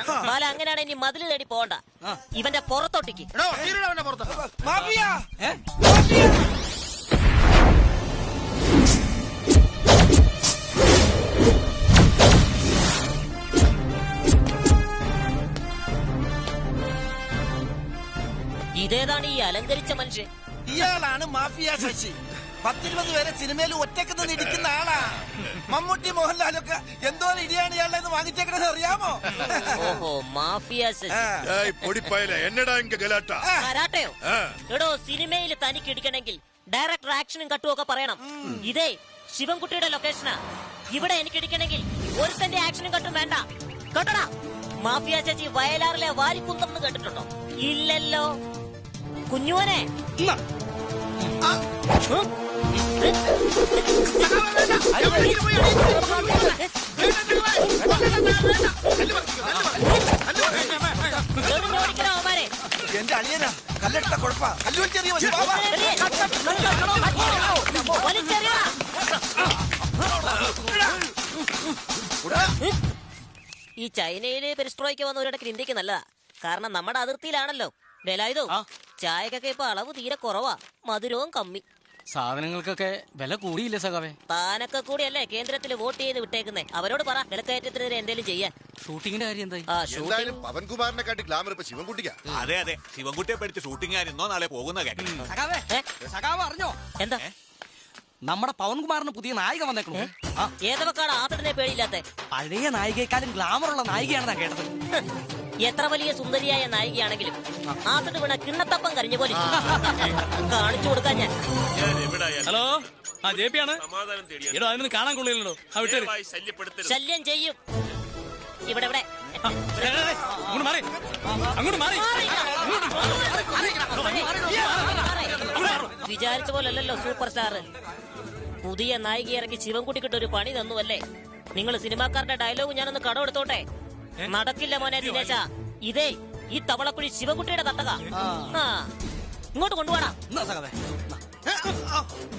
അങ്ങനെയാണ് ഇനി മതിൽ തേടി പോകണ്ട, ഇവന്റെ പുറത്തൊട്ടിക്ക്. ഇതേതാണ് ഈ അലങ്കരിച്ച മനുഷ്യൻ? ഇയാളാണ് മാഫിയ ശശി. 10-20 പേരെ സിനിമയിൽ ഒറ്റക്ക് നിന്ന് ഇടിക്കുന്ന ആളാ. മമ്മൂട്ടി, മോഹൻലാലൊക്കെ എന്തോ ഇടിയാണ് ഇയാളെ വാങ്ങിച്ചേക്കണെന്ന് അറിയാമോ? ഓഹോ, മാഫിയ ശശി. കരാട്ടയോ? എടോ, സിനിമയിൽ തനിക്ക് ഇടിക്കണമെങ്കിൽ ഡയറക്ടർ ആക്ഷനും കട്ടുമൊക്കെ പറയണം. ഇതേ ശിവൻകുട്ടിയുടെ ലൊക്കേഷനാ. ഇവിടെ എനിക്ക് ഇടിക്കണമെങ്കിൽ ഒരുത്തന്റെ ആക്ഷനും കട്ടും വേണ്ട. കേട്ടോടാ, മാഫിയ ശശി വയലാറിലെ വാരിക്കുന്തം കേട്ടിട്ടുണ്ടോ? ഇല്ലല്ലോ. കുഞ്ഞുവനെ എന്താ കുഴപ്പം? കല്ല് വലിച്ചെറിയോ? ഈ ചൈനയില് പെരിസ്ട്രോയ്ക്ക് വന്നവരുടെ ഇന്ത്യക്ക് നല്ലതാ. കാരണം നമ്മുടെ അതിർത്തിയിലാണല്ലോ. വേലായുധോ, ചായക്കൊക്കെ ഇപ്പൊ അളവ് തീരെ കുറവാ, മധുരവും കമ്മി. സാധനങ്ങൾക്കൊക്കെ വില കൂടിയില്ലേ സഖാവേ? താനൊക്കെ കൂടിയല്ലേ കേന്ദ്രത്തിൽ വോട്ട് ചെയ്ത് വിട്ടേക്കുന്നേ. അവരോട് പറ വിലക്കയറ്റത്തിനെതിരെ എന്തെങ്കിലും ചെയ്യാൻ. ഷൂട്ടിങ്ങിന്റെ കാര്യം എന്തായി? എന്തായാലും പവൻകുമാറിനെ കാട്ടി ഗ്ലാമർ ഇപ്പൊ ശിവൻകുട്ടിക്കാ. അതെ അതെ, ശിവൻകുട്ടിയെ പഠിച്ച് ഷൂട്ടിംഗ് ഇന്നോ നാളെ പോകുന്ന കേട്ടു. സഖാവ് അറിഞ്ഞോ എന്താ? നമ്മുടെ പവൻകുമാറിന് പുതിയ നായിക വന്നേക്കണു. ഏതൊക്കെയാണ് ആസത്തിനെ പേടിയില്ലാത്ത? പഴയ നായികയെക്കാളും ഗ്ലാമറുള്ള നായികയാണെന്നാ കേട്ടത്. എത്ര വലിയ സുന്ദരിയായ നായികയാണെങ്കിലും ആസത്ത് വീണ കിണ്ണത്തപ്പം കരിഞ്ഞ പോലെ കാണിച്ചു കൊടുക്കാൻ ഞാൻ. ഹലോ, ആ ജെ പി ആണ്. എടോ, അതിനൊന്നും കാണാൻ കൊള്ളില്ലല്ലോ. ശല്യം ചെയ്യും. ഇവിടെ ഇവിടെ അങ്ങോട്ട് മാറി, അങ്ങോട്ട് മാറി. വിചാരിച്ച പോലല്ലോ സൂപ്പർ സ്റ്റാർ. പുതിയ നായിക ഇറക്കി ശിവൻകുട്ടിക്കിട്ട് ഒരു പണി തന്നുവല്ലേ. നിങ്ങൾ സിനിമാക്കാരുടെ ഡയലോഗ് ഞാനൊന്ന് കടമെടുത്തോട്ടെ. നടക്കില്ല മോനെ ദിനേശ. ഇതേ ഈ തവളക്കുഴി ശിവൻകുട്ടിയുടെ തട്ടക. ഇങ്ങോട്ട് കൊണ്ടുപോടാ.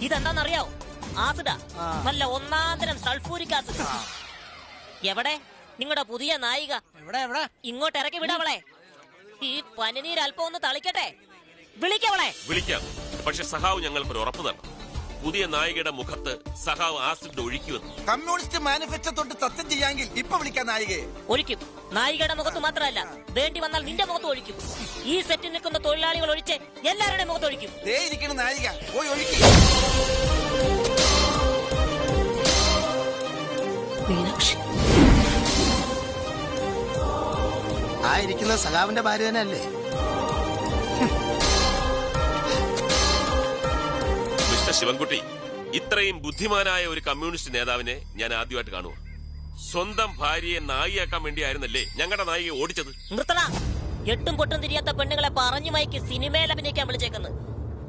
ഇതെന്താന്നറിയാവോ? ആസിഡാ, നല്ല ഒന്നാന്തരം സൾഫൂരിക് ആസിഡ്. എവിടെ നിങ്ങളുടെ പുതിയ നായിക? ഇങ്ങോട്ട് ഇറക്കി വിടാവളെ. ഈ പനിനീര് അല്പം ഒന്ന് തളിക്കട്ടെ. വിളിക്കവളെ. വിളിക്കാം, പക്ഷെ സഹാവ് ഞങ്ങൾക്കൊരു ഉറപ്പ് തരണം. പുതിയ നായികയുടെ മുഖത്ത് സഹാവ് ആസിഡ് ഒഴിക്കുമെന്ന്. കമ്മ്യൂണിസ്റ്റ് മാനിഫെസ്റ്റോ തൊട്ട് സത്യം ചെയ്യാമെങ്കിൽ ഇപ്പൊ വിളിക്കാൻ നായികയെ ഒഴിക്കും. നായികയുടെ മുഖത്ത് മാത്രമല്ല, വേണ്ടി വന്നാൽ നിന്റെ മുഖത്ത് ഒഴിക്കും. ഈ സെറ്റിൽ നിൽക്കുന്ന തൊഴിലാളികൾ ഒഴിച്ച് എല്ലാവരുടെയും മുഖത്ത് ഒഴിക്കും. ദേ ഇരിക്കുന്ന നായിക പോയി ഒഴിക്കും. മീനാക്ഷി ആയിരിക്കുന്ന സഖാവിന്റെ ഭാര്യ തന്നെ അല്ലേ? മിസ്റ്റർ ശിവൻകുട്ടി, ഇത്രയും ബുദ്ധിമാനായ ഒരു കമ്മ്യൂണിസ്റ്റ് നേതാവിനെ ഞാൻ ആദ്യമായിട്ട് കാണുക. സ്വന്തം ഭാര്യയെ നായിയാക്കാൻ വേണ്ടിയായിരുന്നല്ലേ ഞങ്ങളുടെ നായികയെ ഓടിച്ചത്? നിർത്തണ. എട്ടും പൊട്ടും തിരിയാത്ത പെണ്ണുങ്ങളെ പറഞ്ഞു മയക്കി സിനിമയിൽ അഭിനയിക്കാൻ വിളിച്ചേക്കുന്നത്.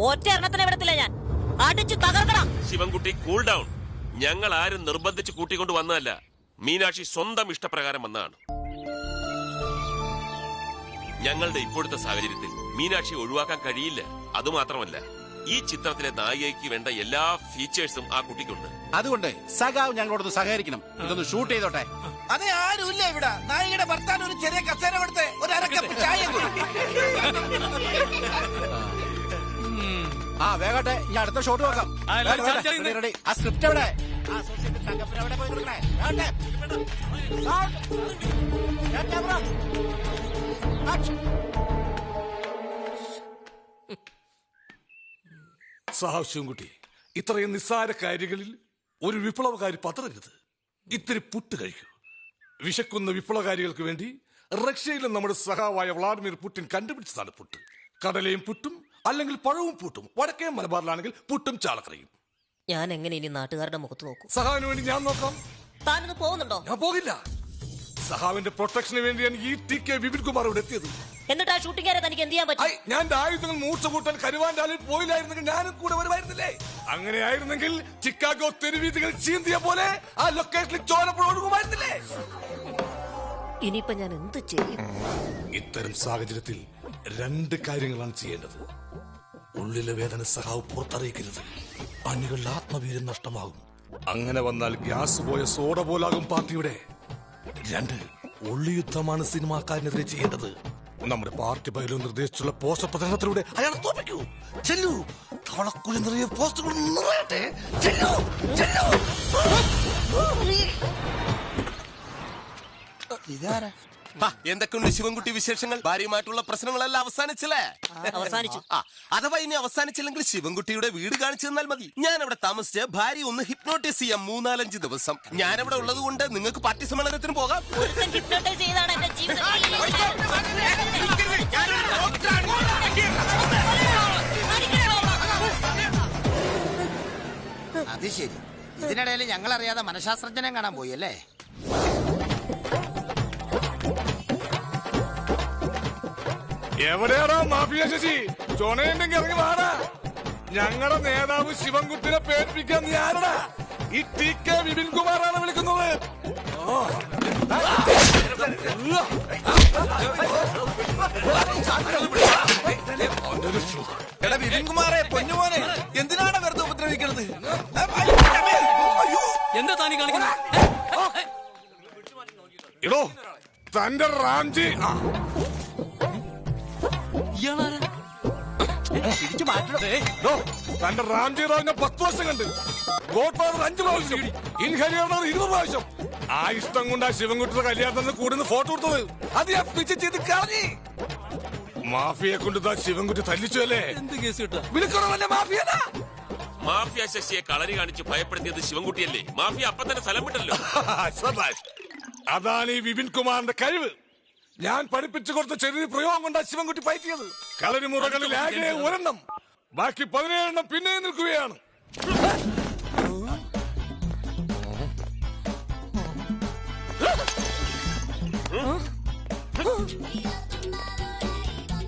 ഒറ്റ എണ്ണത്തിനെ വിടത്തില്ല ഞാൻ. അടിച്ചു തകർക്കണം. Sivankutty, cool down. ഞങ്ങൾ ആരും നിർബന്ധിച്ച് കൂട്ടിക്കൊണ്ട് വന്നതല്ല. മീനാക്ഷി സ്വന്തം ഇഷ്ടപ്രകാരം വന്നതാണ്. ഞങ്ങളുടെ ഇപ്പോഴത്തെ സാഹചര്യത്തിൽ മീനാക്ഷി ഒഴിവാക്കാൻ കഴിയില്ല. അതുമാത്രമല്ല, ഈ ചിത്രത്തിലെ നായികയ്ക്ക് വേണ്ട എല്ലാ ഫീച്ചേഴ്സും ആ കുട്ടിക്കുണ്ട്. അതുകൊണ്ട് സഖാവ് ഞങ്ങളോട് സഹകരിക്കണം. ഇതൊന്ന് ഷൂട്ട് ചെയ്തോട്ടെ. അതെ, ആരുമില്ല ഇവിടെ. നായികയുടെ ഭർത്താവിന് ഒരു ചെറിയ കസേര കൊടുത്ത് ഒരു അരക്കപ്പ് ചായ. ആ വേഗട്ടെ, ഈ അടുത്ത ഷോട്ട് നോക്കാം. ആ സ്ക്രിപ്റ്റ് എവിടെ? സഹാവ് ശിവൻകുട്ടി, ഇത്രയും നിസ്സാര കാര്യങ്ങളിൽ ഒരു വിപ്ലവകാരി പതറരുത്. ഇത്തിരി പുട്ട് കഴിക്കൂ. വിശക്കുന്ന വിപ്ലവകാരികൾക്ക് വേണ്ടി റഷ്യയിലെ നമ്മുടെ സഹാവായ വ്ളാഡിമിർ പുടിൻ കണ്ടുപിടിച്ചതാണ് പുട്ട്. കടലയും പുട്ടും, അല്ലെങ്കിൽ പഴവും പുട്ടും. വടക്കേ മലബാറിലാണെങ്കിൽ പുട്ടും ചാളക്കറിയും. ഞാൻ എങ്ങനെ ഇനി നാട്ടുകാരുടെ മുഖത്ത് നോക്കും? സഹാവിന് വേണ്ടി ഞാൻ നോക്കാം. താനൊന്ന് പോകുന്നുണ്ടോ? ഞാൻ പോകില്ല. സഹാവിന്റെ പ്രൊട്ടക്ഷന് വേണ്ടിയാണ് ഈ TK വിപിൻ കുമാർ ഇവിടെ എത്തിയത്. എന്നിട്ട് ആ ഷൂട്ടിംഗുകാരെ തനിക്ക് എന്ത് ചെയ്യാൻ പറ്റും? ഞാൻ ആയുധങ്ങൾ മൂർച്ച കൂട്ടാൻ കരുവാൻഡാലിൽ പോയില്ലായിരുന്നെങ്കിൽ ഞാനും കൂടെ വരുമായിരുന്നില്ലേ? അങ്ങനെയായിരുന്നെങ്കിൽ ചിക്കാഗോ തെരുവീതികൾ ചീന്തിയ പോലെ ആ ലൊക്കേഷനിൽ ചോരപ്പുഴ ഒഴുകുമായിരുന്നില്ലേ? ഇനിയിപ്പോ ഞാൻ എന്ത് ചെയ്യും? ഇത്തരം സാഹചര്യത്തിൽ രണ്ട് കാര്യങ്ങളാണ് ചെയ്യേണ്ടത്. ഉള്ളിലെ വേദന സഹാവ് പുറത്തറിയിക്കരുത്. അണികളുടെ ആത്മവീര്യം നഷ്ടമാകും. അങ്ങനെ വന്നാൽ ഗ്യാസ് പോയ സോഡ പോലാകും പാർട്ടിയുടെ. രണ്ട്, ഉള്ളിയുദ്ധമാണ് സിനിമാക്കാരനെതിരെ ചെയ്യേണ്ടത്. നമ്മുടെ പാർട്ടി ബൈലോ നിർദ്ദേശിച്ചുള്ള പോസ്റ്റർ പ്രചരണത്തിലൂടെ അയാളെ തോപ്പിക്കൂ. ചെല്ലൂ, തവളക്കുഴി നിറയെ പോസ്റ്ററുകൾ നിറയട്ടെ. ചെല്ലൂ, ചെല്ലൂ. ഇതാരാ? എന്തൊക്കെയുണ്ട് ശിവൻകുട്ടി വിശേഷങ്ങൾ? ഭാര്യയുമായിട്ടുള്ള പ്രശ്നങ്ങളെല്ലാം അവസാനിച്ചില്ലേ? അവസാനിച്ചു. അഥവാ ഇനി അവസാനിച്ചില്ലെങ്കിൽ ശിവൻകുട്ടിയുടെ വീട് കാണിച്ചു തന്നാൽ മതി. ഞാൻ അവിടെ താമസിച്ച് ഭാര്യ ഒന്ന് ഹിപ്നോട്ടൈസ് ചെയ്യാം 3-4 ദിവസം. ഞാനവിടെ ഉള്ളത് കൊണ്ട് നിങ്ങൾക്ക് പാർട്ടി സമ്മേളനത്തിന് പോകാം. ഹിപ്നോട്ടൈസ് ചെയ്താണ് എന്റെ ജീവിതം. അത് ശരി. ഇതിനിടയിൽ ഞങ്ങൾ അറിയാതെ മനഃശാസ്ത്രജ്ഞനെ കാണാൻ പോയി അല്ലേ? എവിടെയാണോ മാഫിയ ശശി? ചൊണയുണ്ടെങ്കിൽ ഇറങ്ങി വാടാ. ഞങ്ങളുടെ നേതാവ് ശിവൻകുട്ടിനെ പേടിപ്പിക്കാൻ നീ ആരടാ? ഈ TK വിപിൻ കുമാറാണ് വിളിക്കുന്നത്. എടാ വിപിൻകുമാറെ, പൊന്നുമോനെ, എന്തിനാണ് വെറുതെ ഉപദ്രവിക്കുന്നത്? എന്താ താനി കാണിക്കുന്നത്? ഇടോ തന്റെ റാംജി തന്റെ റാംജി റാവിനെ 10 വർഷം കണ്ട്, ഗോഡ് ഫാദർ 5 പ്രാവശ്യം, ഇൻഹരിയർ 20 പ്രാവശ്യം. ആ ഇഷ്ടം കൊണ്ട് ആ ശിവൻകുട്ടിയുടെ കല്യാണത്തിന് കൂടുന്ന ഫോട്ടോ എടുത്തത് അത് ഞാൻ പിച്ച് ചെയ്ത് കളഞ്ഞി. മാഫിയെ കൊണ്ട് താൻ ശിവൻകുട്ടി തല്ലിച്ചു അല്ലേ? എന്ത് കേസ് കിട്ടാ? വിളിക്കണമല്ലേ മാഫിയതാ? മാഫിയ ശശിയെ കളരി കാണിച്ച് ഭയപ്പെടുത്തിയത് ശിവൻകുട്ടിയല്ലേ? മാഫിയ അപ്പൊ തന്നെ സ്ഥലം വിട്ടല്ലോ. അതാണ് ഈ വിപിൻ കുമാറിന്റെ കഴിവ്. ഞാൻ പഠിപ്പിച്ചു കൊടുത്ത ചെറിയ പ്രയോഗം കൊണ്ടാ ശിവൻകുട്ടി പയറ്റിയത്. കളരി മുറകളിൽ ആകെ ഒരെണ്ണം, ബാക്കി 17 പിന്നെ നിൽക്കുകയാണ്.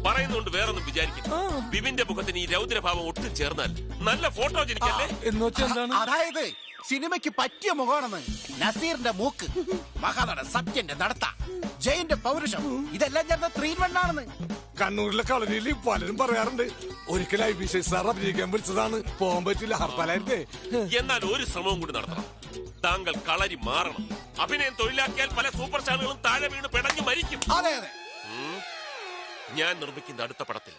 പറയുന്നുണ്ട് വേറൊന്നും വിചാരിക്കുന്നു. ബിബിന്റെ മുഖത്തിന് ഈ രൗദ്രഭാവം ഒട്ടും ചേർന്നാൽ നല്ല ഫോട്ടോ ജനിക്കല്ലേ? അതായത് സിനിമയ്ക്ക് പറ്റിയ മുഖമാണെന്ന്. നസീറിന്റെ മൂക്ക്, മഹാനടൻ സത്യന്റെ നടത്ത, ജയന്റെ പൗരുഷം, ഇതെല്ലാം ചേർന്ന 3-in-1 ആണെന്ന്. കണ്ണൂരിലെ കളരിയിൽ പലരും പറയാറുണ്ട്. ഒരിക്കലും IBC സാർ അഭിനയിക്കാൻ വിളിച്ചതാണ്, പോകാൻ പറ്റില്ല, ഹർത്താലായിരുന്നേ. എന്നാൽ ഒരു ശ്രമവും കൂടി നടത്തണം. താങ്കൾ കളരി മാറണം. അഭിനയം തൊഴിലാക്കിയാൽ പല സൂപ്പർ സ്റ്റാറുകളും താഴെ വീണ് പിടഞ്ഞു മരിക്കും. ഞാൻ നിർമ്മിക്കുന്ന അടുത്ത പടത്തിൽ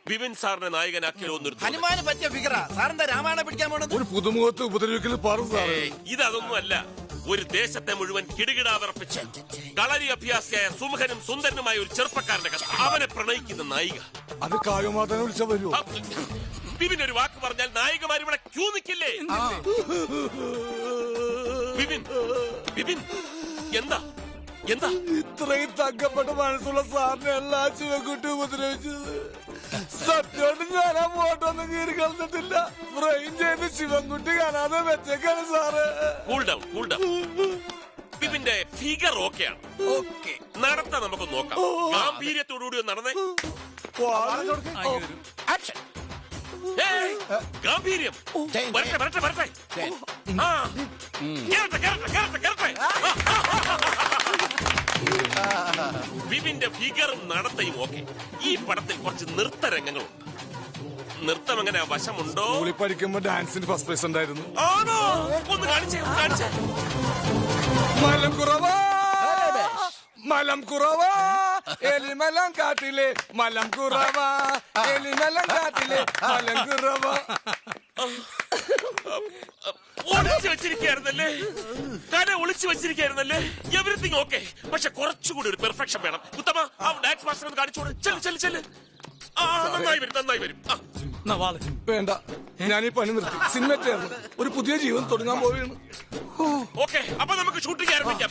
ബിപിൻ സാറിനെ നായകനാക്കിയോ ഹനുമാന് പറ്റിയ ഫിഗറാ സാറിന്റെ രാമായണം പിടിക്കാൻ പോണത്. ഒരു പുതുമുഖത്ത് ഉപദ്രവിക്കൽ ഇതൊന്നും അല്ല. ഒരു ദേശത്തെ മുഴുവൻ കിടുകിടാ വിറപ്പിച്ച് കളരി അഭ്യാസിയായ സുമുഖനും സുന്ദരനുമായ ഒരു ചെറുപ്പക്കാരന്റെ കഥ. അവനെ പ്രണയിക്കുന്ന നായിക. അത് കാവ്യമാതാനെ വിളിച്ച വരൂ. ബിപിൻ ഒരു വാക്ക് പറഞ്ഞാൽ നായികമാർ ഇവിടെ ക്യൂ നിൽക്കില്ലേ? ബിപിൻ, ബിപിൻ, എന്താ എന്താ ഇത്രയും തങ്കപ്പെട്ട മനസ്സുള്ള സാറിനെ എല്ലാ ശിവൻകുട്ടി ഉപദ്രവിച്ചത്? സത്യോട് ഞാൻ ആ ഫോട്ടോന്നും കീറി കളഞ്ഞിട്ടില്ല. ഫ്രെയിം ചെയ്ത് ശിവൻകുട്ടി കാണാതെ വെച്ചേക്കാണ് sir. Cool down, cool down. ബിപിന്റെ ഫിഗർ ഓക്കെയാണ്. നടത്ത നമുക്ക് നോക്കാം. ഗാംഭീര്യത്തോടുകൂടി നടന്നേ. ഗാംഭീര്യം. വരട്ടെ വരട്ടെ വരട്ടെ. ബിപിന്റെ ഫിഗറും നടത്തയും ഓക്കെ. ഈ പടത്തിൽ കുറച്ച് നൃത്ത രംഗങ്ങളുണ്ട്. നൃത്തം എങ്ങനെ വശമുണ്ടോ? പഠിക്കുമ്പോ ഡാൻസിന് ഫസ്റ്റ് പ്രൈസ് ഉണ്ടായിരുന്നു. ആണോ? ഒന്ന് കാണിച്ചേ, കാണിച്ചേ. മലം കുറവാ, മലം കുറവാ, എലിമലം കാട്ടിലെ മലം കുറവാ, എലിമലം കാട്ടിലെ മലം കുറവാ. ഒളിച്ചു വെച്ചിരിക്കായിരുന്നല്ലേ? കല ഒളിച്ചു വെച്ചിരിക്കായിരുന്നല്ലേ? Everything okay. പക്ഷെ കുറച്ചുകൂടി ഒരു പെർഫെക്ഷൻ വേണം. ഉത്തമ ആ ഡാൻസ് മാസ്റ്റർ ഒന്ന് കാണിച്ചോട്. ചെല്ല് ചെല്ല് ചെല്ല്. നന്നായി വരും, നന്നായി വരും. വേണ്ട, ഞാൻ ഈ പണി നിർത്തി. സിനിമ ചേർന്ന് ഒരു പുതിയ ജീവൻ തുടങ്ങാൻ പോവുകയാണ്. ഓക്കെ, അപ്പൊ നമുക്ക് ഷൂട്ടിംഗ് ആരംഭിക്കാം.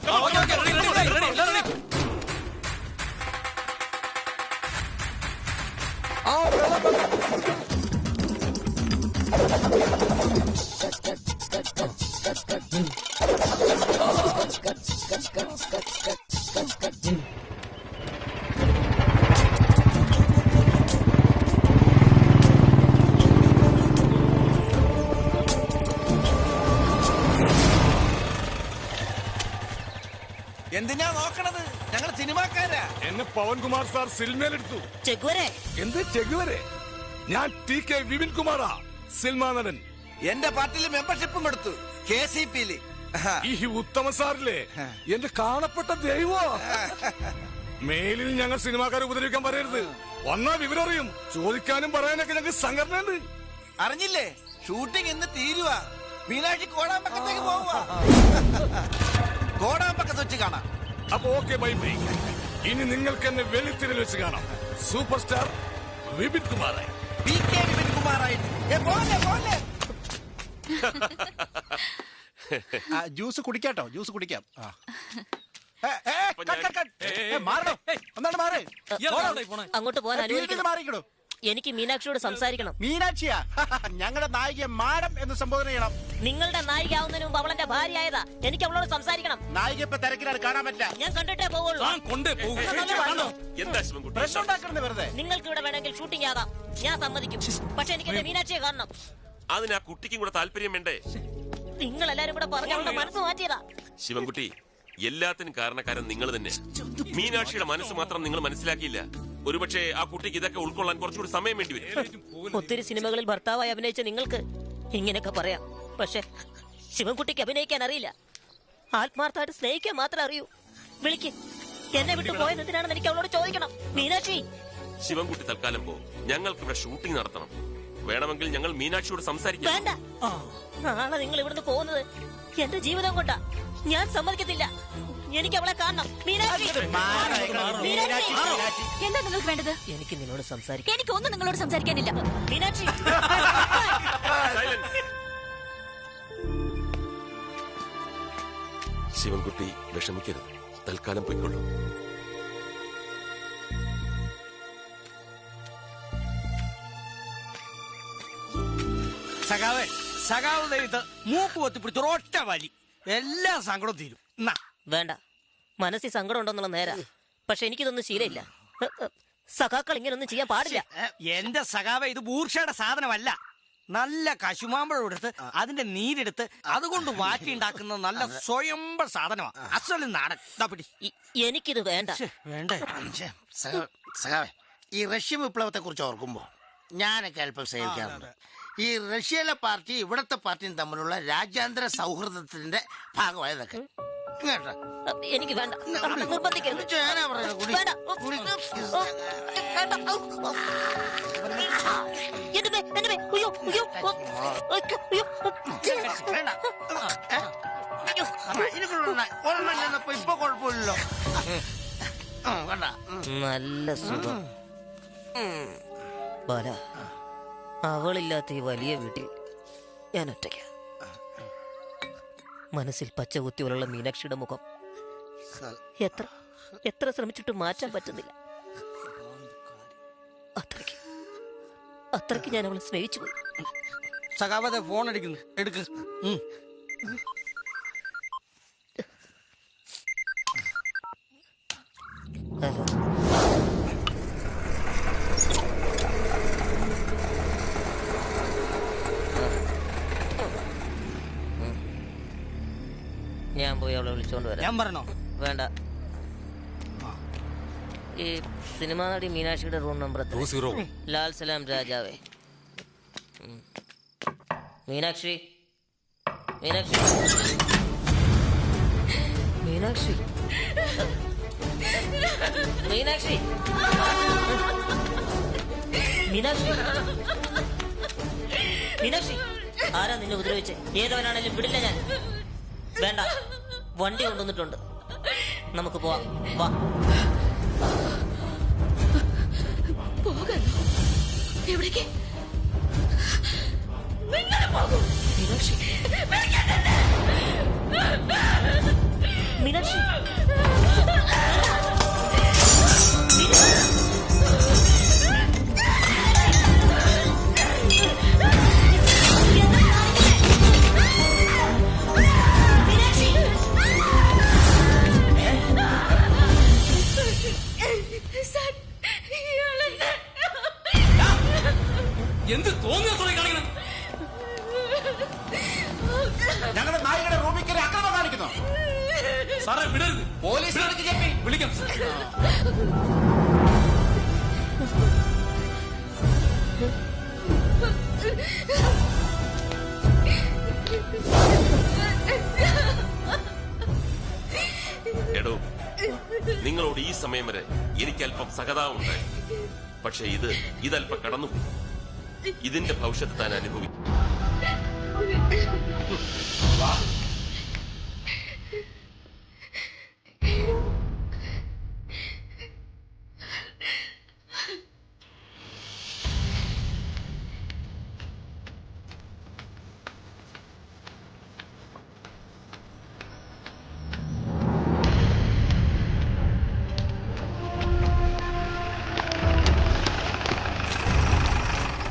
എന്തിനാ നോക്കണത്? ഞങ്ങൾ സിനിമാക്കാരാ. എന്നെ പവൻകുമാർ സാർ സിനിമയിലെടുത്തു. എന്ത് ചെഗുവരെ? ഞാൻ TK വിപിൻ കുമാറാ, സിനിമാ നടൻ. എന്റെ പാർട്ടിയിൽ മെമ്പർഷിപ്പും കൊടുത്തു, KCP-യിൽ. ഈ ഉത്തമ സാറില്ലേ എന്റെ കാണപ്പെട്ട ദൈവോ. മേലിൽ ഞങ്ങൾ സിനിമാക്കാരെ ഉപദ്രവിക്കാൻ പറയരുത്. വന്നാ വിവരം അറിയും. ചോദിക്കാനും പറയാനൊക്കെ ഞങ്ങൾക്ക് സംഘടനയുണ്ട്. അറിഞ്ഞില്ലേ? ഷൂട്ടിംഗ് ഇന്ന് തീരുവാ. മീനാക്ഷി കോടാമ്പക്കത്തേക്ക് പോവാ. കോടാമ്പക്കത്ത് വെച്ച് കാണാം. അപ്പൊ ഓക്കെ, ബൈ ബൈ. ഇനി നിങ്ങൾക്ക് എന്നെ വെളുത്തിരിൽ വെച്ച് കാണാം. സൂപ്പർ സ്റ്റാർ വിപിൻ കുമാറായി. PK വിപിൻ കുമാറായിട്ട്. ജ്യൂസ് കുടിക്കാട്ടോ, ജ്യൂസ് കുടിക്കാം. അങ്ങോട്ട് പോകാൻ അനുവദിക്കണം. എനിക്ക് മീനാക്ഷിയോട് സംസാരിക്കണം. മീനാക്ഷിയാ ഞങ്ങളുടെ നായിക മാഡം എന്ന് സംബോധന ചെയ്യണം. നിങ്ങളുടെ നായിക ആവുന്നതിന് മുമ്പ് അവളെന്റെ ഭാര്യയായതാ. എനിക്ക് അവളോട് സംസാരിക്കണം. നായിക ഇപ്പൊ തിരക്കിലാണ്, കാണാൻ പറ്റില്ല. ഞാൻ കണ്ടിട്ടേ പോവുള്ളൂ. പ്രശ്നം ഉണ്ടാക്കരുത് വെറുതെ. നിങ്ങൾക്ക് ഇവിടെ വേണമെങ്കിൽ ഷൂട്ടിംഗ് ആകാം, ഞാൻ സമ്മതിക്കും. പക്ഷെ എനിക്ക് എന്റെ മീനാക്ഷിയെ കാണണം. അതിന് ആ കുട്ടിക്കും കൂടെ താല്പര്യം വേണ്ടേ? നിങ്ങൾ എല്ലാരും കൂടെ പറഞ്ഞ അവളുടെ മനസ്സ് മാറ്റിയതാ. ശിവൻകുട്ടി, എല്ലാത്തിനും കാരണക്കാരൻ നിങ്ങൾ തന്നെ. മീനാക്ഷിയുടെ മനസ്സ് മാത്രം നിങ്ങൾ മനസ്സിലാക്കിയില്ല. ഒരുപക്ഷെ ആ കുട്ടിക്ക് ഇതൊക്കെ ഉൾക്കൊള്ളാൻ കുറച്ചുകൂടി സമയം വേണ്ടി വരും. ഒത്തിരി സിനിമകളിൽ ഭർത്താവായി അഭിനയിച്ച നിങ്ങൾക്ക് ഇങ്ങനെയൊക്കെ പറയാം. പക്ഷെ ശിവൻകുട്ടിക്ക് അഭിനയിക്കാൻ അറിയില്ല. ആത്മാർത്ഥമായിട്ട് സ്നേഹിക്കാൻ മാത്രമേ അറിയൂ. വിളിക്ക്. എന്നെ വിട്ടു പോയത് എന്തിനാണെന്ന് എനിക്ക് അവളോട് ചോദിക്കണം. മീനാക്ഷി, ശിവൻകുട്ടി തൽക്കാലം പോ. ഞങ്ങൾക്ക് ഇവിടെ ഷൂട്ടിംഗ് നടത്തണം. വേണമെങ്കിൽ ഞങ്ങൾ മീനാക്ഷിയോട് സംസാരിക്കാം. വേണ്ട. നാളെ നിങ്ങൾ ഇവിടുന്ന് പോകുന്നത് എന്റെ ജീവിതം കൊണ്ടാ. ഞാൻ സമ്മതിക്കത്തില്ല. എനിക്ക് അവളെ കാണണം. മീനാക്ഷി, എന്താ നിങ്ങൾക്ക് വേണ്ടത്? എനിക്ക് നിന്നോട് സംസാരിക്കാം. എനിക്കൊന്നും നിങ്ങളോട് സംസാരിക്കാനില്ല. മീനാക്ഷി, ശിവൻകുട്ടി വിഷമിക്കരുത്. തൽക്കാലം പോയിക്കൊള്ളൂ. സഖാവ് ഇത് മൂക്ക് പൊത്തി പിടിച്ച് ഒറ്റ വലി എല്ലാ സങ്കടവും തീരും. വേണ്ട. മനസ്സിൽ സങ്കടം ഉണ്ടെന്നുള്ള നേരാ. പക്ഷെ എനിക്കിതൊന്നും ശീലമില്ല. സഖാക്കൾ ഇങ്ങനൊന്നും ചെയ്യാൻ പാടില്ല. എന്റെ സഖാവെ, ഇത് ബൂർഷയുടെ സാധനമല്ല. നല്ല കശുമാമ്പഴം എടുത്ത് അതിന്റെ നീരെടുത്ത് അതുകൊണ്ട് വാറ്റി ഉണ്ടാക്കുന്ന നല്ല സ്വയംഭ സാധനമാണ്. അസല് നാടൻ. എനിക്കിത് വേണ്ട. വേണ്ടേ? സഖാവെ, ഈ റഷ്യൻ വിപ്ലവത്തെ കുറിച്ച് ഓർക്കുമ്പോ ഞാനൊക്കെ അല്പം സേവിക്കാറുണ്ട്. ഈ റഷ്യയിലെ പാർട്ടി ഇവിടത്തെ പാർട്ടിയും തമ്മിലുള്ള രാജ്യാന്തര സൗഹൃദത്തിന്റെ ഭാഗമായതൊക്കെ എനിക്ക് വേണ്ട. നിർബന്ധിക്കരുത്. ഇപ്പൊ കുഴപ്പമില്ലല്ലോ. നല്ല സുഖം. ബാല, അവളില്ലാത്ത ഈ വലിയ വീട്ടിൽ ഞാൻ ഒറ്റയ്ക്ക. മനസ്സിൽ പച്ച കുത്തിയുള്ള മീനാക്ഷിയുടെ മുഖം എത്ര ശ്രമിച്ചിട്ട് മാറ്റാൻ പറ്റുന്നില്ല. അത്രയ്ക്ക് ഞാൻ അവളെ സ്നേഹിച്ചു പോയി. സഖാവതെ ഫോൺ അടിക്കുന്നു, എടുക്ക്. ഹലോ. ഞാൻ പോയി അവളെ വിളിച്ചോണ്ട് വരാം. ഞാൻ പറഞ്ഞോ? വേണ്ട. ഈ സിനിമാ നടി മീനാക്ഷിയുടെ റൂം നമ്പർ ലാൽ സലാം രാജാവേ. മീനാക്ഷി, മീനാക്ഷി, മീനാക്ഷി, മീനാക്ഷി, മീനാക്ഷി, മീനാക്ഷി. ആരാ നിന്നെ ഉപദ്രവിച്ച്? ഏതവനാണെങ്കിലും വിടില്ല ഞാൻ. വേണ്ട. വണ്ടി കൊണ്ടുവന്നിട്ടുണ്ട്. നമുക്ക് പോവാം. വാ. എവിടേക്ക്? മീനാക്ഷി, മീനാക്ഷി, എന്ത് തോന്നിയ കാണിക്കണം? ഞങ്ങളുടെ നായികയുടെ റൂമിൽ കയറി അക്രമം കാണിക്കുന്നു. സാറേ വിടരുത്. പോലീസ് വിളിക്കാം. എടോ, നിങ്ങളോട് ഈ സമയം വരെ എനിക്ക് അല്പം സഹതാവുണ്ടായി. പക്ഷെ ഇതല്പം കടന്നുപോയി. ഇതിന്റെ ഭവിഷ്യത്ത് താൻ അനുഭവിക്കും.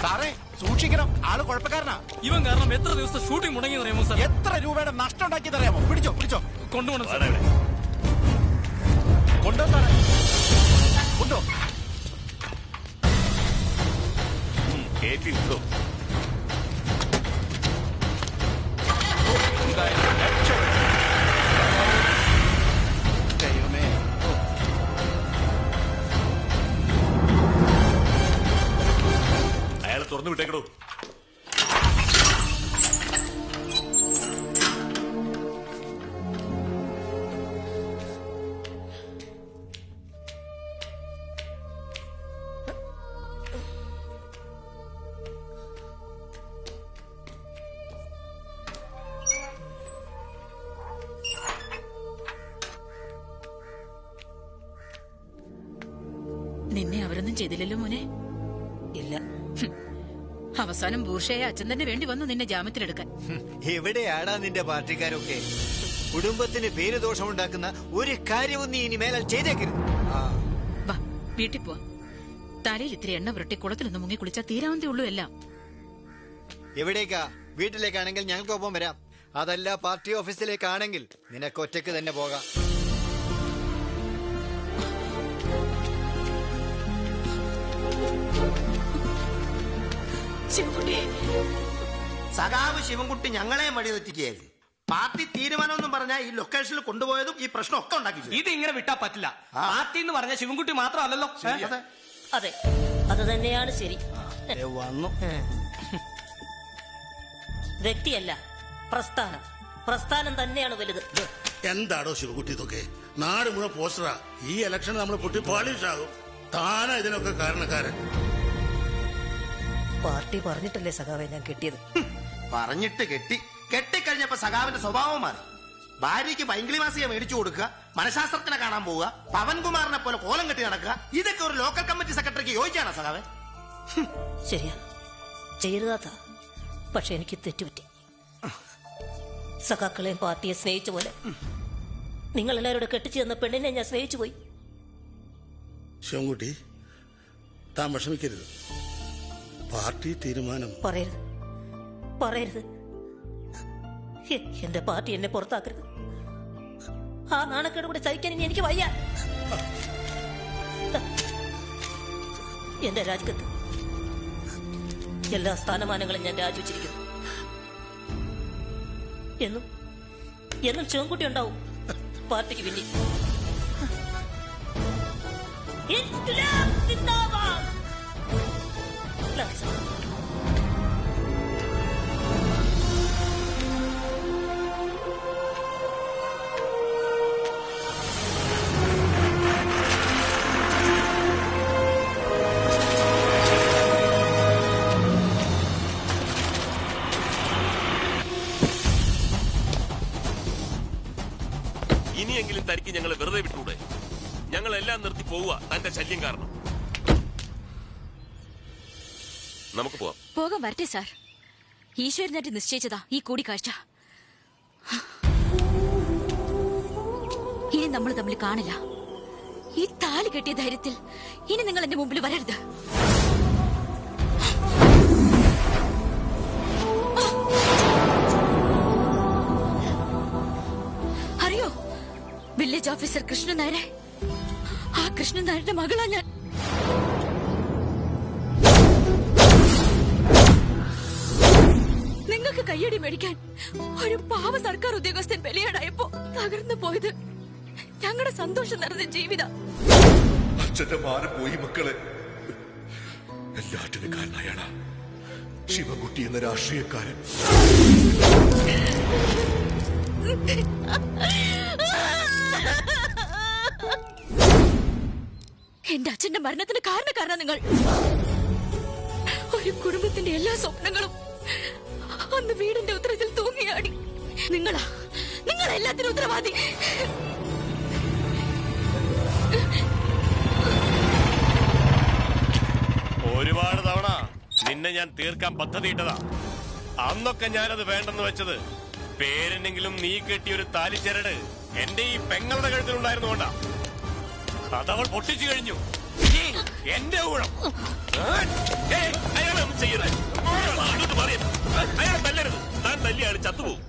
സാറേ സൂക്ഷിക്കണം, ആള് കുഴപ്പക്കാരനാ. ഇവൻ കാരണം എത്ര ദിവസത്തെ ഷൂട്ടിംഗ് മുടങ്ങി അറിയാമോ സാർ? എത്ര രൂപയുടെ നഷ്ടം ഉണ്ടാക്കിയതറിയാമോ? പിടിച്ചോ പിടിച്ചോ, കൊണ്ടുപോകണം സാർ. കൊണ്ടോ സാറേ, കൊണ്ടോ. കേട്ടിട്ടോ? ദൈവമേ. നിന്നെ അവരൊന്നും ചെയ്തില്ലല്ലോ മോനെ? ഇല്ല. അവസാനം ബൂർഷയെ അച്ഛൻ തന്നെ വേണ്ടി വന്നു നിന്നെ ജാമ്യത്തിലെടുക്കാൻ. എവിടെയാടാ നിന്റെ പാർട്ടിക്കാരൊക്കെ? കുടുംബത്തിന് പേര് ദോഷമുണ്ടാക്കുന്ന ഒരു കാര്യവും നീ ഇനി മേലാൽ ചെയ്തേക്കരുത്. വാ, വീട്ടിൽ പോവാ. തലയിൽ ഇത്തിരി എണ്ണ പുരട്ടി കുളത്തിലൊന്ന് മുങ്ങി കുളിച്ചാൽ തീരാവുന്നതേ ഉള്ളൂ എല്ലാം. എവിടേക്കാ? വീട്ടിലേക്കാണെങ്കിൽ ഞങ്ങൾക്കൊപ്പം വരാം. അതല്ല പാർട്ടി ഓഫീസിലേക്കാണെങ്കിൽ നിനക്ക് ഒറ്റയ്ക്ക് തന്നെ പോകാം. സഖാവ് ശിവൻകുട്ടി ഞങ്ങളെ വഴി തെറ്റിക്കുകയായിരുന്നു. പാർട്ടി തീരുമാനം പറഞ്ഞാൽ ഈ ലൊക്കേഷനിൽ കൊണ്ടുപോയതും ഈ പ്രശ്നം ഒക്കെ ഉണ്ടാക്കി. ഇത് ഇങ്ങനെ വിട്ടാ പറ്റില്ല. പാർട്ടി എന്ന് പറഞ്ഞ ശിവൻകുട്ടി മാത്രമല്ലല്ലോ. അതെ, അത് തന്നെയാണ് ശരി. വന്നു. വ്യക്തിയല്ല, പ്രസ്ഥാനം. പ്രസ്ഥാനം തന്നെയാണ് വലുത്. എന്താടോ ശിവകുട്ടി ഇതൊക്കെ? നാട് മുഴുവൻ പോസ്റ്ററാ. ഈ ഇലക്ഷൻ നമ്മൾ പൊട്ടി പോളിഷാകും. താനാ ഇതിനൊക്കെ കാരണക്കാരൻ. പാർട്ടി പറഞ്ഞിട്ടല്ലേ സഖാവെ ഞാൻ കെട്ടിയത്? പറഞ്ഞിട്ട് കെട്ടിക്കഴിഞ്ഞപ്പോ സഖാവിന്റെ സ്വഭാവം മാറി. ഭാര്യയ്ക്ക് പൈങ്കിളി മാസിക മേടിച്ചു കൊടുക്കുക, മനഃശാസ്ത്രത്തിനെ കാണാൻ പോവുക, പവൻകുമാറിനെ പോലെ കോലം കെട്ടി നടക്കുക, ഇതൊക്കെ ഒരു ലോക്കൽ കമ്മിറ്റി സെക്രട്ടറിക്ക് യോജിച്ചാണ് സഖാവെ? ശരിയാ, ചെയ്യരുതാത്ത. പക്ഷെ എനിക്ക് തെറ്റുപറ്റി. സഖാക്കളെയും പാർട്ടിയെ സ്നേഹിച്ച പോലെ നിങ്ങൾ എല്ലാവരോട് കെട്ടിച്ചു തന്ന പെണ്ണിനെ ഞാൻ സ്നേഹിച്ചു പോയി. ശിവൻകുട്ടി, താൻ വിഷമിക്കരുത്. പാർട്ടി തീരുമാനം പറയരുത്, പറയരുത്. എന്റെ പാർട്ടി എന്നെ പുറത്താക്കരുത്. ആ നാണക്കേട് കൂടെ സഹിക്കാൻ ഇനി എനിക്ക് വയ്യ. എന്റെ രാജ്യത്ത് എല്ലാ സ്ഥാനമാനങ്ങളും ഞാൻ രാജിവെച്ചിരിക്കുന്നു. എന്നും ശിവൻകുട്ടി ഉണ്ടാവും പാർട്ടിക്ക് പിന്നിൽ. ഇനിയെങ്കിലും തനിക്ക് ഞങ്ങൾ വെറുതെ വിട്ടൂടെ? ഞങ്ങളെല്ലാം നിർത്തി പോവുക തന്റെ ശല്യം കാരണം. നമുക്ക് പോവാം. പോകാൻ വരട്ടെ സാർ. ഈശ്വരനായിട്ട് നിശ്ചയിച്ചതാ ഈ കൂടിക്കാഴ്ച. ഇനി നമ്മൾ തമ്മിൽ കാണില്ല. ഈ താലി കെട്ടിയ ധൈര്യത്തിൽ ഇനി നിങ്ങൾ എന്റെ മുമ്പിൽ വരരുത്. അറിയോ വില്ലേജ് ഓഫീസർ കൃഷ്ണൻ നായരെ? ആ കൃഷ്ണൻ നായരുടെ മകളാ ഞാൻ. നിങ്ങൾക്ക് കയ്യടി മേടിക്കാൻ ഒരു പാവ സർക്കാർ ഉദ്യോഗസ്ഥൻ ബലിയാടായപ്പോ തകർന്നു പോയത് ഞങ്ങളുടെ സന്തോഷം നിറഞ്ഞ ജീവിതം. അച്ഛന്റെ മാനം പോയി മക്കളെ. എല്ലാറ്റിനും കാരണമായാണ് ശിവൻകുട്ടി എന്ന രാഷ്ട്രീയക്കാരൻ. എന്റെ അച്ഛന്റെ മരണത്തിന് കാരണക്കാരാണ് നിങ്ങൾ. ഒരു കുടുംബത്തിന്റെ എല്ലാ സ്വപ്നങ്ങളും അന്ന് വീടിന്റെ ഉത്തരത്തിൽ തൂങ്ങിയാടി. നിങ്ങൾ എല്ലാത്തിനും ഉത്തരവാദി. ഒരുപാട് തവണ നിന്നെ ഞാൻ തീർക്കാൻ പദ്ധതിയിട്ടതാ. അന്നൊക്കെ ഞാനത് വേണ്ടെന്ന് വെച്ചത് പേരെന്നെങ്കിലും നീ കെട്ടിയൊരു താലിച്ചരട് എന്റെ ഈ പെങ്ങളുടെ കഴുത്തിലുണ്ടായിരുന്നുകൊണ്ടാ. അതവൾ പൊട്ടിച്ചു കഴിഞ്ഞു. എന്റെ ഊഴം. അയാളെ ഒന്നും ചെയ്യരുത്. അയാളെ തല്ലരുത്. താൻ തല്ലിയാണ് ചത്തുപോകും.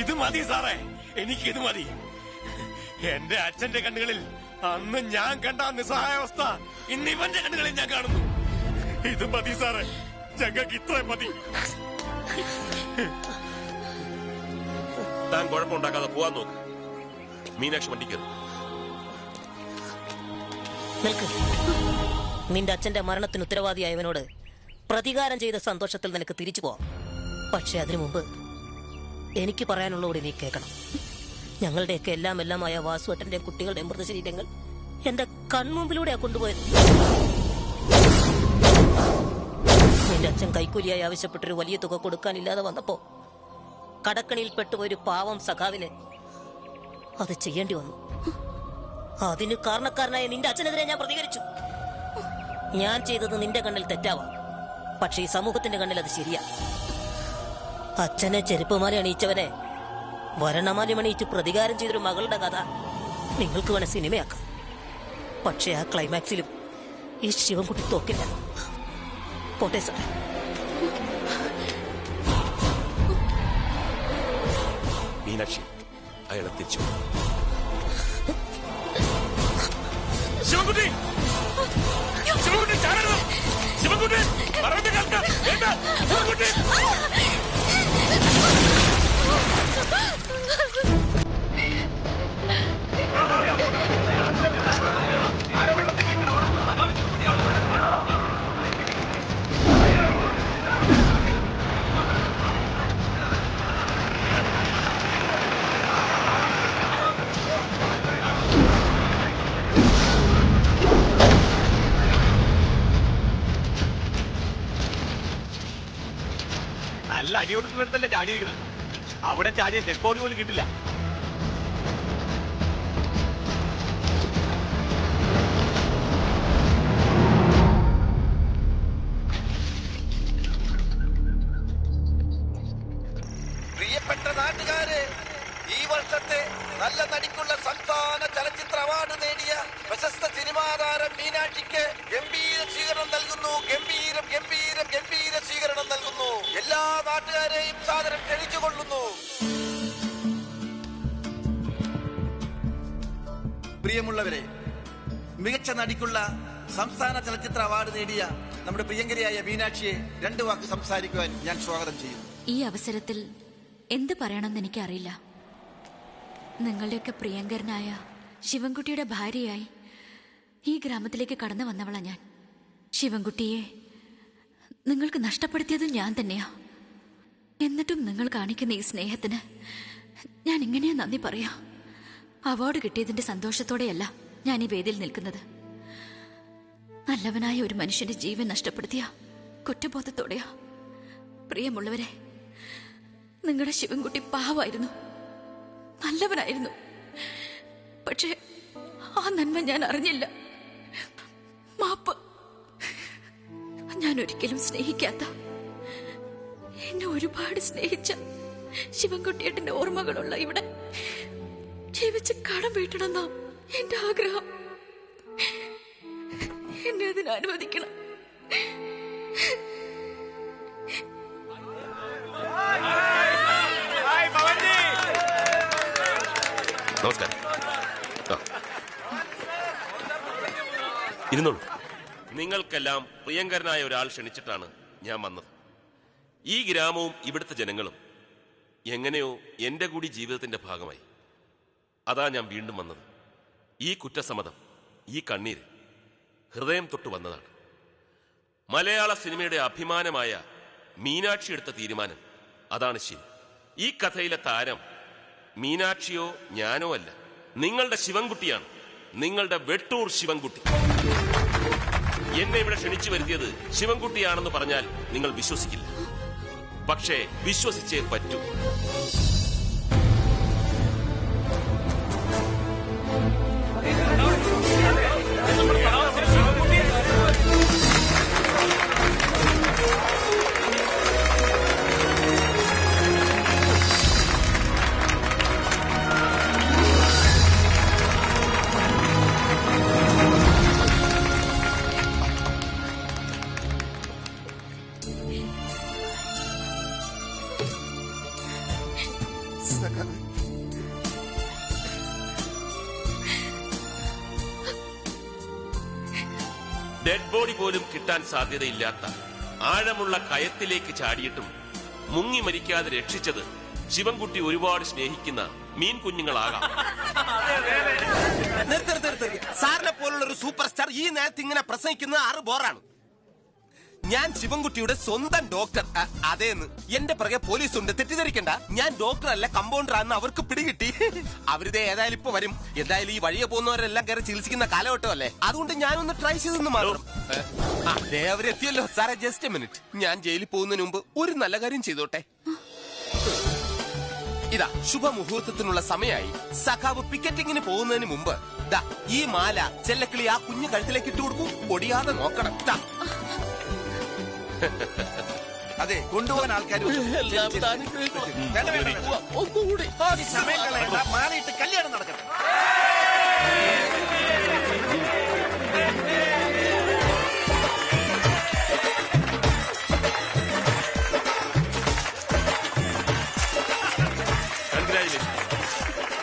ഇത് മതി സാറേ, എനിക്കിത് മതി. എന്റെ അച്ഛന്റെ കണ്ണുകളിൽ അന്ന് ഞാൻ കണ്ട നിസ്സഹായാവസ്ഥ ഇന്ന് ഇവന്റെ കണ്ണുകളിൽ ഞാൻ കാണുന്നു. ഇത് മതി സാറേ, ഞങ്ങൾക്ക് ഇത്ര മതി. താൻ കുഴപ്പമുണ്ടാക്കാതെ പോവാൻ നോക്ക്. മീനാക്ഷി വണ്ടിക്കരുത്. നിൽക്ക്. നിന്റെ അച്ഛന്റെ മരണത്തിന് ഉത്തരവാദിയായവനോട് പ്രതികാരം ചെയ്ത സന്തോഷത്തിൽ നിനക്ക് തിരിച്ചു പോവാം. പക്ഷെ അതിനു മുമ്പ് എനിക്ക് പറയാനുള്ളതോടെ നീ കേൾക്കണം. ഞങ്ങളുടെയൊക്കെ എല്ലാമായ വാസുവേട്ടന്റെ കുട്ടികളുടെ മൃതശരീരങ്ങൾ എന്റെ കൺമുമ്പിലൂടെയാ കൊണ്ടുപോയത്. നിന്റെ അച്ഛൻ കൈക്കൂലിയായി ആവശ്യപ്പെട്ടൊരു വലിയ തുക കൊടുക്കാനില്ലാതെ വന്നപ്പോ കടക്കണിയിൽപ്പെട്ട ഒരു പാവം സഖാവിന് അത് ചെയ്യേണ്ടി വന്നു. അതിന് കാരണക്കാരനായ നിന്റെ അച്ഛനെതിരെ ഞാൻ പ്രതികരിച്ചു. ഞാൻ ചെയ്തത് നിന്റെ കണ്ണിൽ തെറ്റാവാം, പക്ഷെ ഈ സമൂഹത്തിന്റെ കണ്ണിൽ അത് ശരിയാ. അച്ഛനെ ചെരുപ്പുമാല അണിയിച്ചവനെ വരണമാലി അണിയിച്ച് പ്രതികാരം ചെയ്തൊരു മകളുടെ കഥ നിങ്ങൾക്ക് വേണേ സിനിമയാക്കാം. പക്ഷെ ആ ക്ലൈമാക്സിലും ഈ ശിവൻകുട്ടി തോക്കില്ല. പോട്ടെ സാർ. മീനാക്ഷി അയാളെ തിരിച്ചു. ശിവൻകുട്ടി, ശിവൻകുട്ടി ചാടരുത്. ശിവൻകുട്ടി പറയുന്നത് കേൾക്ക. വേണ്ട ശിവൻകുട്ടി. നല്ല അടി കൊടുക്കുന്നിടത്തല്ലേ ചാടിയിരിക്കുന്നത്. അവിടെ ചാടിയ ഡെഡ് പോലും കിട്ടില്ല. പ്രിയപ്പെട്ട നാട്ടുകാരെ, ഈ വർഷത്തെ നല്ല നടിക്കുള്ള സംസ്ഥാന ചലച്ചിത്ര അവാർഡ് നേടിയ പ്രശസ്ത സിനിമാ താരം മീനാക്ഷിക്ക് ഗംഭീര സ്വീകരണം നൽകുന്നു. ഗംഭീരം ഗംഭീരം ഗംഭീര സ്വീകരണം നൽകുന്നു. എല്ലാ നാട്ടുകാരെയും സാദരം ക്ഷണിച്ചുകൊള്ളുന്നു. പ്രിയമുള്ളവരെ, മികച്ച നടിക്കുള്ള സംസ്ഥാന ചലച്ചിത്ര അവാർഡ് നേടിയ നമ്മുടെ പ്രിയങ്കരിയായ മീനാക്ഷിയെ 2 വാക്ക് സംസാരിക്കുവാൻ ഞാൻ സ്വാഗതം ചെയ്യുന്നു. ഈ അവസരത്തിൽ എന്ത് പറയണമെന്ന് എനിക്കറിയില്ല. നിങ്ങളുടെയൊക്കെ പ്രിയങ്കരനായ ശിവൻകുട്ടിയുടെ ഭാര്യയായി ഈ ഗ്രാമത്തിലേക്ക് കടന്നു വന്നവളാ ഞാൻ. ശിവൻകുട്ടിയെ നിങ്ങൾക്ക് നഷ്ടപ്പെടുത്തിയത് ഞാൻ തന്നെയാ. എന്നിട്ടും നിങ്ങൾ കാണിക്കുന്ന ഈ സ്നേഹത്തിന് ഞാൻ ഇങ്ങനെയാ നന്ദി പറയാ. അവാർഡ് കിട്ടിയതിന്റെ സന്തോഷത്തോടെയല്ല ഞാൻ ഈ വേദിയിൽ നിൽക്കുന്നത്. നല്ലവനായ ഒരു മനുഷ്യന്റെ ജീവൻ നഷ്ടപ്പെടുത്തിയ കുറ്റബോധത്തോടെയാ. പ്രിയമുള്ളവരെ, നിങ്ങളുടെ ശിവൻകുട്ടി പാവായിരുന്നു, നല്ലവനായിരുന്നു. പക്ഷേ ആ നന്മ ഞാൻ അറിഞ്ഞില്ല. മാപ്പ്. ഞാൻ ഒരിക്കലും സ്നേഹിക്കാത്ത, എന്നെ ഒരുപാട് സ്നേഹിച്ച ശിവൻകുട്ടിയേട്ടന്റെ ഓർമ്മകളുള്ള ഇവിടെ ജീവിച്ച് കടം വീട്ടണമെന്നാ എന്റെ ആഗ്രഹം. എന്നെ അതിന് അനുവദിക്കണം. നമസ്കാരം. ഇരുന്നോളൂ. നിങ്ങൾക്കെല്ലാം പ്രിയങ്കരനായ ഒരാൾ ക്ഷണിച്ചിട്ടാണ് ഞാൻ വന്നത്. ഈ ഗ്രാമവും ഇവിടുത്തെ ജനങ്ങളും എങ്ങനെയോ എന്റെ കൂടി ജീവിതത്തിന്റെ ഭാഗമായി. അതാ ഞാൻ വീണ്ടും വന്നത്. ഈ കുറ്റസമ്മതം, ഈ കണ്ണീര് ഹൃദയം തൊട്ട് വന്നതാണ്. മലയാള സിനിമയുടെ അഭിമാനമായ മീനാക്ഷി എടുത്ത തീരുമാനം അതാണ് ശരി. ഈ കഥയിലെ താരം മീനാക്ഷിയോ ഞാനോ അല്ല, നിങ്ങളുടെ ശിവൻകുട്ടിയാണ്. നിങ്ങളുടെ വെട്ടൂർ ശിവൻകുട്ടി. എന്നെ ഇവിടെ ക്ഷണിച്ചു വരുത്തിയത് ശിവൻകുട്ടിയാണെന്ന് പറഞ്ഞാൽ നിങ്ങൾ വിശ്വസിക്കില്ല. പക്ഷേ വിശ്വസിച്ചേ പറ്റൂ. ഡെഡ് ബോഡി പോലും കിട്ടാൻ സാധ്യതയില്ലാത്ത ആഴമുള്ള കയത്തിലേക്ക് ചാടിയിട്ടും മുങ്ങി മരിക്കാതെ രക്ഷിച്ചത് ശിവൻകുട്ടി ഒരുപാട് സ്നേഹിക്കുന്ന മീൻ കുഞ്ഞുങ്ങളാകാം. സാറിനെ പോലുള്ള ഒരു സൂപ്പർ സ്റ്റാർ ഈ നേരത്തെ ഇങ്ങനെ പ്രസംഗിക്കുന്നത് 6 ബോറാണ്. ഞാൻ ശിവൻകുട്ടിയുടെ സ്വന്തം ഡോക്ടർ. അതേന്ന് എന്റെ പുറകെ പോലീസ് ഉണ്ട്, തെറ്റിദ്ധരിക്കണ്ട. ഞാൻ ഡോക്ടർ അല്ല, കമ്പൗണ്ടർ ആണെന്ന് അവർക്ക് പിടികിട്ടി. അവരിത് ഏതായാലും ഇപ്പൊ വരും. എന്തായാലും ഈ വഴിയെ പോകുന്നവരെല്ലാം കയറി ചികിത്സിക്കുന്ന കാലഘട്ടമല്ലേ, അതുകൊണ്ട് ഞാനൊന്ന് ട്രൈ ചെയ്തെന്ന് മാത്രം. അതേ അവരെത്തിയല്ലോ. സാറേ ജസ്റ്റ് എ മിനിറ്റ്, ഞാൻ ജയിലിൽ പോകുന്നതിന് മുമ്പ് ഒരു നല്ല കാര്യം ചെയ്തോട്ടെ. ഇതാ ശുഭമുഹൂർത്തത്തിനുള്ള സമയമായി. സഖാവ് പിക്കറ്റിങ്ങിന് പോകുന്നതിന് മുമ്പ് ദാ ഈ മാല ചെല്ലക്കിളി ആ കുഞ്ഞു കഴുത്തിലേക്ക് ഇട്ട് കൊടുക്കൂ. ഒടിയാതെ നോക്കണം. ദാ. അതെ, കൊണ്ടുപോകാൻ ആൾക്കാർ ഒന്നുകൂടി സമയം കളയണ്ട, മാലയിട്ട് കല്യാണം നടക്കട്ടെ.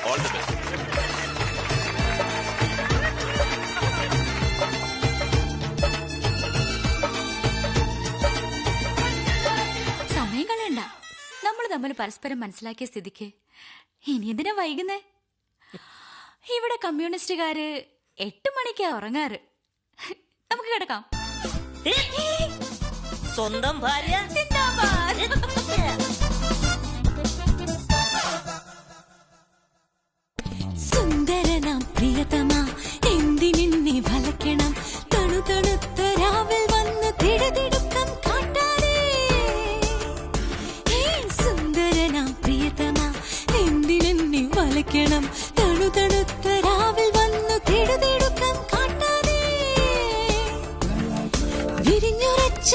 All the best. സമയം കളയണ്ട. നമ്മൾ തമ്മിൽ പരസ്പരം മനസ്സിലാക്കിയ സ്ഥിതിക്ക് ഇനി എന്തിനാ വൈകുന്നേ? ഇവിടെ കമ്മ്യൂണിസ്റ്റുകാര് 8 മണിക്കാ ഉറങ്ങാറ്. നമുക്ക് കിടക്കാം. സ്വന്തം ഭാര്യ സുന്ദരനാം പ്രിയതമാ എന്തിനെ വലക്കണം തണുതണുത്ത രാവിൽ വന്ന് തിടുതിടുക്കം കാട്ടാരേ. സുന്ദരനാം പ്രിയതമാ എന്തിനെ വലക്കണം തണുതണുത്ത രാവിൽ വന്ന് തിടുതിടുക്കം കാട്ടാരേ. വിരിഞ്ഞുറച്ച